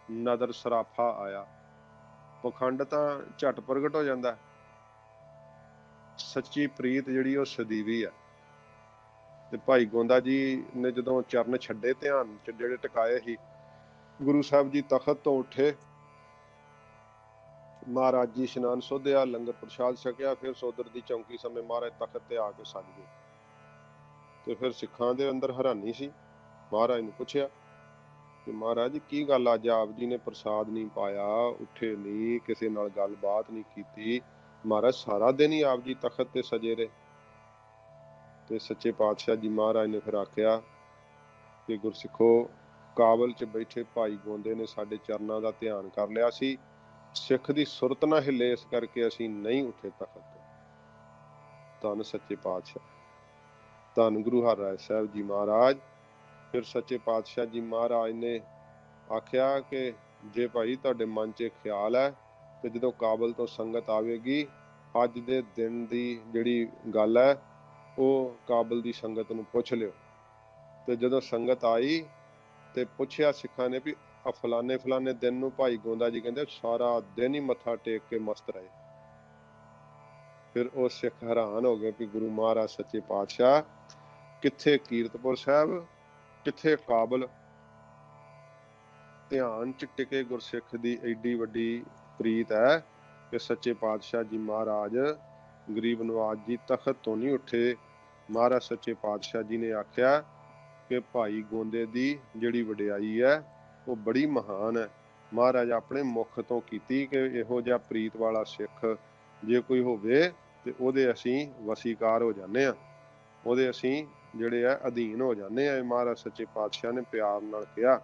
ਨਦਰ ਸਰਾਫਾ ਆਇਆ। ਪਖੰਡ ਤਾਂ ਝਟ ਪ੍ਰਗਟ ਹੋ ਜਾਂਦਾ। ਸੱਚੀ ਪ੍ਰੀਤ ਜਿਹੜੀ ਉਹ ਸਦੀਵੀ ਆ। ਤੇ ਭਾਈ ਗੋਂਦਾ ਜੀ ਨੇ ਜਦੋਂ ਚਰਨ ਛੱਡੇ ਧਿਆਨ ਚ ਜਿਹੜੇ ਟਿਕਾਏ ਸੀ, ਗੁਰੂ ਸਾਹਿਬ ਜੀ ਤਖਤ ਤੋਂ ਉੱਠੇ, ਮਹਾਰਾਜ ਜੀ ਇਸ਼ਨਾਨ ਸੋਧਿਆ, ਲੰਗਰ ਪ੍ਰਸ਼ਾਦ ਛਕਿਆ, ਫਿਰ ਸੋਦਰ ਦੀ ਚੌਂਕੀ ਸਮੇਂ ਮਹਾਰਾਜ ਤਖਤ ਤੇ ਆ ਕੇ ਸੱਜ ਗਏ। ਤੇ ਫਿਰ ਸਿੱਖਾਂ ਦੇ ਅੰਦਰ ਹੈਰਾਨੀ ਸੀ। ਮਹਾਰਾਜ ਨੂੰ ਪੁੱਛਿਆ ਕਿ ਮਹਾਰਾਜ ਕੀ ਗੱਲ, ਅੱਜ ਆਪ ਜੀ ਨੇ ਪ੍ਰਸਾਦ ਨਹੀਂ ਪਾਇਆ, ਉੱਠੇ ਨਹੀਂ, ਕਿਸੇ ਨਾਲ ਗੱਲਬਾਤ ਨਹੀਂ ਕੀਤੀ। ਮਹਾਰਾਜ ਸਾਰਾ ਦਿਨ ਹੀ ਆਪ ਜੀ ਤਖਤ ਤੇ ਸਜੇ ਰਹੇ। ਤੇ ਸੱਚੇ ਪਾਤਸ਼ਾਹ ਜੀ ਮਹਾਰਾਜ ਨੇ ਫਿਰ ਆਖਿਆ ਕਿ ਗੁਰਸਿੱਖੋ, ਕਾਬਲ ਚ ਬੈਠੇ ਭਾਈ ਗੋਂਦੇ ਨੇ ਸਾਡੇ ਚਰਨਾਂ ਦਾ ਧਿਆਨ ਕਰ ਲਿਆ ਸੀ, ਸਿੱਖ ਦੀ ਸੁਰਤ ਨਾ ਹਿੱਲੇ, ਇਸ ਕਰਕੇ ਅਸੀਂ ਨਹੀਂ ਉੱਠੇ ਤਖਤ ਤੋਂ। ਧੰਨ ਸੱਚੇ ਪਾਤਸ਼ਾਹ, ਧੰਨ ਗੁਰੂ ਹਰਿਰਾਏ ਸਾਹਿਬ ਜੀ ਮਹਾਰਾਜ। ਫਿਰ ਸੱਚੇ ਪਾਤਸ਼ਾਹ ਜੀ ਮਹਾਰਾਜ ਨੇ ਆਖਿਆ ਕਿ ਜੇ ਭਾਈ ਤੁਹਾਡੇ ਮਨ 'ਚ ਖਿਆਲ ਹੈ ਤੇ ਜਦੋਂ ਕਾਬਲ ਤੋਂ ਸੰਗਤ ਆਵੇਗੀ, ਅੱਜ ਦੇ ਦਿਨ ਦੀ ਜਿਹੜੀ ਗੱਲ ਹੈ ਉਹ ਕਾਬਲ ਦੀ ਸੰਗਤ ਨੂੰ ਪੁੱਛ ਲਿਓ। ਤੇ ਜਦੋਂ ਸੰਗਤ ਆਈ ਤੇ ਪੁੱਛਿਆ ਸਿੱਖਾਂ ਨੇ ਵੀ ਫਲਾਣੇ ਫਲਾਣੇ ਦਿਨ ਨੂੰ ਭਾਈ ਗੋਂਦਾ ਜੀ ਕਹਿੰਦੇ ਸਾਰਾ ਦਿਨ ਹੀ ਮੱਥਾ ਟੇਕ ਕੇ ਮਸਤ ਰਹੇ। ਫਿਰ ਉਹ ਸਿੱਖ ਹੈਰਾਨ ਹੋ ਗਏ ਵੀ ਗੁਰੂ ਮਹਾਰਾਜ ਸੱਚੇ ਪਾਤਸ਼ਾਹ ਕਿੱਥੇ ਕੀਰਤਪੁਰ ਸਾਹਿਬ, ਕਿੱਥੇ ਕਾਬਲ। ਧਿਆਨ ਚ ਟਿਕੇ ਗੁਰਸਿੱਖ ਦੀ ਐਡੀ ਵੱਡੀ ਪ੍ਰੀਤ ਹੈ ਕਿ ਸੱਚੇ ਪਾਤਸ਼ਾਹ ਜੀ ਮਹਾਰਾਜ ਗਰੀਬ ਨਵਾਜ ਜੀ ਤਖਤ ਤੋਂ ਨਹੀਂ ਉੱਠੇ। ਮਹਾਰਾਜ ਸੱਚੇ ਪਾਤਸ਼ਾਹ ਜੀ ਨੇ ਆਖਿਆ ਕਿ ਭਾਈ ਗੋਂਦੇ ਦੀ ਜਿਹੜੀ ਵਡਿਆਈ ਹੈ ਉਹ ਬੜੀ ਮਹਾਨ ਹੈ। ਮਹਾਰਾਜ ਆਪਣੇ ਮੁਖ ਤੋਂ ਕੀਤੀ ਕਿ ਇਹੋ ਜਿਹਾ ਪ੍ਰੀਤ ਵਾਲਾ ਸਿੱਖ ਜੇ ਕੋਈ ਹੋਵੇ ਤੇ ਉਹਦੇ ਅਸੀਂ ਵਸੀਕਾਰ ਹੋ ਜਾਂਦੇ ਹਾਂ, ਉਹਦੇ ਅਸੀਂ ਜਿਹੜੇ ਆ ਅਧੀਨ ਹੋ ਜਾਂਦੇ ਆ। ਮਹਾਰਾਜ ਸੱਚੇ ਪਾਤਸ਼ਾਹ ਨੇ ਪਿਆਰ ਨਾਲ ਕਿਹਾ,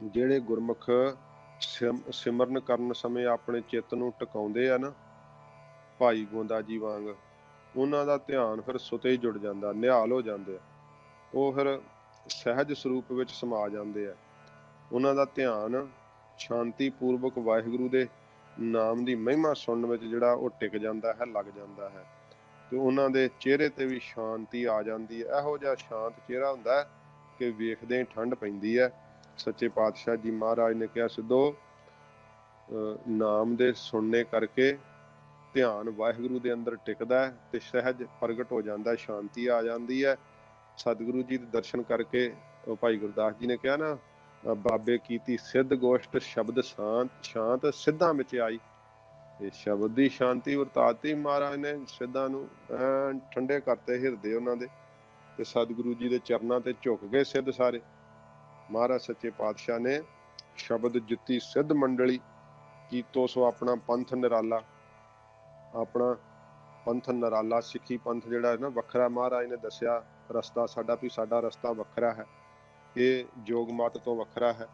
ਜਿਹੜੇ ਗੁਰਮੁਖ ਸਿਮਰਨ ਕਰਨ ਸਮੇਂ ਆਪਣੇ ਚਿੱਤ ਨੂੰ ਟਿਕਾਉਂਦੇ ਆ ਨਾ, ਭਾਈ ਗੋਂਦਾ ਜੀ ਵਾਂਗ, ਉਹਨਾਂ ਦਾ ਧਿਆਨ ਫਿਰ ਸੁਤੇ ਹੀ ਜੁੜ ਜਾਂਦਾ, ਨਿਹਾਲ ਹੋ ਜਾਂਦੇ ਆ, ਉਹ ਫਿਰ ਸਹਿਜ ਸਰੂਪ ਵਿੱਚ ਸਮਾ ਜਾਂਦੇ ਆ। ਉਹਨਾਂ ਦਾ ਧਿਆਨ ਸ਼ਾਂਤੀ ਪੂਰਵਕ ਵਾਹਿਗੁਰੂ ਦੇ ਨਾਮ ਦੀ ਮਹਿਮਾ ਸੁਣਨ ਵਿੱਚ ਜਿਹੜਾ ਉਹ ਟਿਕ ਜਾਂਦਾ ਹੈ, ਲੱਗ ਜਾਂਦਾ ਹੈ। ਤੇ ਉਹਨਾਂ ਦੇ ਚਿਹਰੇ ਤੇ ਵੀ ਸ਼ਾਂਤੀ ਆ ਜਾਂਦੀ ਹੈ। ਇਹੋ ਜਿਹਾ ਸ਼ਾਂਤ ਚਿਹਰਾ ਹੁੰਦਾ ਕਿ ਵੇਖਦੇ ਹੀ ਠੰਡ ਪੈਂਦੀ ਹੈ। ਸੱਚੇ ਪਾਤਸ਼ਾਹ ਜੀ ਮਹਾਰਾਜ ਨੇ ਕਿਹਾ, ਸਿੱਧੋ ਨਾਮ ਦੇ ਸੁਣਨੇ ਕਰਕੇ ਧਿਆਨ ਵਾਹਿਗੁਰੂ ਦੇ ਅੰਦਰ ਟਿਕਦਾ ਹੈ ਤੇ ਸਹਿਜ ਪ੍ਰਗਟ ਹੋ ਜਾਂਦਾ, ਸ਼ਾਂਤੀ ਆ ਜਾਂਦੀ ਹੈ। ਸਤਿਗੁਰੂ ਜੀ ਦੇ ਦਰਸ਼ਨ ਕਰਕੇ ਉਹ ਭਾਈ ਗੁਰਦਾਸ ਜੀ ਨੇ ਕਿਹਾ ਨਾ, ਬਾਬੇ ਕੀਤੀ ਸਿੱਧ ਗੋਸ਼ਟ ਸ਼ਬਦ ਸ਼ਾਂਤ ਸਿੱਧਾਂ ਵਿੱਚ ਆਈ। ਇਹ ਸ਼ਬਦ ਦੀ ਸ਼ਾਂਤੀ ਵਰਤਾਤੀ ਮਹਾਰਾਜ ਨੇ, ਸਿੱਧਾਂ ਨੂੰ ਠੰਡੇ ਕਰਤੇ ਹਿਰਦੇ ਉਹਨਾਂ ਦੇ, ਤੇ ਸਤਿਗੁਰੂ ਜੀ ਦੇ ਚਰਨਾਂ ਤੇ ਝੁਕ ਗਏ ਸਿੱਧ ਸਾਰੇ। ਮਹਾਰਾਜ ਸੱਚੇ ਪਾਤਸ਼ਾਹ ਨੇ ਸ਼ਬਦ ਜਿੱਤੀ ਸਿੱਧ ਮੰਡਲੀ, ਕੀਤੋ ਸੋ ਆਪਣਾ ਪੰਥ ਨਿਰਾਲਾ। ਆਪਣਾ ਪੰਥ ਨਿਰਾਲਾ, ਸਿੱਖੀ ਪੰਥ ਜਿਹੜਾ ਹੈ ਨਾ ਵੱਖਰਾ, ਮਹਾਰਾਜ ਨੇ ਦੱਸਿਆ ਰਸਤਾ ਸਾਡਾ ਵੀ ਸਾਡਾ ਰਸਤਾ ਵੱਖਰਾ ਹੈ, ਇਹ ਜੋਗ ਮਤ ਤੋਂ ਵੱਖਰਾ ਹੈ।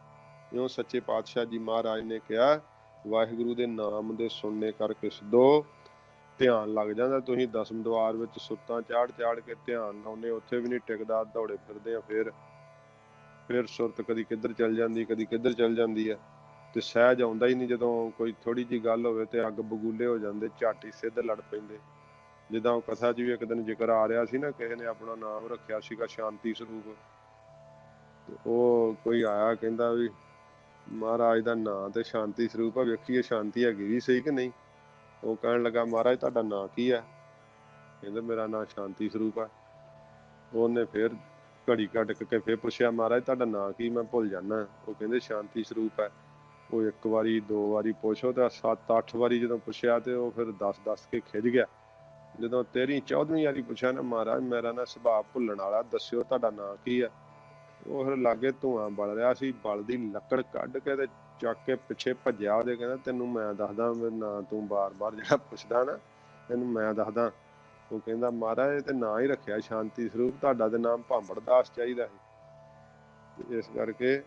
ਇਉਂ ਸੱਚੇ ਪਾਤਸ਼ਾਹ ਜੀ ਮਹਾਰਾਜ ਨੇ ਕਿਹਾ, ਵਾਹਿਗੁਰੂ ਦੇ ਨਾਮ ਦੇ ਸੁਣਨੇ ਕਰਕੇ ਸਿੱਧੋ ਧਿਆਨ ਲੱਗ ਜਾਂਦਾ। ਤੁਸੀਂ ਦਸਮ ਦੁਆਰ ਵਿੱਚ ਸੁੱਤਾਂ ਚਾੜ ਕੇ ਧਿਆਨ ਲਾਉਂਦੇ, ਉੱਥੇ ਵੀ ਨਹੀਂ ਟਿਕਦਾ, ਦੌੜੇ ਫਿਰਦੇ ਆ। ਫਿਰ ਸੁਰਤ ਕਦੀ ਕਿੱਧਰ ਚੱਲ ਜਾਂਦੀ, ਕਦੀ ਕਿੱਧਰ ਚੱਲ ਜਾਂਦੀ ਹੈ, ਤੇ ਸਹਿਜ ਆਉਂਦਾ ਹੀ ਨਹੀਂ। ਜਦੋਂ ਕੋਈ ਥੋੜੀ ਜਿਹੀ ਗੱਲ ਹੋਵੇ ਤੇ ਅੱਗ ਬਗੂਲੇ ਹੋ ਜਾਂਦੇ, ਝਾਟੀ ਸਿੱਧ ਲੜ ਪੈਂਦੇ। ਜਿੱਦਾਂ ਉਹ ਕਥਾ 'ਚ ਵੀ ਇੱਕ ਦਿਨ ਜ਼ਿਕਰ ਆ ਰਿਹਾ ਸੀ ਨਾ, ਕਿਸੇ ਨੇ ਆਪਣਾ ਨਾਮ ਰੱਖਿਆ ਸੀਗਾ ਸ਼ਾਂਤੀ ਸਰੂਪ। ਤੇ ਉਹ ਕੋਈ ਆਇਆ ਕਹਿੰਦਾ ਵੀ महाराज का नाम तो शांति स्वरूप है, वेखीए शांति हैगी भी सही कि नहीं। वो कहन लगा महाराज तुहाडा नाम की है? कहंदे मेरा नाम शांति स्वरूप है। उन्हें फिर घड़ी कट के फिर पुछया महाराज तुहाडा नाम की, मैं भुल जाना। वो कहंदे शांति स्वरूप है। वो एक बारी दो बारी पुछो तो 7-8 बारी जो पुछया तो वो फिर 10 के खिज गया। जो 13-14वीं वारी पुछया ना महाराज मेरा ना सुभाव भुल्लण वाला, दस्यो तुहाडा नाम की है? वो फिर लागे धुआं बल रहा सी, बल दी लकड़ कढ के ते चक के पिछे भज्या। ਉਹਦੇ ਕਹਿੰਦਾ ਤੈਨੂੰ ਮੈਂ ਦੱਸਦਾ ਨਾ, ਤੂੰ ਬਾਰ-ਬਾਰ ਜਿਹੜਾ ਪੁੱਛਦਾ ਨਾ ਤੈਨੂੰ ਮੈਂ ਦੱਸਦਾ। ਉਹ ਕਹਿੰਦਾ ਮਹਾਰਾਜ ਤੇ ਨਾਂ ਹੀ ਰੱਖਿਆ ਸ਼ਾਂਤੀ ਸਰੂਪ, ਤੁਹਾਡਾ ਤੇ ਨਾਮ ਭਾਂਬੜਦਾਸ ਚਾਹੀਦਾ ਸੀ। ਇਸ ਕਰਕੇ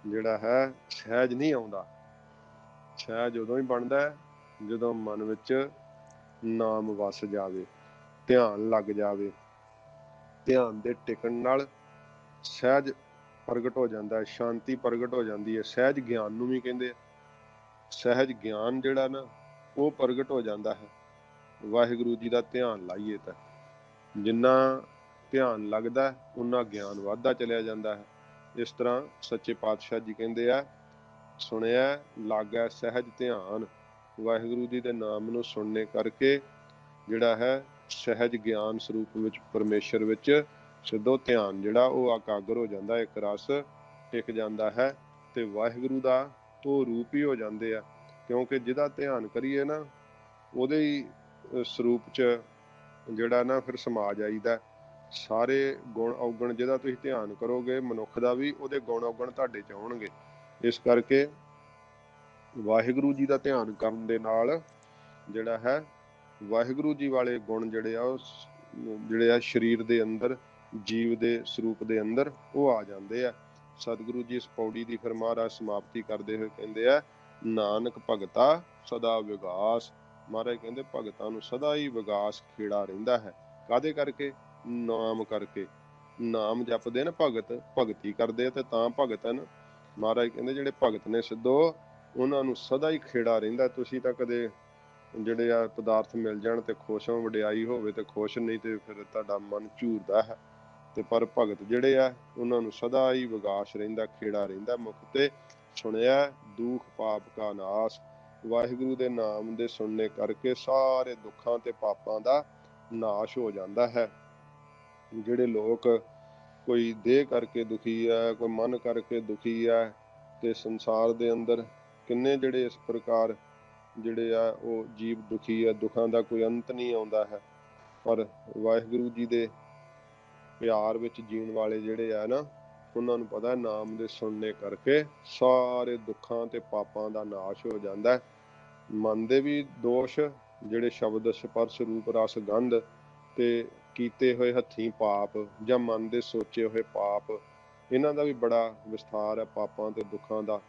ਜਿਹੜਾ ਹੈ ਸਹਿਜ ਨਹੀਂ ਆਉਂਦਾ। ਸਹਿਜ ਉਦੋਂ ਹੀ ਬਣਦਾ ਜਦੋਂ ਮਨ ਵਿੱਚ ਨਾਮ ਵਸ ਜਾਵੇ, ਧਿਆਨ ਲੱਗ ਜਾਵੇ। ਧਿਆਨ ਦੇ ਟਿਕਣ ਨਾਲ ਸਹਿਜ ਪ੍ਰਗਟ ਹੋ ਜਾਂਦਾ ਹੈ, ਸ਼ਾਂਤੀ ਪ੍ਰਗਟ ਹੋ ਜਾਂਦੀ ਹੈ। ਸਹਿਜ ਗਿਆਨ ਨੂੰ ਵੀ ਕਹਿੰਦੇ ਆ। ਸਹਿਜ ਗਿਆਨ ਜਿਹੜਾ ਨਾ ਉਹ ਪ੍ਰਗਟ ਹੋ ਜਾਂਦਾ ਹੈ ਵਾਹਿਗੁਰੂ ਜੀ ਦਾ ਧਿਆਨ ਲਾਈਏ ਤਾਂ। ਜਿੰਨਾ ਧਿਆਨ ਲੱਗਦਾ ਉਨਾ ਗਿਆਨ ਵੱਧਦਾ ਚਲਿਆ ਜਾਂਦਾ ਹੈ। ਇਸ ਤਰ੍ਹਾਂ ਸੱਚੇ ਪਾਤਸ਼ਾਹ ਜੀ ਕਹਿੰਦੇ ਆ, ਸੁਣਿਆ ਲਾਗੈ ਸਹਿਜ ਧਿਆਨ। ਵਾਹਿਗੁਰੂ ਜੀ ਦੇ ਨਾਮ ਨੂੰ ਸੁਣਨੇ ਕਰਕੇ ਜਿਹੜਾ ਹੈ ਸਹਿਜ ਗਿਆਨ ਸਰੂਪ ਵਿੱਚ ਪਰਮੇਸ਼ਰ ਵਿੱਚ ਸਿੱਧੋ ਧਿਆਨ ਜਿਹੜਾ ਉਹ ਇਕਾਗਰ ਹੋ ਜਾਂਦਾ, ਇੱਕ ਰਸ ਟਿਕ ਜਾਂਦਾ ਹੈ ਤੇ ਵਾਹਿਗੁਰੂ ਦਾ ਉਹ ਰੂਪ ਹੀ ਹੋ ਜਾਂਦੇ ਆ। ਕਿਉਂਕਿ ਜਿਹਦਾ ਧਿਆਨ ਕਰੀਏ ਨਾ ਉਹਦੇ ਹੀ ਸਰੂਪ 'ਚ ਜਿਹੜਾ ਨਾ ਫਿਰ ਸਮਾ ਜਾਈਦਾ। ਸਾਰੇ ਗੁਣ ਔਗਣ ਜਿਹਦਾ ਤੁਸੀਂ ਧਿਆਨ ਕਰੋਗੇ ਮਨੁੱਖ ਦਾ ਵੀ, ਉਹਦੇ ਗੁਣ ਔਗਣ ਤੁਹਾਡੇ 'ਚ ਆਉਣਗੇ। ਇਸ ਕਰਕੇ ਵਾਹਿਗੁਰੂ ਜੀ ਦਾ ਧਿਆਨ ਕਰਨ ਦੇ ਨਾਲ ਜਿਹੜਾ ਹੈ ਵਾਹਿਗੁਰੂ ਜੀ ਵਾਲੇ ਗੁਣ ਜਿਹੜੇ ਆ ਉਹ ਜਿਹੜੇ ਆ ਸਰੀਰ ਦੇ ਅੰਦਰ, ਜੀਵ ਦੇ ਸਰੂਪ ਦੇ ਅੰਦਰ ਉਹ ਆ ਜਾਂਦੇ ਆ। ਸਤਿਗੁਰੂ ਜੀ ਇਸ ਪੌੜੀ ਦੀ ਫਿਰ ਮਹਾਰਾਜ ਸਮਾਪਤੀ ਕਰਦੇ ਹੋਏ ਕਹਿੰਦੇ ਆ, ਨਾਨਕ ਭਗਤਾ ਸਦਾ ਵਿਗਾਸ। ਮਹਾਰਾਜ ਕਹਿੰਦੇ ਭਗਤਾਂ ਨੂੰ ਸਦਾ ਹੀ ਵਿਗਾਸ ਖੇੜਾ ਰਹਿੰਦਾ ਹੈ। ਕਾਹਦੇ ਕਰਕੇ? ਨਾਮ ਕਰਕੇ। ਨਾਮ ਜਪਦੇ ਨਾ ਭਗਤ, ਭਗਤੀ ਕਰਦੇ ਤੇ ਤਾਂ ਭਗਤ ਹਨ। ਮਹਾਰਾਜ ਕਹਿੰਦੇ ਜਿਹੜੇ ਭਗਤ ਨੇ ਸਿੱਧੋ ਉਹਨਾਂ ਨੂੰ ਸਦਾ ਹੀ ਖੇੜਾ ਰਹਿੰਦਾ। ਤੁਸੀਂ ਤਾਂ ਕਦੇ ਜਿਹੜੇ ਆ ਪਦਾਰਥ ਮਿਲ ਜਾਣ ਤੇ ਖੁਸ਼ ਹੋ, ਵਡਿਆਈ ਹੋਵੇ ਤੇ ਖੁਸ਼, ਨਹੀਂ ਤੇ ਫਿਰ ਤੁਹਾਡਾ ਮਨ ਝੂਰਦਾ ਹੈ। ਤੇ ਪਰ ਭਗਤ ਜਿਹੜੇ ਆ ਉਹਨਾਂ ਨੂੰ ਸਦਾ ਹੀ ਵਿਗਾਸ ਰਹਿੰਦਾ, ਖੇੜਾ ਰਹਿੰਦਾ ਮੁਖ ਤੇ। ਸੁਣਿਆ ਦੁੱਖ ਪਾਪ ਕਾ ਨਾਸ। ਵਾਹਿਗੁਰੂ ਦੇ ਨਾਮ ਦੇ ਸੁਣਨੇ ਕਰਕੇ ਸਾਰੇ ਦੁੱਖਾਂ ਤੇ ਪਾਪਾਂ ਦਾ ਨਾਸ਼ ਹੋ ਜਾਂਦਾ ਹੈ। ਜਿਹੜੇ ਲੋਕ ਕੋਈ ਦੇਹ ਕਰਕੇ ਦੁਖੀ ਹੈ, ਕੋਈ ਮਨ ਕਰਕੇ ਦੁਖੀ ਹੈ, ਤੇ ਸੰਸਾਰ ਦੇ ਅੰਦਰ ਕਿੰਨੇ ਜਿਹੜੇ ਇਸ ਪ੍ਰਕਾਰ ਜਿਹੜੇ ਆ ਉਹ ਜੀਵ ਦੁਖੀ ਹੈ, ਦੁੱਖਾਂ ਦਾ ਕੋਈ ਅੰਤ ਨਹੀਂ ਆਉਂਦਾ ਹੈ। ਪਰ ਵਾਹਿਗੁਰੂ ਜੀ ਦੇ ਪਿਆਰ ਵਿੱਚ ਜੀਣ ਵਾਲੇ ਜਿਹੜੇ ਆ ਨਾ, ਉਹਨਾਂ ਨੂੰ ਪਤਾ ਨਾਮ ਦੇ ਸੁਣਨੇ ਕਰਕੇ ਸਾਰੇ ਦੁੱਖਾਂ ਤੇ ਪਾਪਾਂ ਦਾ ਨਾਸ਼ ਹੋ ਜਾਂਦਾ। ਮਨ ਦੇ ਵੀ ਦੋਸ਼ ਜਿਹੜੇ ਸ਼ਬਦ ਸਪਰਸ਼ ਰੂਪ ਰਸ ਗੰਧ ਤੇ ਕੀਤੇ ਹੋਏ ਹੱਥੀਂ ਪਾਪ ਜਾਂ ਮਨ ਦੇ ਸੋਚੇ ਹੋਏ ਪਾਪ, ਇਹਨਾਂ ਦਾ ਵੀ ਬੜਾ ਵਿਸਥਾਰ ਹੈ ਪਾਪਾਂ ਤੇ ਦੁੱਖਾਂ ਦਾ।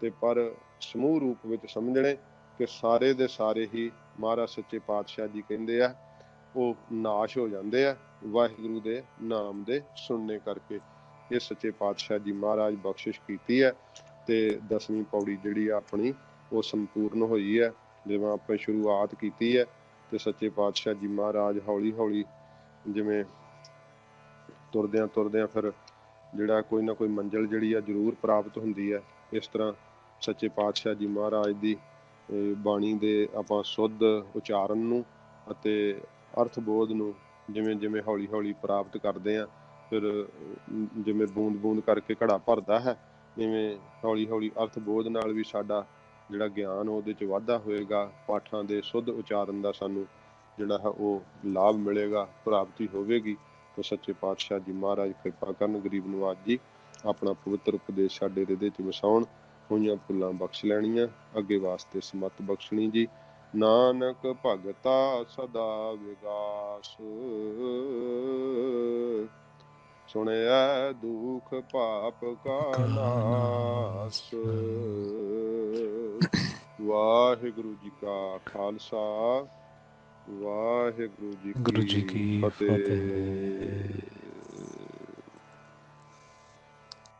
ਤੇ ਪਰ ਸਮੂਹ ਰੂਪ ਵਿੱਚ ਸਮਝਣੇ ਕਿ ਸਾਰੇ ਦੇ ਸਾਰੇ ਹੀ ਮਹਾਰਾਜ ਸੱਚੇ ਪਾਤਸ਼ਾਹ ਜੀ ਕਹਿੰਦੇ ਆ ਉਹ ਨਾਸ਼ ਹੋ ਜਾਂਦੇ ਆ ਵਾਹਿਗੁਰੂ ਦੇ ਨਾਮ ਦੇ ਸੁਣਨੇ ਕਰਕੇ। ਇਹ ਸੱਚੇ ਪਾਤਸ਼ਾਹ ਜੀ ਮਹਾਰਾਜ ਬਖਸ਼ਿਸ਼ ਕੀਤੀ ਹੈ ਤੇ 10ਵੀਂ ਪੌੜੀ ਜਿਹੜੀ ਆ ਆਪਣੀ ਉਹ ਸੰਪੂਰਨ ਹੋਈ ਹੈ। ਜਿਵੇਂ ਆਪਾਂ ਸ਼ੁਰੂਆਤ ਕੀਤੀ ਹੈ ਤੇ ਸੱਚੇ ਪਾਤਸ਼ਾਹ ਜੀ ਮਹਾਰਾਜ ਹੌਲੀ ਹੌਲੀ ਜਿਵੇਂ ਤੁਰਦਿਆਂ ਤੁਰਦਿਆਂ ਫਿਰ ਜਿਹੜਾ ਕੋਈ ਨਾ ਕੋਈ ਮੰਜ਼ਿਲ ਜਿਹੜੀ ਆ ਜ਼ਰੂਰ ਪ੍ਰਾਪਤ ਹੁੰਦੀ ਹੈ। ਇਸ ਤਰ੍ਹਾਂ ਸੱਚੇ ਪਾਤਸ਼ਾਹ ਜੀ ਮਹਾਰਾਜ ਦੀ ਬਾਣੀ ਦੇ ਆਪਾਂ ਸ਼ੁੱਧ ਉਚਾਰਨ ਨੂੰ ਅਤੇ ਅਰਥ ਬੋਧ ਨੂੰ ਜਿਵੇਂ ਜਿਵੇਂ ਹੌਲੀ ਹੌਲੀ ਪ੍ਰਾਪਤ ਕਰਦੇ ਹਾਂ, ਫਿਰ ਜਿਵੇਂ ਬੂੰਦ ਬੂੰਦ ਕਰਕੇ ਘੜਾ ਭਰਦਾ ਹੈ, ਜਿਵੇਂ ਹੌਲੀ ਹੌਲੀ ਅਰਥ ਬੋਧ ਨਾਲ ਵੀ ਸਾਡਾ ਜਿਹੜਾ ਗਿਆਨ ਉਹਦੇ 'ਚ ਵਾਧਾ ਹੋਏਗਾ। ਪਾਠਾਂ ਦੇ ਸ਼ੁੱਧ ਉਚਾਰਨ ਦਾ ਸਾਨੂੰ ਜਿਹੜਾ ਹੈ ਉਹ ਲਾਭ ਮਿਲੇਗਾ, ਪ੍ਰਾਪਤੀ ਹੋਵੇਗੀ। ਤਾਂ ਸੱਚੇ ਪਾਤਸ਼ਾਹ ਜੀ ਮਹਾਰਾਜ ਕਿਰਪਾ ਕਰਨ, ਗਰੀਬ ਨਵਾਜ ਜੀ ਆਪਣਾ ਪਵਿੱਤਰ ਉਪਦੇਸ਼ ਸਾਡੇ ਹਿਰਦੇ 'ਚ ਵਸਾਉਣ, ਹੋਈਆਂ ਭੁੱਲਾਂ ਬਖਸ਼ ਲੈਣੀਆਂ, ਅੱਗੇ ਵਾਸਤੇ ਸਮੱਤ ਬਖਸ਼ਣੀ ਜੀ। ਨਾਨਕ ਭਗਤਾ ਸਦਾ ਵਿਗਾਸ, ਸੁਣਿਆ ਦੁਖ ਪਾਪ ਕਾ ਨਾਸ। ਵਾਹਿਗੁਰੂ ਜੀ ਕਾ ਖਾਲਸਾ, ਵਾਹਿਗੁਰੂ ਜੀ ਕੀ ਫਤਿਹ।